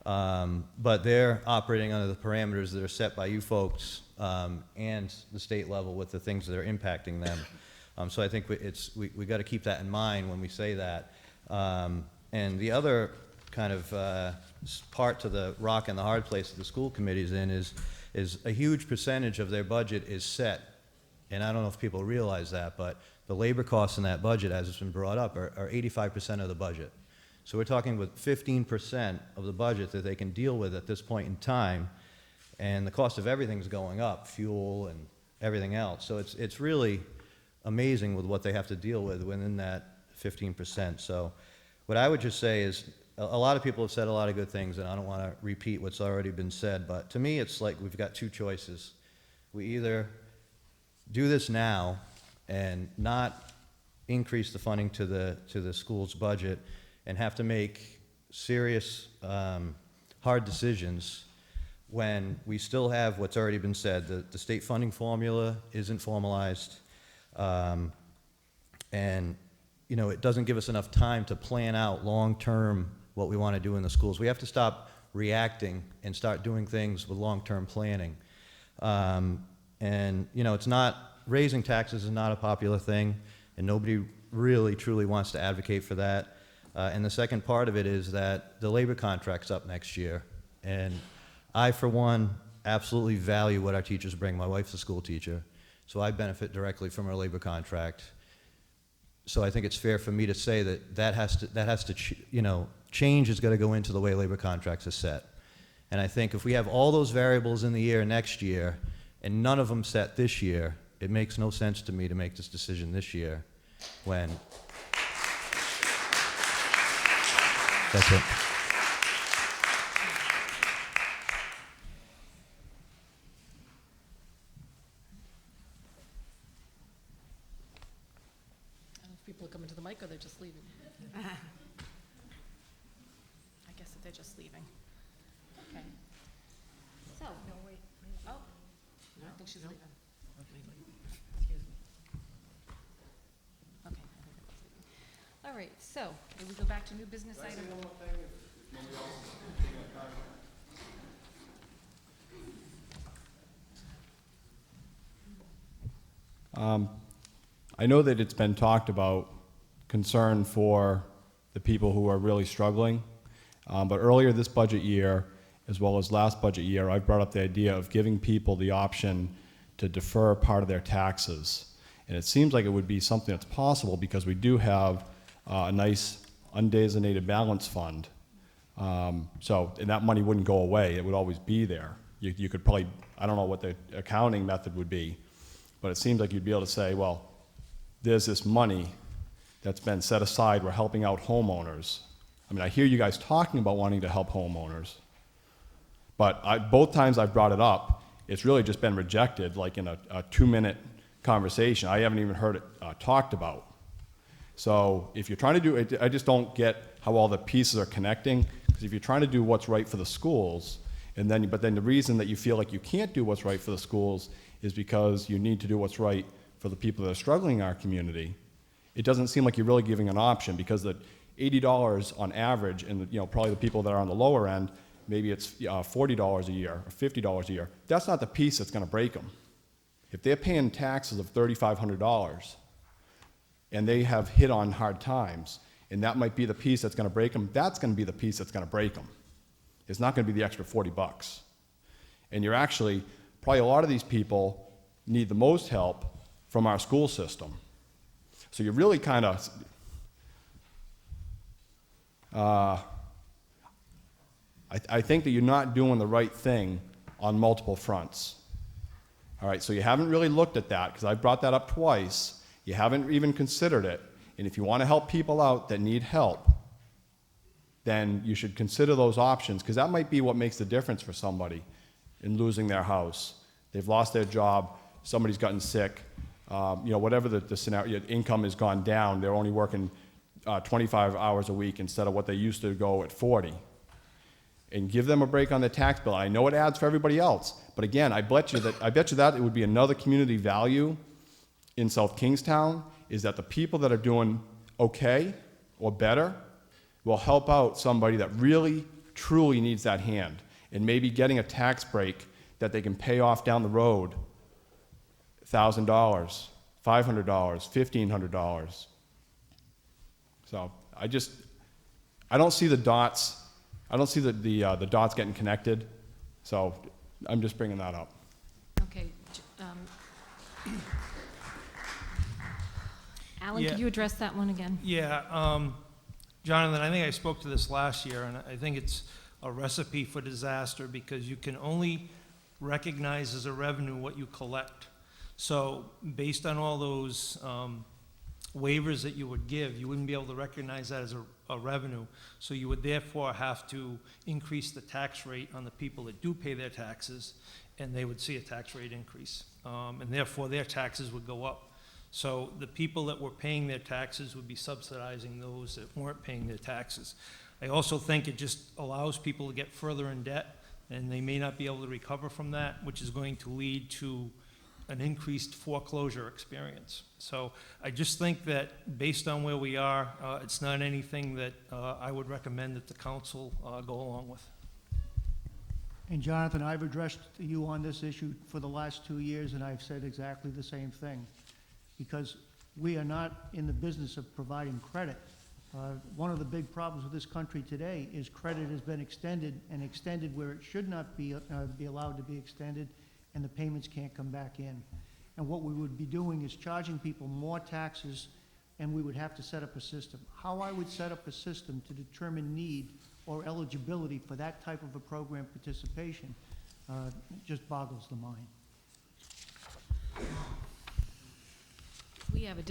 but they're operating under the parameters that are set by you folks and the state level with the things that are impacting them. So I think we got to keep that in mind when we say that. And the other kind of part to the rock and the hard place that the school committee's in is a huge percentage of their budget is set. And I don't know if people realize that, but the labor costs in that budget, as it's been brought up, are 85% of the budget. So we're talking with 15% of the budget that they can deal with at this point in time, and the cost of everything's going up, fuel and everything else. So it's really amazing with what they have to deal with within that 15%. So what I would just say is, a lot of people have said a lot of good things, and I don't want to repeat what's already been said, but to me it's like we've got two choices. We either do this now and not increase the funding to the school's budget and have to make serious hard decisions when we still have what's already been said. The state funding formula isn't formalized, and it doesn't give us enough time to plan out long-term what we want to do in the schools. We have to stop reacting and start doing things with long-term planning. It's not, raising taxes is not a popular thing, and nobody really truly wants to advocate for that. And the second part of it is that the labor contract's up next year. And I, for one, absolutely value what our teachers bring. My wife's a school teacher, so I benefit directly from our labor contract. So I think it's fair for me to say that has to change has got to go into the way labor contracts are set. And I think if we have all those variables in the air next year and none of them set this year, it makes no sense to me to make this decision this year when. That's it. I don't know if people are coming to the mic or they're just leaving. I guess that they're just leaving. Okay. So. No, wait. Oh, I think she's leaving. Excuse me. Okay, I think that's leaving. All right, so, can we go back to new business item? I know that it's been talked about, concern for the people who are really struggling, but earlier this budget year, as well as last budget year, I brought up the idea of giving people the option to defer part of their taxes. And it seems like it would be something that's possible because we do have a nice undesignated balance fund. And that money wouldn't go away, it would always be there. You could probably, I don't know what the accounting method would be, but it seems like you'd be able to say, well, there's this money that's been set aside, we're helping out homeowners. I mean, I hear you guys talking about wanting to help homeowners, but both times I've brought it up, it's really just been rejected, like in a 2-minute conversation. I haven't even heard it talked about. So if you're trying to do it, I just don't get how all the pieces are connecting, because if you're trying to do what's right for the schools, but then the reason that you feel like you can't do what's right for the schools is because you need to do what's right for the people that are struggling in our community, it doesn't seem like you're really giving an option, because the $80 on average, and probably the people that are on the lower end, maybe it's $40 a year or $50 a year. That's not the piece that's going to break them. If they're paying taxes of $3,500 and they have hit on hard times, and that might be the piece that's going to break them, that's going to be the piece that's going to break them. It's not going to be the extra $40. And you're actually, probably a lot of these people need the most help from our school system. So you're really kind of, I think that you're not doing the right thing on multiple fronts. All right, so you haven't really looked at that, because I brought that up twice. You haven't even considered it. And if you want to help people out that need help, then you should consider those options, because that might be what makes the difference for somebody in losing their house. They've lost their job, somebody's gotten sick, whatever the scenario, income has gone down, they're only working 25 hours a week instead of what they used to go at 40. And give them a break on their tax bill. I know it adds for everybody else, but again, I bet you that it would be another community value in South Kingstown, is that the people that are doing okay or better will help out somebody that really, truly needs that hand, and maybe getting a tax break that they can pay off down the road, $1,000, $500, $1,500. So I don't see the dots. I don't see the dots getting connected, so I'm just bringing that up. Okay. Alan, Yeah. could you address that one again? Yeah, Jonathan, I think I spoke to this last year, and I think it's a recipe for disaster, because you can only recognize as a revenue what you collect. So based on all those waivers that you would give, you wouldn't be able to recognize that as a revenue. So you would therefore have to increase the tax rate on the people that do pay their taxes, and they would see a tax rate increase. And therefore their taxes would go up. So the people that were paying their taxes would be subsidizing those that weren't paying their taxes. I also think it just allows people to get further in debt, and they may not be able to recover from that, which is going to lead to an increased foreclosure experience. So I just think that based on where we are, it's not anything that I would recommend that the council go along with. And Jonathan, I've addressed you on this issue for the last 2 years, and I've said exactly the same thing. Because we are not in the business of providing credit One of the big problems with this country today is credit has been extended and extended where it should not be allowed to be extended, and the payments can't come back in. And what we would be doing is charging people more taxes, and we would have to set up a system. How I would set up a system to determine need or eligibility for that type of a program participation just boggles the mind. We have a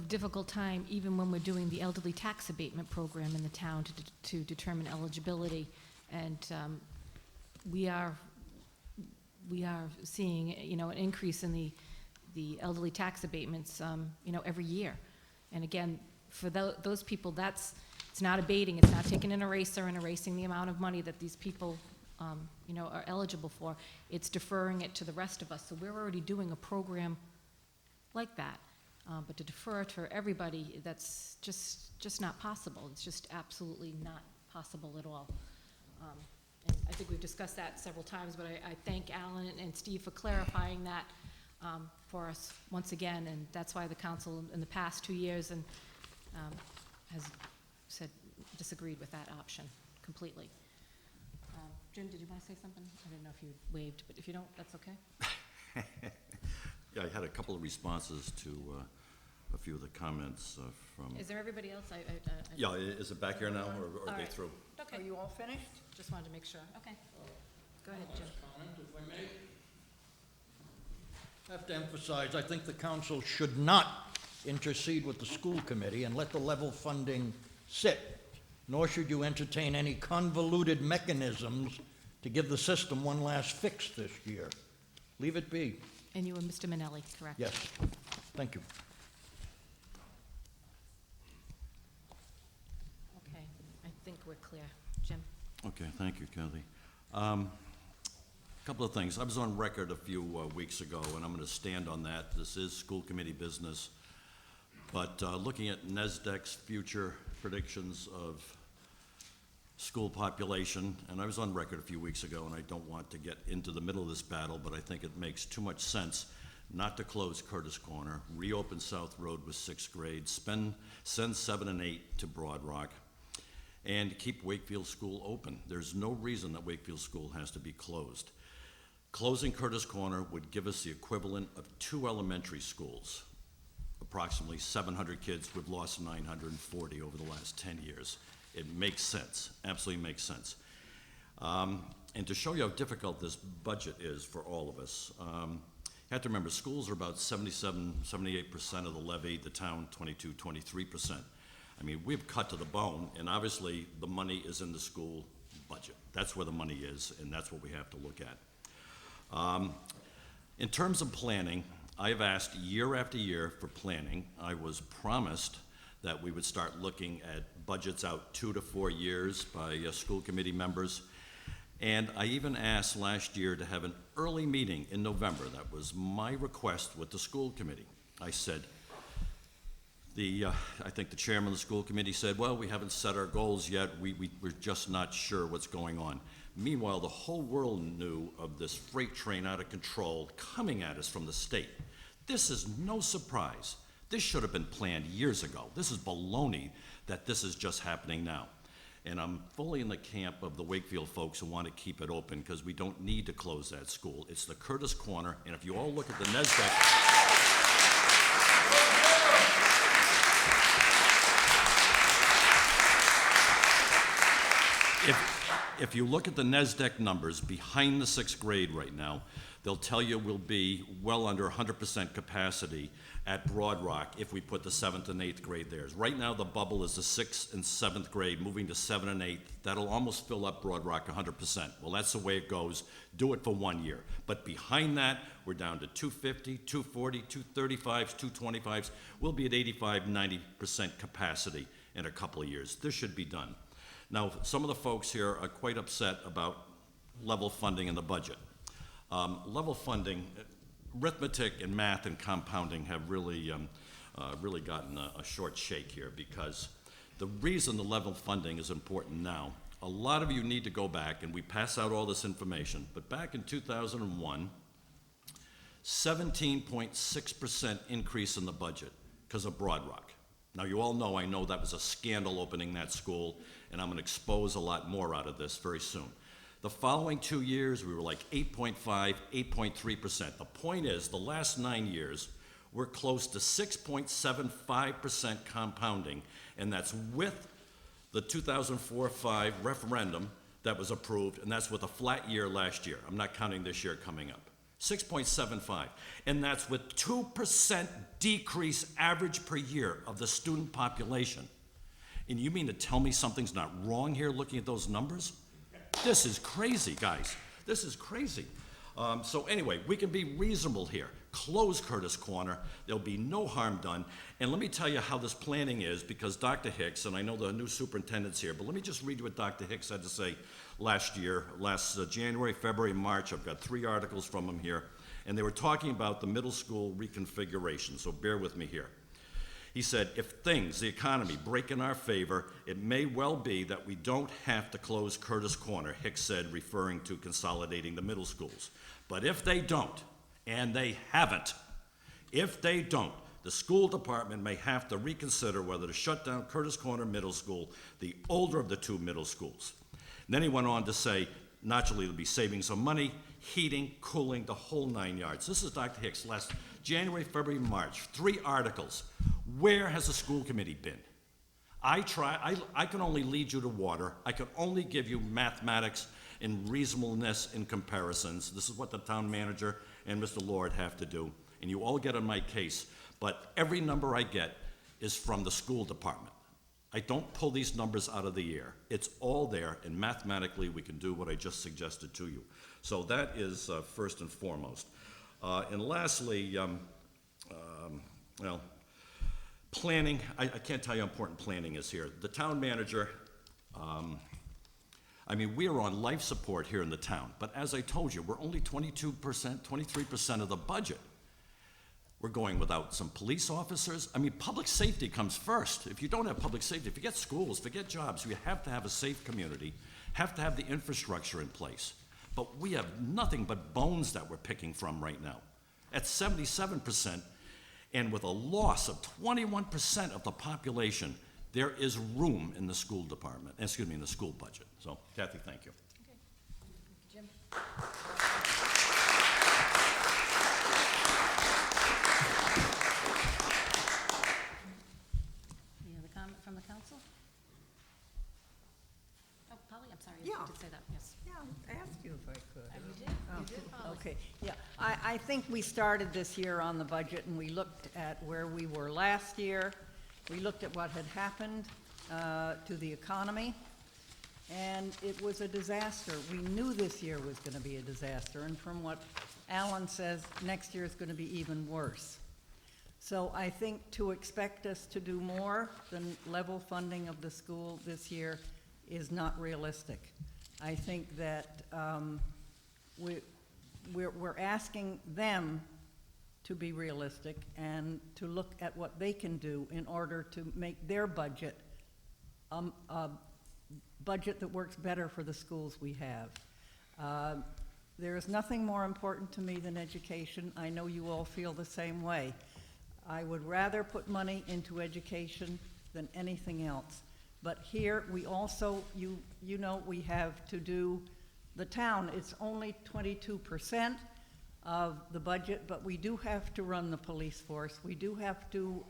difficult time, even when we're doing the elderly tax abatement program in the town to determine eligibility. And we are seeing, you know, an increase in the elderly tax abatements, you know, every year. And again, for those people, it's not abating, it's not taking an eraser and erasing the amount of money that these people, you know, are eligible for. It's deferring it to the rest of us. So we're already doing a program like that. But to defer it for everybody, that's just not possible. It's just absolutely not possible at all. And I think we've discussed that several times, but I thank Alan and Steve for clarifying that for us once again, and that's why the council in the past 2 years has disagreed with that option completely. Jim, did you want to say something? I didn't know if you waved, but if you don't, that's okay. Yeah, I had a couple of responses to a few of the comments from... Is there everybody else? Yeah, is it back here now, or are they through? Okay. Are you all finished? Just wanted to make sure. Okay. Go ahead, Jim. Comment, if I may. I have to emphasize, I think the council should not intercede with the school committee and let the level funding sit, nor should you entertain any convoluted mechanisms to give the system one last fix this year. Leave it be. And you were Mr. Manelli, correct? Yes. Thank you. Okay, I think we're clear. Jim? Okay, thank you, Kathy. A couple of things. I was on record a few weeks ago, and I'm going to stand on that. This is school committee business. But looking at NESDEC's future predictions of school population, and I was on record a few weeks ago, and I don't want to get into the middle of this battle, but I think it makes too much sense not to close Curtis Corner, reopen South Road with 6th grade, send 7 and 8 to Broad Rock, and keep Wakefield School open. There's no reason that Wakefield School has to be closed. Closing Curtis Corner would give us the equivalent of 2 elementary schools. Approximately 700 kids. We've lost 940 over the last 10 years. It makes sense, absolutely makes sense. And to show you how difficult this budget is for all of us, you have to remember schools are about 77, 78% of the levy, the town 22, 23%. I mean, we've cut to the bone, and obviously the money is in the school budget. That's where the money is, and that's what we have to look at. In terms of planning, I have asked year after year for planning. I was promised that we would start looking at budgets out 2 to 4 years by school committee members. And I even asked last year to have an early meeting in November. That was my request with the school committee. I said, I think the chairman of the school committee said, well, we haven't set our goals yet. We're just not sure what's going on. Meanwhile, the whole world knew of this freight train out of control coming at us from the state. This is no surprise. This should have been planned years ago. This is baloney that this is just happening now. And I'm fully in the camp of the Wakefield folks who want to keep it open because we don't need to close that school. It's the Curtis Corner, and if you all look at the NESDEC, if you look at the NESDEC numbers behind the 6th grade right now, they'll tell you we'll be well under 100% capacity at Broad Rock if we put the 7th and 8th grade there. Right now, the bubble is the 6th and 7th grade, moving to 7 and 8. That'll almost fill up Broad Rock 100%. Well, that's the way it goes. Do it for 1 year. But behind that, we're down to 250, 240, 235s, 225s. We'll be at 85, 90% capacity in a couple of years. This should be done. Now, some of the folks here are quite upset about level funding in the budget. Level funding, arithmetic and math and compounding have really gotten a short shake here because the reason the level funding is important now, a lot of you need to go back, and we pass out all this information, but back in 2001, 17.6% increase in the budget because of Broad Rock. Now, you all know, I know that was a scandal opening that school, and I'm gonna expose a lot more out of this very soon. The following 2 years, we were like 8.5, 8.3%. The point is, the last 9 years, we're close to 6.75% compounding, and that's with the 2004-5 referendum that was approved, and that's with a flat year last year. I'm not counting this year coming up. 6.75, and that's with 2% decrease average per year of the student population. And you mean to tell me something's not wrong here looking at those numbers? This is crazy, guys. This is crazy. So anyway, we can be reasonable here. Close Curtis Corner. There'll be no harm done. And let me tell you how this planning is, because Dr. Hicks, and I know the new superintendent's here, but let me just read you what Dr. Hicks had to say last January, February, March. I've got 3 articles from him here. And they were talking about the middle school reconfiguration, so bear with me here. He said, if things, the economy, break in our favor, it may well be that we don't have to close Curtis Corner, Hicks said, referring to consolidating the middle schools. But if they don't, and they haven't, if they don't, the school department may have to reconsider whether to shut down Curtis Corner Middle School, the older of the 2 middle schools. And then he went on to say, naturally, they'll be saving some money, heating, cooling, the whole 9 yards. This is Dr. Hicks, last January, February, March, 3 articles. Where has the school committee been? I can only lead you to water. I can only give you mathematics and reasonableness in comparisons. This is what the town manager and Mr. Lord have to do, and you all get on my case, but every number I get is from the school department. I don't pull these numbers out of the air. It's all there, and mathematically we can do what I just suggested to you. So that is first and foremost. And lastly, well, planning, I can't tell you how important planning is here. The town manager, I mean, we are on life support here in the town, but as I told you, we're only 22%, 23% of the budget. We're going without some police officers. I mean, public safety comes first. If you don't have public safety, forget schools, forget jobs. You have to have a safe community, have to have the infrastructure in place. But we have nothing but bones that we're picking from right now. At 77%, and with a loss of 21% of the population, there is room in the school department, excuse me, in the school budget. So, Kathy, thank you. Jim? Any other comment from the council? Oh, Polly, I'm sorry, you did say that, yes. Yeah, I asked you if I could. You did, you did, Polly. Okay, yeah. I think we started this year on the budget, and we looked at where we were last year. We looked at what had happened to the economy, and it was a disaster. We knew this year was going to be a disaster, and from what Alan says, next year is going to be even worse. So I think to expect us to do more than level funding of the school this year is not realistic. I think that we're asking them to be realistic and to look at what they can do in order to make their budget a budget that works better for the schools we have. There is nothing more important to me than education. I know you all feel the same way. I would rather put money into education than anything else. But here, we also, you know, we have to do the town. It's only 22% of the budget, but we do have to run the police force. We do have to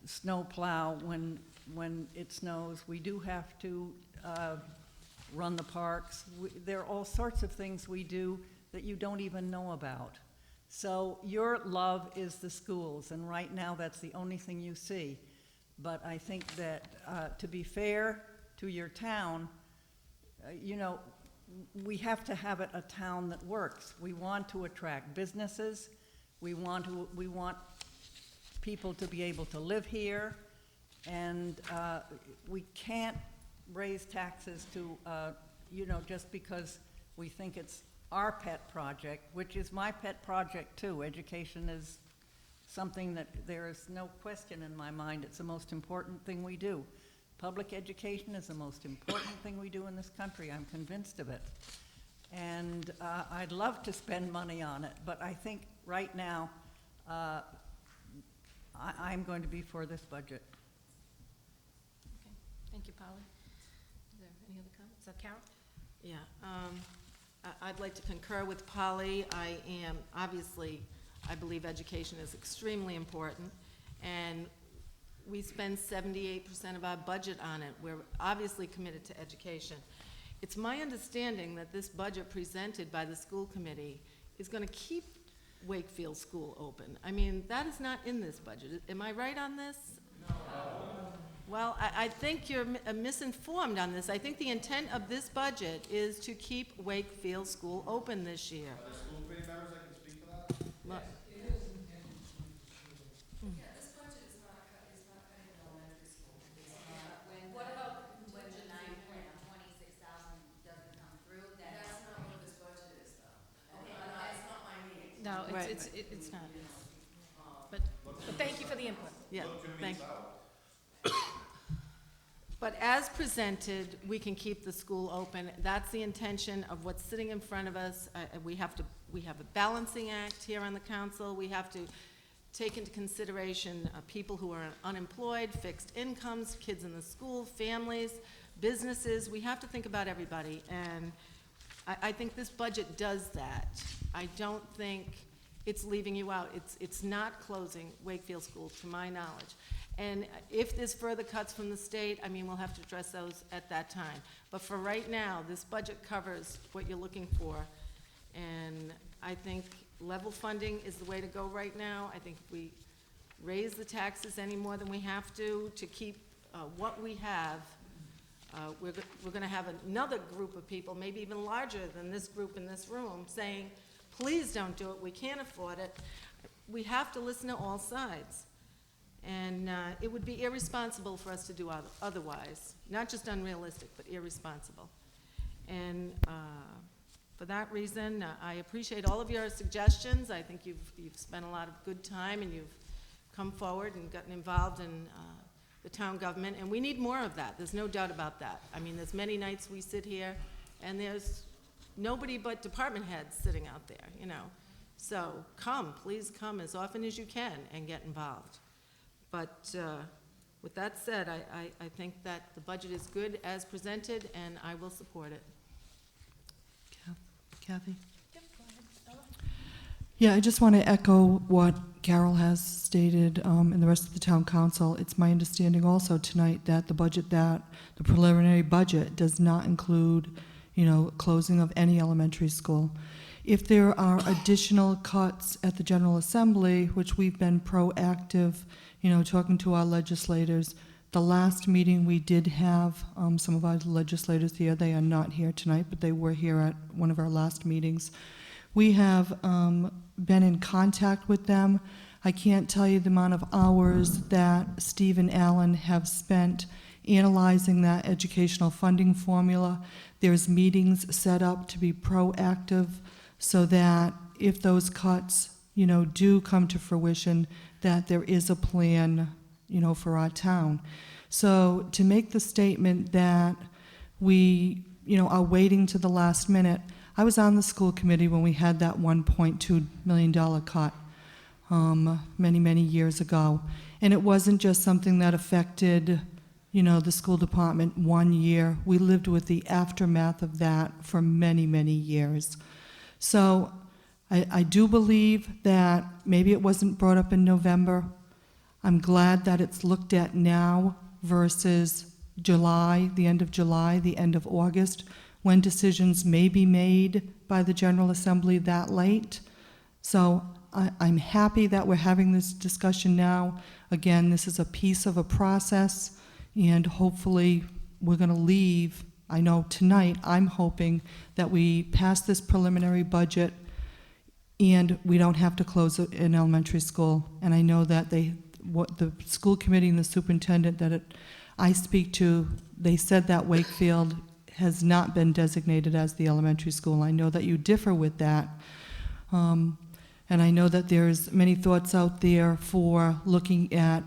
snow plow when it snows. We do have to run the parks. There are all sorts of things we do that you don't even know about. So your love is the schools, and right now that's the only thing you see. But I think that to be fair to your town, you know, we have to have a town that works. We want to attract businesses. We want people to be able to live here, and we can't raise taxes to, you know, just because we think it's our pet project, which is my pet project too. Education is something that there is no question in my mind. It's the most important thing we do. Public education is the most important thing we do in this country. I'm convinced of it. And I'd love to spend money on it, but I think right now I'm going to be for this budget. Thank you, Polly. Is there any other comments? Carol? Yeah, I'd like to concur with Polly. Obviously, I believe education is extremely important, and we spend 78% of our budget on it. We're obviously committed to education. It's my understanding that this budget presented by the school committee is going to keep Wakefield School open. I mean, that is not in this budget. Am I right on this? No. Well, I think you're misinformed on this. I think the intent of this budget is to keep Wakefield School open this year. Are there school committee members that can speak to that? Well, What about when the 26,000 doesn't come through? That's not what this budget is, though. Okay, but that's not my meeting. No, Right. it's not. But thank you for the input. yeah, thank you. But as presented, we can keep the school open. That's the intention of what's sitting in front of us. We have a balancing act here on the council. We have to take into consideration people who are unemployed, fixed incomes, kids in the school, families, businesses. We have to think about everybody, and I think this budget does that. I don't think it's leaving you out. It's not closing Wakefield School, to my knowledge. And if there's further cuts from the state, I mean, we'll have to address those at that time. But for right now, this budget covers what you're looking for. And I think level funding is the way to go right now. I think if we raise the taxes any more than we have to keep what we have, we're going to have another group of people, maybe even larger than this group in this room, saying, please don't do it, we can't afford it. We have to listen to all sides. And it would be irresponsible for us to do otherwise. Not just unrealistic, but irresponsible. And for that reason, I appreciate all of your suggestions. I think you've spent a lot of good time, and you've come forward and gotten involved in the town government. And we need more of that. There's no doubt about that. I mean, there's many nights we sit here, and there's nobody but department heads sitting out there, you know. So please come as often as you can and get involved. But with that said, I think that the budget is good as presented, and I will support it. Kathy? Yeah, I just want to echo what Carol has stated and the rest of the town council. It's my understanding also tonight that the preliminary budget does not include, closing of any elementary school. If there are additional cuts at the General Assembly, which we've been proactive, talking to our legislators. The last meeting we did have some of our legislators here. They are not here tonight, but they were here at one of our last meetings. We have been in contact with them. I can't tell you the amount of hours that Steve and Alan have spent analyzing that educational funding formula. There's meetings set up to be proactive so that if those cuts, do come to fruition, that there is a plan, for our town. So to make the statement that we, are waiting to the last minute, I was on the school committee when we had that $1.2 million cut many, many years ago. And it wasn't just something that affected, the school department one year. We lived with the aftermath of that for many, many years. So I do believe that maybe it wasn't brought up in November. I'm glad that it's looked at now versus July, the end of July, the end of August, when decisions may be made by the General Assembly that late. So I'm happy that we're having this discussion now. Again, this is a piece of a process, and hopefully we're going to leave. I know tonight I'm hoping that we pass this preliminary budget and we don't have to close an elementary school. And I know that the school committee and the superintendent I speak to, they said that Wakefield has not been designated as the elementary school. I know that you differ with that. And I know that there's many thoughts out there for looking at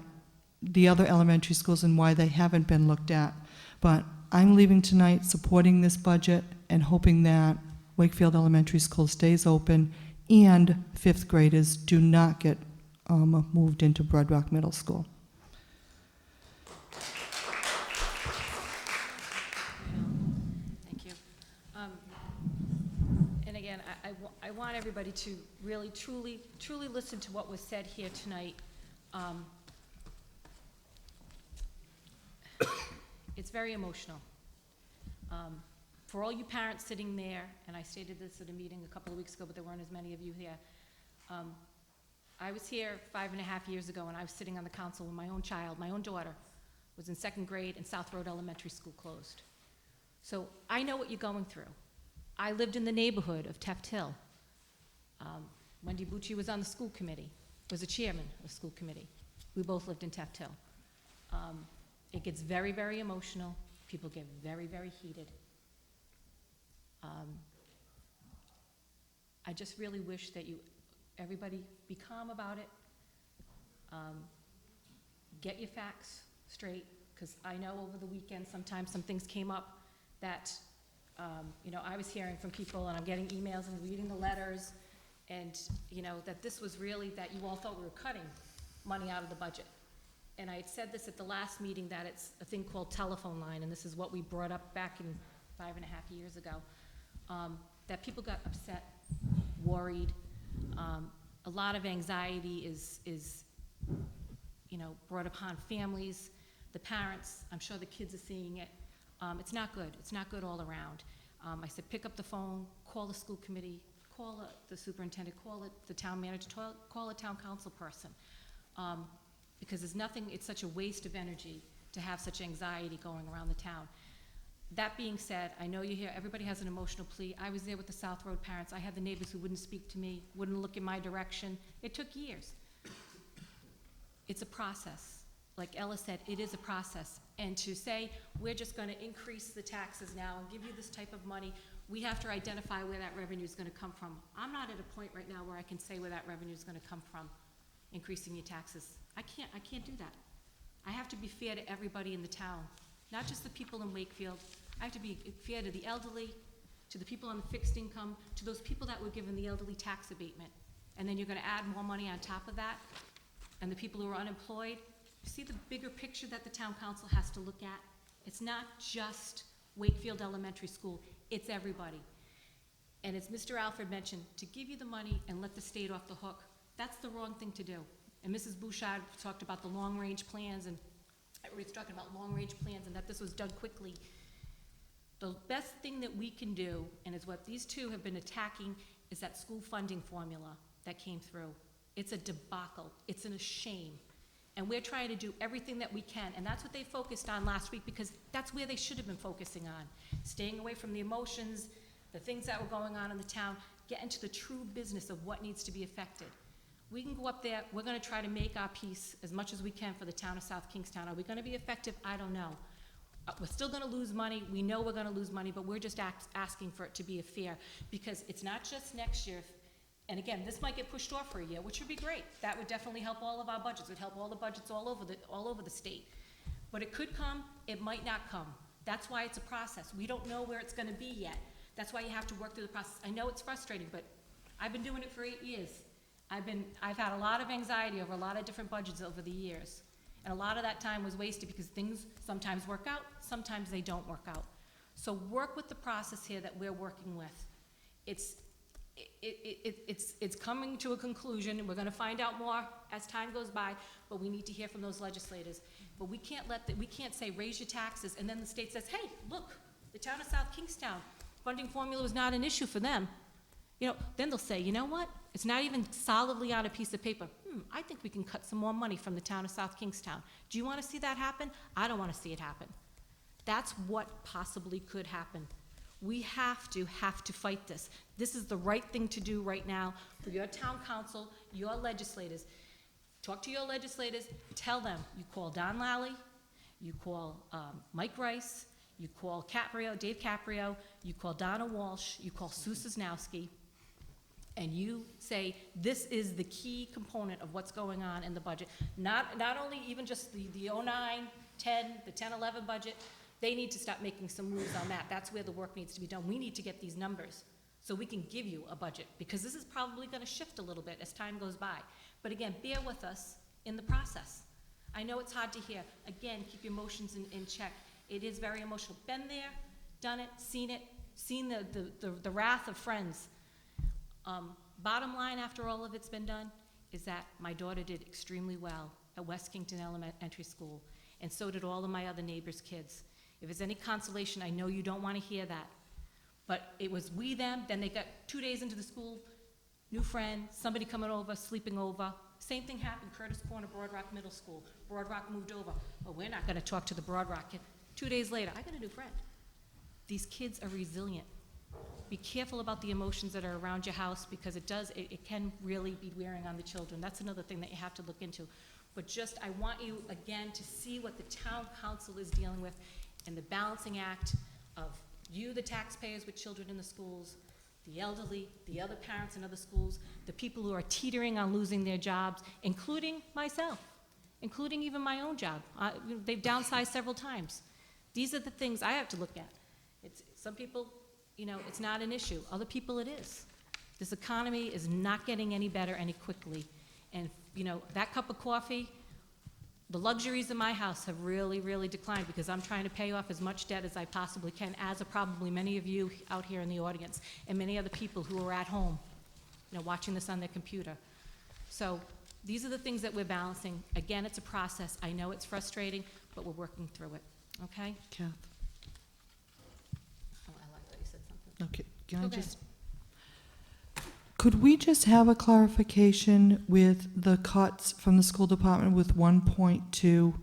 the other elementary schools and why they haven't been looked at. But I'm leaving tonight supporting this budget and hoping that Wakefield Elementary School stays open and fifth graders do not get moved into Broad Rock Middle School. I want everybody to really, truly, truly listen to what was said here tonight. It's very emotional. For all you parents sitting there, and I stated this at a meeting a couple of weeks ago, but there weren't as many of you here. I was here 5.5 years ago, and I was sitting on the council when my own child, my own daughter, was in 2nd grade and South Road Elementary School closed. So I know what you're going through. I lived in the neighborhood of Teft Hill. Wendy Bucci was on the school committee, was the chairman of the school committee. We both lived in Teft Hill. It gets very, very emotional. People get very, very heated. I just really wish that everybody be calm about it. Get your facts straight, because I know over the weekend sometimes some things came up that, I was hearing from people, and I'm getting emails and reading the letters, and, that this was really, that you all thought we were cutting money out of the budget. And I had said this at the last meeting, that it's a thing called telephone line, and this is what we brought up back in 5.5 years ago, that people got upset, worried. A lot of anxiety is brought upon families, the parents. I'm sure the kids are seeing it. It's not good. It's not good all around. I said, pick up the phone, call the school committee, call the superintendent, call the town manager, call a town council person. Because there's nothing, it's such a waste of energy to have such anxiety going around the town. That being said, I know you hear, everybody has an emotional plea. I was there with the South Road parents. I had the neighbors who wouldn't speak to me, wouldn't look in my direction. It took years. It's a process. Like Ella said, it is a process. And to say, we're just gonna increase the taxes now and give you this type of money, we have to identify where that revenue is gonna come from. I'm not at a point right now where I can say where that revenue is gonna come from, increasing your taxes. I can't do that. I have to be fair to everybody in the town, not just the people in Wakefield. I have to be fair to the elderly, to the people on the fixed income, to those people that were given the elderly tax abatement. And then you're gonna add more money on top of that, and the people who are unemployed. See the bigger picture that the town council has to look at? It's not just Wakefield Elementary School, it's everybody. And as Mr. Alfred mentioned, to give you the money and let the state off the hook, that's the wrong thing to do. And Mrs. Bouchard talked about the long-range plans, and everybody's talking about long-range plans and that this was done quickly. The best thing that we can do, and is what these two have been attacking, is that school funding formula that came through. It's a debacle. It's a shame. And we're trying to do everything that we can, and that's what they focused on last week, because that's where they should have been focusing on. Staying away from the emotions, the things that were going on in the town, get into the true business of what needs to be affected. We can go up there, we're gonna try to make our piece as much as we can for the town of South Kingstown. Are we gonna be effective? I don't know. We're still gonna lose money, we know we're gonna lose money, but we're just asking for it to be fair, because it's not just next year. And again, this might get pushed off for a year, which would be great. That would definitely help all of our budgets. It would help all the budgets all over the state. But it could come, it might not come. That's why it's a process. We don't know where it's gonna be yet. That's why you have to work through the process. I know it's frustrating, but I've been doing it for 8 years. I've had a lot of anxiety over a lot of different budgets over the years. And a lot of that time was wasted because things sometimes work out, sometimes they don't work out. So work with the process here that we're working with. It's coming to a conclusion, and we're gonna find out more as time goes by, but we need to hear from those legislators. But we can't say raise your taxes, and then the state says, hey, look, the town of South Kingstown, funding formula was not an issue for them. Then they'll say, you know what? It's not even solidly on a piece of paper. I think we can cut some more money from the town of South Kingstown. Do you wanna see that happen? I don't wanna see it happen. That's what possibly could happen. We have to fight this. This is the right thing to do right now for your town council, your legislators. Talk to your legislators, tell them, you call Don Lally, you call Mike Rice, you call Dave Caprio, you call Donna Walsh, you call Sue Cisnowski, and you say, this is the key component of what's going on in the budget. Not only even just the 09, 10, the 10, 11 budget, they need to start making some moves on that. That's where the work needs to be done. We need to get these numbers so we can give you a budget, because this is probably gonna shift a little bit as time goes by. But again, bear with us in the process. I know it's hard to hear. Again, keep your emotions in check. It is very emotional. Been there, done it, seen the wrath of friends. Bottom line, after all of it's been done, is that my daughter did extremely well at West Kington Elementary School, and so did all of my other neighbors' kids. If it's any consolation, I know you don't want to hear that, but it was we, them, then they got 2 days into the school, new friend, somebody coming over, sleeping over. Same thing happened, Curtis Corner, Broad Rock Middle School. Broad Rock moved over. Oh, we're not gonna talk to the Broad Rock kid. 2 days later, I got a new friend. These kids are resilient. Be careful about the emotions that are around your house, because it can really be wearing on the children. That's another thing that you have to look into. But just, I want you, again, to see what the town council is dealing with and the balancing act of you, the taxpayers with children in the schools, the elderly, the other parents in other schools, the people who are teetering on losing their jobs, including myself, including even my own job. They've downsized several times. These are the things I have to look at. Some people, it's not an issue. Other people, it is. This economy is not getting any better any quickly. And, that cup of coffee, the luxuries in my house have really, really declined, because I'm trying to pay off as much debt as I possibly can, as are probably many of you out here in the audience, and many other people who are at home, watching this on their computer. So these are the things that we're balancing. Again, it's a process. I know it's frustrating, but we're working through it, okay? Kath, Oh, I like that you said something. okay, can I Okay. just, could we just have a clarification with the cuts from the school department with 1.2?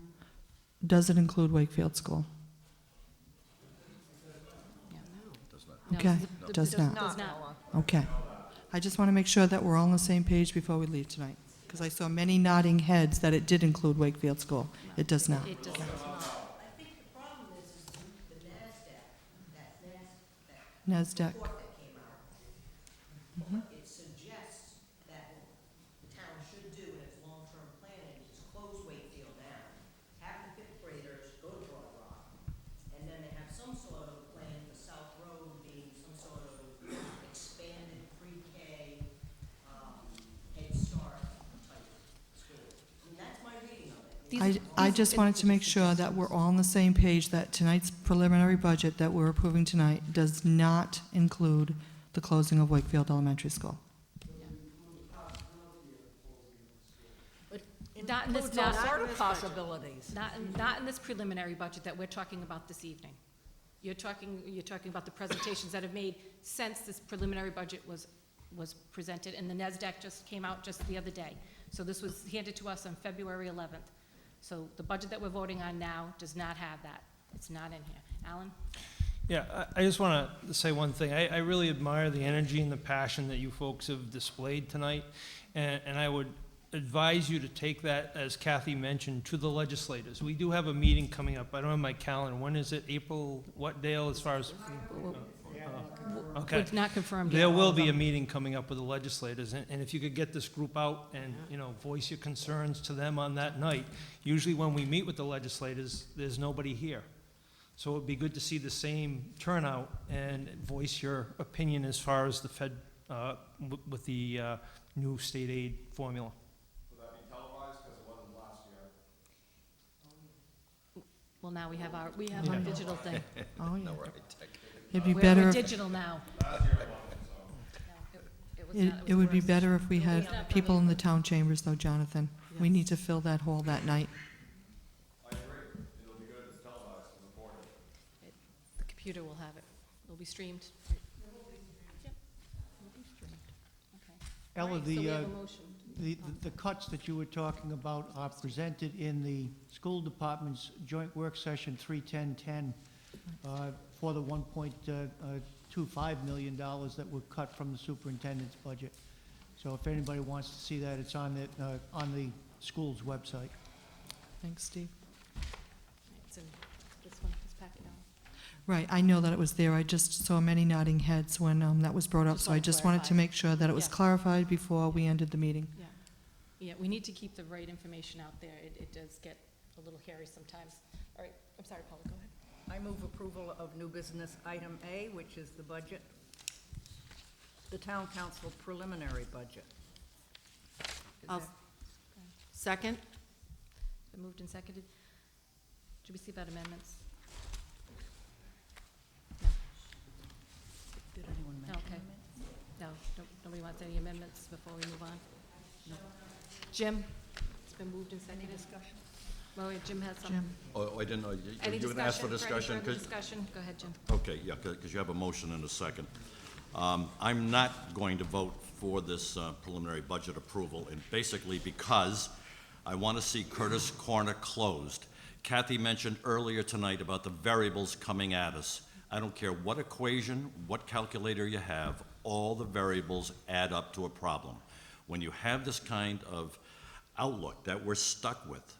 Does it include Wakefield School? No, Okay, the- does does not. not. Okay. I just want to make sure that we're all on the same page before we leave tonight, because I saw many nodding heads that it did include Wakefield School. It does not. It does Okay. not. I think the problem is the NASDAQ NASDAQ. report that came out. Mhm. It suggests that the town should do in its long-term planning is close Wakefield down, have the fifth graders go to Broad Rock, and then they have some sort of plan for South Road being some sort of expanded pre-K, Head Start type school. I mean, that's my reading of it. I just wanted to make sure that we're all on the same page, that tonight's preliminary budget that we're approving tonight does not include the closing of Wakefield Elementary School. Not in this, Includes all not, sort of possibilities. not in this preliminary budget that we're talking about this evening. You're talking about the presentations that have made since this preliminary budget was presented, and the NESDAQ just came out just the other day. So this was handed to us on February 11th. So the budget that we're voting on now does not have that. It's not in here. Alan? Yeah, I just want to say one thing. I really admire the energy and the passion that you folks have displayed tonight, and I would advise you to take that, as Kathy mentioned, to the legislators. We do have a meeting coming up. I don't have my calendar. When is it? April, what, Dale, as far as? Okay. It's not confirmed yet. There will be a meeting coming up with the legislators, and if you could get this group out and, voice your concerns to them on that night. Usually when we meet with the legislators, there's nobody here. So it would be good to see the same turnout and voice your opinion as far as the Fed, with the new state aid formula. Will that be televised, because it wasn't last year? Well, now we have our digital thing. Oh, yeah. Right. It'd be We're better, if- digital now. it would be better if we had people in the town chambers, though, Jonathan. We need to fill that hole that night. I agree. It'll be good if it's televised and reported. The computer will have it. It'll be streamed. Yep. It'll be streamed. Okay. Ella, Right, so we have a motion. the cuts that you were talking about are presented in the school department's joint work session 31010 for the $1.25 million that were cut from the superintendent's budget. So if anybody wants to see that, it's on the school's website. Thanks, Steve. It's in this one, this packet now. Right, I know that it was there. I just saw many nodding heads when that was brought up, Just so I wanna just wanted to clarify. make sure that it was Yeah. clarified before we ended the meeting. Yeah. Yeah, we need to keep the right information out there. It does get a little hairy sometimes. All right, I'm sorry, Paula, go ahead. I move approval of new business item A, which is the budget, the town council preliminary budget. Is I'll- there- Second? Been moved and seconded. Did we see about amendments? Did anyone mention Okay. amendments? No, nobody wants any amendments before we move on? No. Jim? It's been moved and seconded. Any discussion? Well, wait, Jim has something. Oh, I didn't know, Any you gonna ask for discussion? discussion? For any further 'Cause- discussion? Go ahead, Jim. Okay, yeah, because you have a motion and a second. I'm not going to vote for this preliminary budget approval, and basically because I want to see Curtis Corner closed. Kathy mentioned earlier tonight about the variables coming at us. I don't care what equation, what calculator you have, all the variables add up to a problem. When you have this kind of outlook that we're stuck with,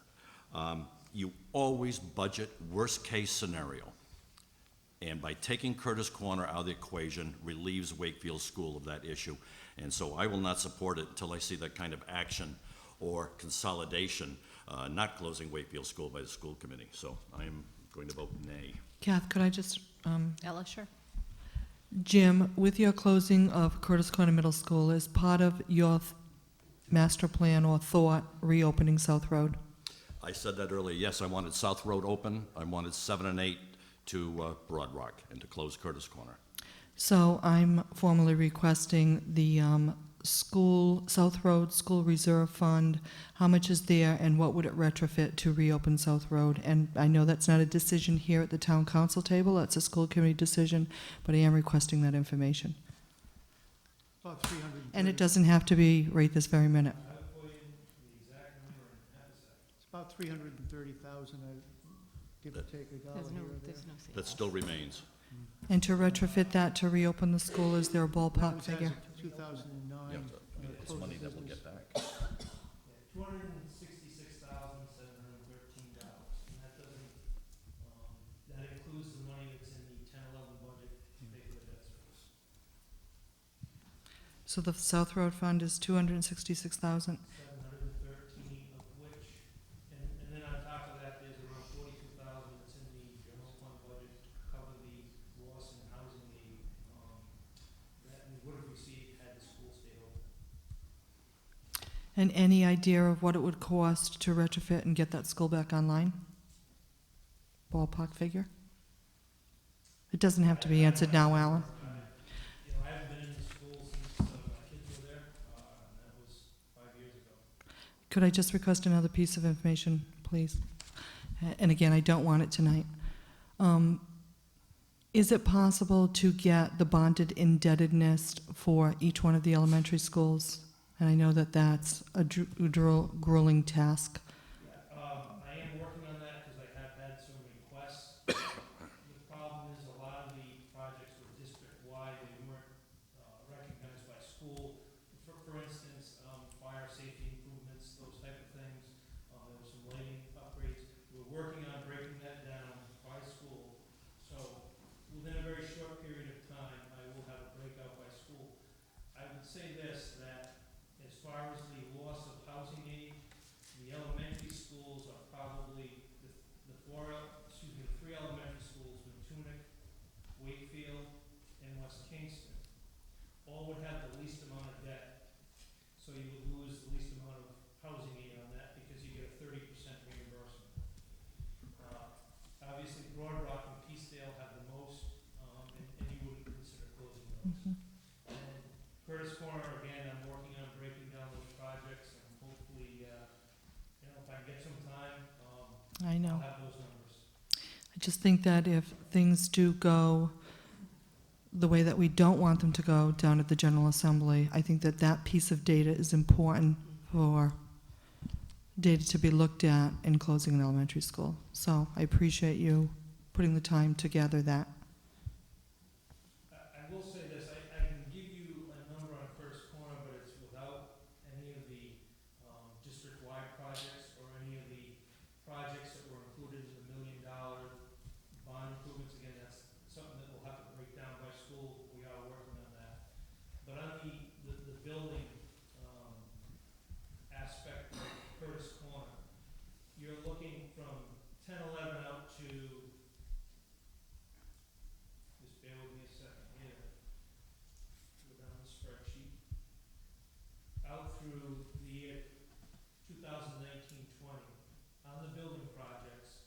you always budget worst-case scenario. And by taking Curtis Corner out of the equation relieves Wakefield School of that issue. And so I will not support it until I see that kind of action or consolidation, not closing Wakefield School by the school committee. So I am going to vote nay. Kath, could I just, Ella, sure. Jim, with your closing of Curtis Corner Middle School, is part of your master plan or thought reopening South Road? I said that earlier. Yes, I wanted South Road open. I wanted 7 and 8 to Broad Rock and to close Curtis Corner. So I'm formally requesting the South Road School Reserve Fund. How much is there and what would it retrofit to reopen South Road? And I know that's not a decision here at the town council table, that's a school committee decision, but I am requesting that information. About 300. And it doesn't have to be right this very minute. It's about 330,000, give or take a dollar here or there. That still remains. And to retrofit that to reopen the school, is there a ballpark That was as figure? of 2009. Yeah, I mean, it's money that we'll get back. $266,713, and that doesn't, that includes the money that's in the 10-11 budget to pay for the debt service. So the South Road Fund is 266,000. 713, of which, and then on top of that, there's around 42,000 that's in the general fund budget to cover the loss in housing aid, that we would have received had the school stayed open. And any idea of what it would cost to retrofit and get that school back online? Ballpark figure? It doesn't have to be answered now, Alan. You know, I haven't been in the school since my kids were there, and that was 5 years ago. Could I just request another piece of information, please? And again, I don't want it tonight. Is it possible to get the bonded indebtedness for each one of the elementary schools? And I know that that's a grueling task. I am working on that because I have had some requests. The problem is a lot of the projects were district-wide, they weren't recognized by school. For instance, fire safety improvements, those type of things. There were some lighting upgrades. We're working on breaking that down by school. So within a very short period of time, I will have a breakout by school. I would say this, that as far as the loss of housing aid, the elementary schools are probably the three elementary schools, Matunic, Wakefield, and West Kingston, all would have the least amount of debt. So you would lose the least amount of housing aid on that because you get a 30% reimbursement. Obviously, Broad Rock and Peacedale have the most, and you wouldn't consider closing those. And Curtis Corner, again, I'm working on breaking down those projects, and hopefully, you know, if I get some time, I know. I'll have those numbers. I just think that if things do go the way that we don't want them to go down at the General Assembly, I think that that piece of data is important for data to be looked at in closing an elementary school. So I appreciate you putting the time to gather that. I will say this, I can give you a number on Curtis Corner, but it's without any of the district-wide projects or any of the projects that were included in the $1 million bond improvements. Again, that's something that we'll have to break down by school. We are working on that. But on the building aspect of Curtis Corner, you're looking from 10-11 out to, just bear with me a second here, go down the spreadsheet, out through the year 2019-20, on the building projects,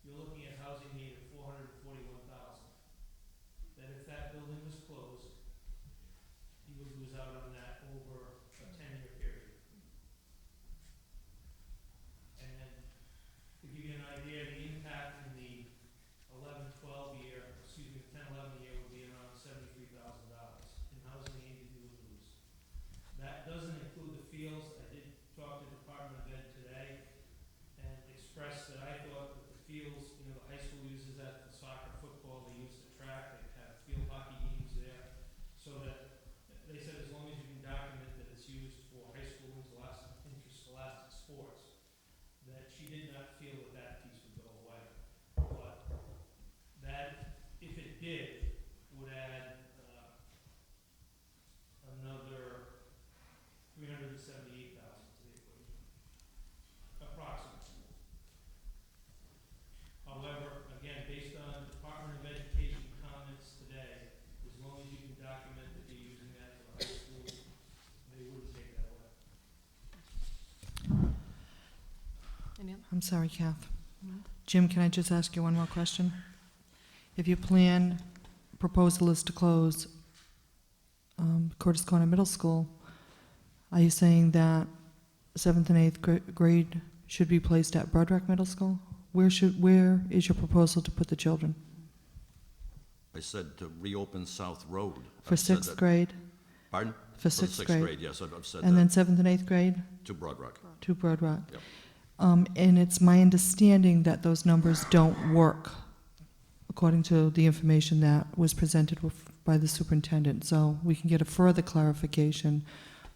you're looking at housing need of $441,000. That if that building was closed, you would lose out on that over a 10-year period. And to give you an idea, the impact in the 11-12 year, excuse me, 10-11 year would be around $73,000 in housing aid that you would lose. That doesn't include the fields. I did talk to the Department of Ed today and expressed that I thought that the fields, you know, the high school uses that for soccer, football, they use the track, they have field hockey games there. So that, they said as long as you can document that it's used for high school interscholastic sports, that she did not feel that that piece would go away. But that, if it did, would add another $378,000 to the equation, approximately. However, again, based on Department of Education comments today, as long as you can document that you're using that for high school, they wouldn't take that away. Any other? I'm sorry, Kath. Jim, can I just ask you one more question? If your proposal is to close Curtis Corner Middle School, are you saying that 7th and 8th grade should be placed at Broadrock Middle School? Where is your proposal to put the children? I said to reopen South Road. For I've said 6th that- grade? Pardon? For the 6th grade? Yes, I've said And then that. 7th and 8th grade? To Broad Rock. To Broadrock. Yep. And it's my understanding that those numbers don't work, according to the information that was presented by the superintendent. So we can get a further clarification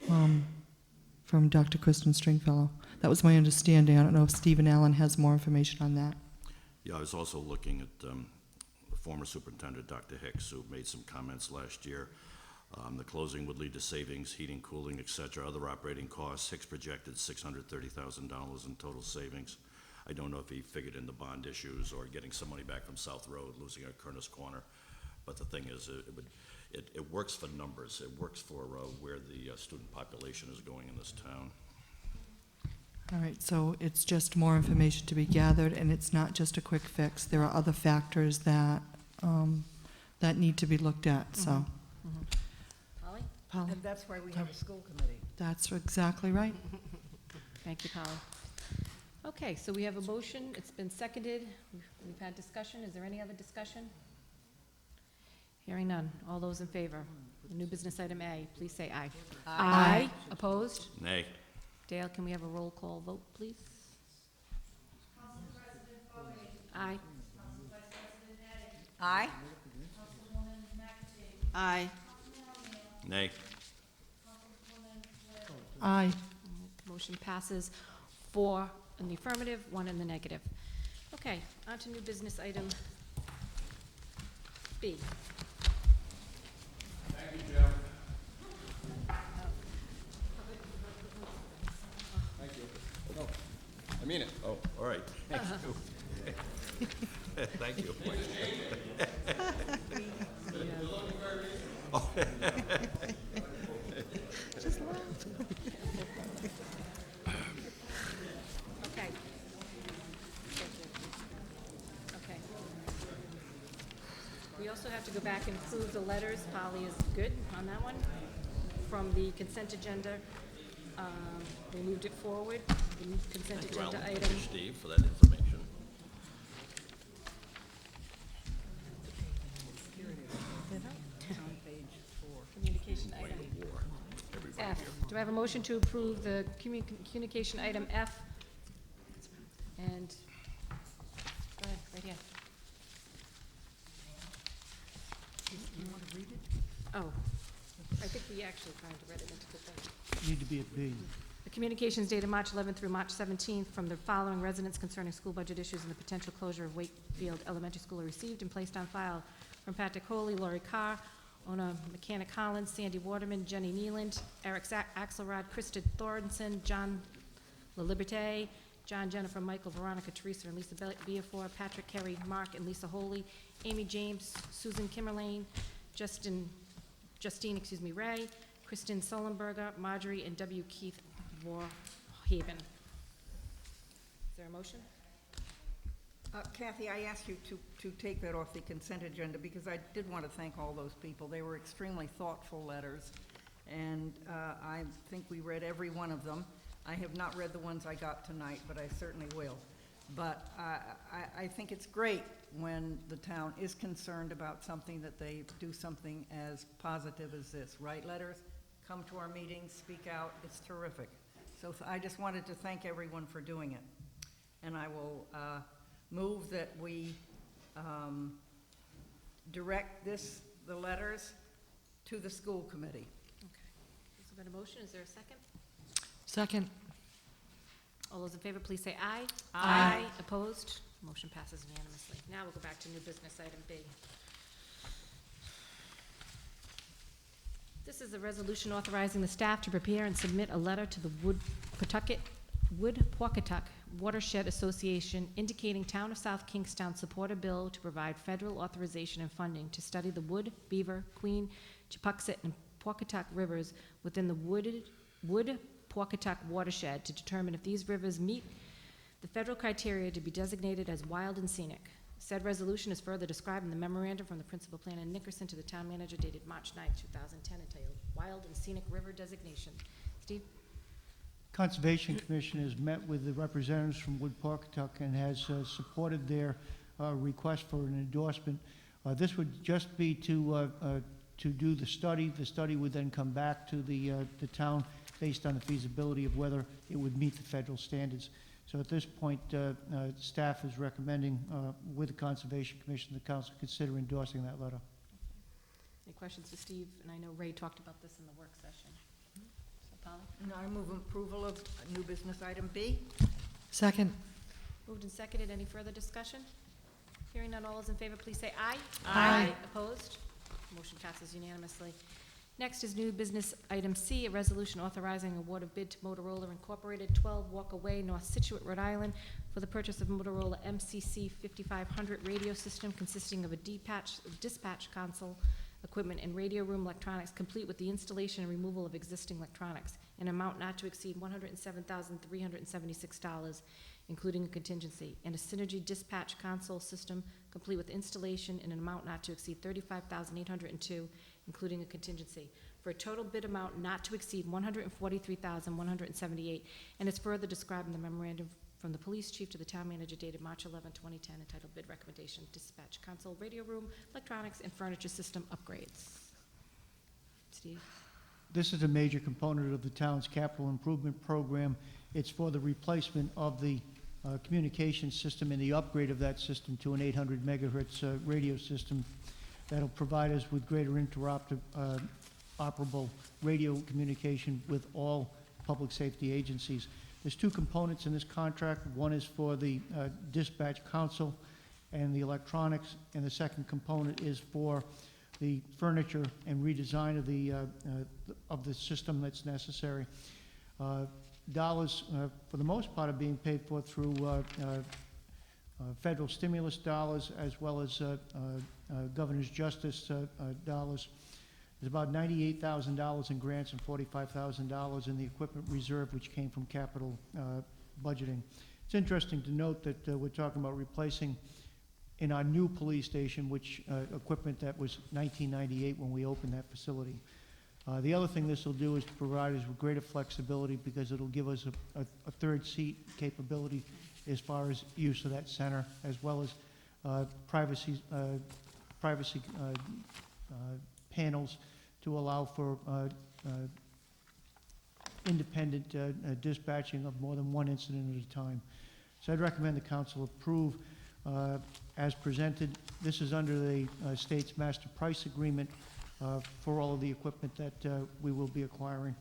from Dr. Kristen Stringfellow. That was my understanding. I don't know if Stephen Allen has more information on that. Yeah, I was also looking at the former superintendent, Dr. Hicks, who made some comments last year. The closing would lead to savings, heating, cooling, et cetera, other operating costs. Hicks projected $630,000 in total savings. I don't know if he figured in the bond issues or getting some money back from South Road, losing at Curtis Corner. But the thing is, it works for numbers. It works for where the student population is going in this town. All right, so it's just more information to be gathered, and it's not just a quick fix. There are other factors that need to be looked at, so. Polly? Polly? And that's why we have a school committee. That's exactly right. Thank you, Polly. Okay, so we have a motion. It's been seconded. We've had discussion. Is there any other discussion? Hearing none. All those in favor? New business item A, please say aye. Aye. Opposed? Nay. Dale, can we have a roll call vote, please? Aye. Aye. Aye. Nay. Aye. Motion passes 4 in the affirmative, 1 in the negative. Okay, on to new business item B. Thank you, Jim. Thank you. No, I mean it. Oh, all right. Thank you. Thank you. Oh. Just laugh. Okay. Thank you. Okay. We also have to go back and approve the letters. Polly is good on that one. From the consent agenda, we moved it forward. The consent Thank you, agenda Alan. item. Thank you, Steve, for that information. Communication item F. Do I have a motion to approve the communication item F? And, go ahead, right here. You want to read it? Oh, I think we actually kind of read it into the thing. Need to be at B. The communications dated March 11th through March 17th from the following residents concerning school budget issues and the potential closure of Wakefield Elementary School are received and placed on file from Patrick Coley, Lori Carr, Ona McCann Collins, Sandy Waterman, Jenny Nealand, Eric Axelrod, Krista Thornton, John LaLiberte, John, Jennifer, Michael, Veronica, Teresa, and Lisa Beafor, Patrick, Kerry, Mark, and Lisa Holy, Amy James, Susan Kimmerlane, Justine, Ray, Kristen Sullenberger, Marjorie, and W. Keith Warhaven. Is there a motion? Kathy, I asked you to take that off the consent agenda because I did want to thank all those people. They were extremely thoughtful letters, and I think we read every one of them. I have not read the ones I got tonight, but I certainly will. But I think it's great when the town is concerned about something, that they do something as positive as this. Write letters, come to our meetings, speak out. It's terrific. So I just wanted to thank everyone for doing it. And I will move that we direct the letters to the school committee. Okay. So got a motion, is there a second? Second. All those in favor, please say aye. Aye. Opposed? Motion passes unanimously. Now we'll go back to new business, item B. This is a resolution authorizing the staff to prepare and submit a letter to the Wood-Pawcatuck Watershed Association indicating Town of South Kingstown support a bill to provide federal authorization and funding to study the Wood, Beaver, Queen, Chipauxet, and Pawcatuck rivers within the Wood-Pawcatuck watershed to determine if these rivers meet the federal criteria to be designated as wild and scenic. Said resolution is further described in the memorandum from the Principal Planner Nickerson to the Town Manager dated March 9, 2010, entitled Wild and Scenic River Designation. Steve? Conservation Commission has met with the representatives from Wood-Pawcatuck and has supported their request for an endorsement. This would just be to do the study. The study would then come back to the town based on the feasibility of whether it would meet the federal standards. So at this point, staff is recommending with the Conservation Commission, the council consider endorsing that letter. Any questions for Steve? And I know Ray talked about this in the work session. So Polly? And I move approval of new business item B. Second. Moved and seconded. Any further discussion? Hearing none, all those in favor, please say aye. Aye. Opposed? Motion passes unanimously. Next is new business item C, a resolution authorizing award of bid to Motorola Incorporated, 12 Walker Way, North Situate, Rhode Island, for the purchase of Motorola MCC 5500 radio system consisting of a dispatch console, equipment, and radio room electronics, complete with the installation and removal of existing electronics, an amount not to exceed $107,376, including a contingency, and a Synergy dispatch console system, complete with installation in an amount not to exceed $35,802, including a contingency, for a total bid amount not to exceed $143,178, and is further described in the memorandum from the police chief to the town manager dated March 11, 2010, entitled Bid Recommendation, Dispatch Console, Radio Room, Electronics, and Furniture System Upgrades. Steve? This is a major component of the town's capital improvement program. It's for the replacement of the communication system and the upgrade of that system to an 800 megahertz radio system that'll provide us with greater interoperable radio communication with all public safety agencies. There's two components in this contract. One is for the dispatch console and the electronics, and the second component is for the furniture and redesign of the system that's necessary. Dollars, for the most part, are being paid for through federal stimulus dollars as well as governor's justice dollars. There's about $98,000 in grants and $45,000 in the equipment reserve, which came from capital budgeting. It's interesting to note that we're talking about replacing in our new police station, which equipment that was 1998 when we opened that facility. The other thing this will do is to provide us with greater flexibility because it'll give us a third seat capability as far as use of that center, as well as privacy panels to allow for independent dispatching of more than one incident at a time. So I'd recommend the council approve as presented. This is under the state's master price agreement for all of the equipment that we will be acquiring.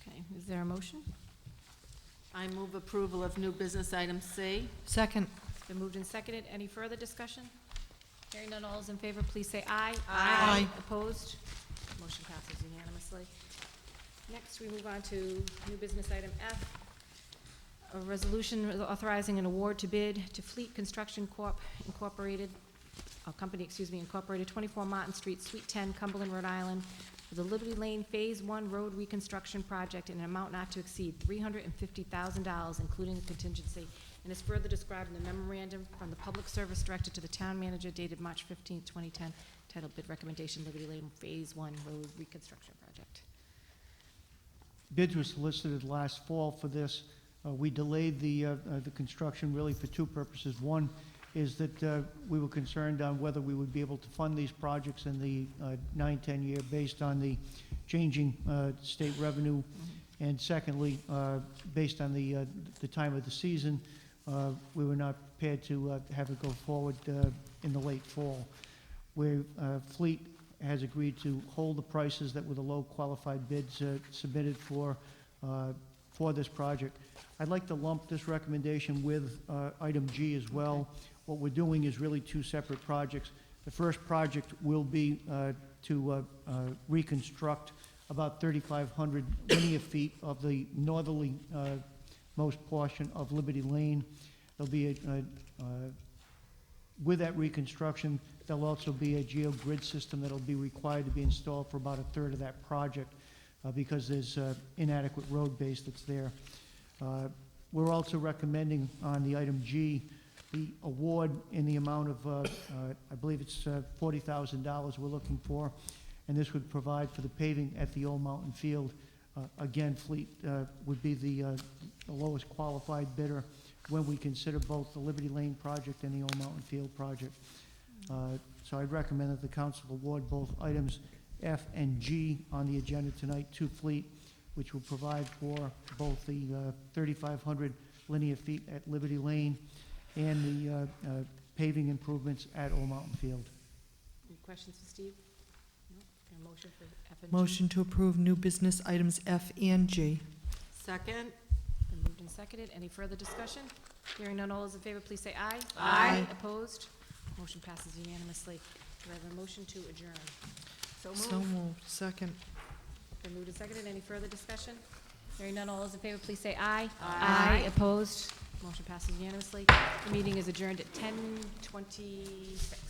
Okay, is there a motion? I move approval of new business item C. Second. It's been moved and seconded. Any further discussion? Hearing none, all those in favor, please say aye. Aye. Opposed? Motion passes unanimously. Next, we move on to new business item F, a resolution authorizing an award to bid to Fleet Construction Incorporated, 24 Martin Street, Suite 10, Cumberland, Rhode Island, for the Liberty Lane Phase 1 Road Reconstruction Project in an amount not to exceed $350,000, including a contingency, and is further described in the memorandum from the Public Service Director to the Town Manager dated March 15, 2010, titled Bid Recommendation Liberty Lane Phase 1 Road Reconstruction Project. Bids were solicited last fall for this. We delayed the construction really for two purposes. One is that we were concerned on whether we would be able to fund these projects in the 9-10 year based on the changing state revenue. And secondly, based on the time of the season, we were not prepared to have it go forward in the late fall. Where Fleet has agreed to hold the prices that were the low qualified bids submitted for this project. I'd like to lump this recommendation with item G as well. What we're doing is really two separate projects. The first project will be to reconstruct about 3,500 linear feet of the northerly most portion of Liberty Lane. There'll be with that reconstruction, there'll also be a geogrid system that'll be required to be installed for about a third of that project because there's inadequate road base that's there. We're also recommending on the item G, the award in the amount of, I believe it's $40,000 we're looking for, and this would provide for the paving at the Old Mountain Field. Again, Fleet would be the lowest qualified bidder when we consider both the Liberty Lane project and the Old Mountain Field project. So I'd recommend that the council award both items F and G on the agenda tonight to Fleet, which will provide for both the 3,500 linear feet at Liberty Lane and the paving improvements at Old Mountain Field. Any questions for Steve? No? A motion for F and G? Motion to approve new business items F and G. Second? Been moved and seconded. Any further discussion? Hearing none, all those in favor, please say aye. Aye. Opposed? Motion passes unanimously. Do I have a motion to adjourn? So moved. Second. Been moved and seconded. Any further discussion? Hearing none, all those in favor, please say aye. Aye. Opposed? Motion passes unanimously. The meeting is adjourned at 10:26.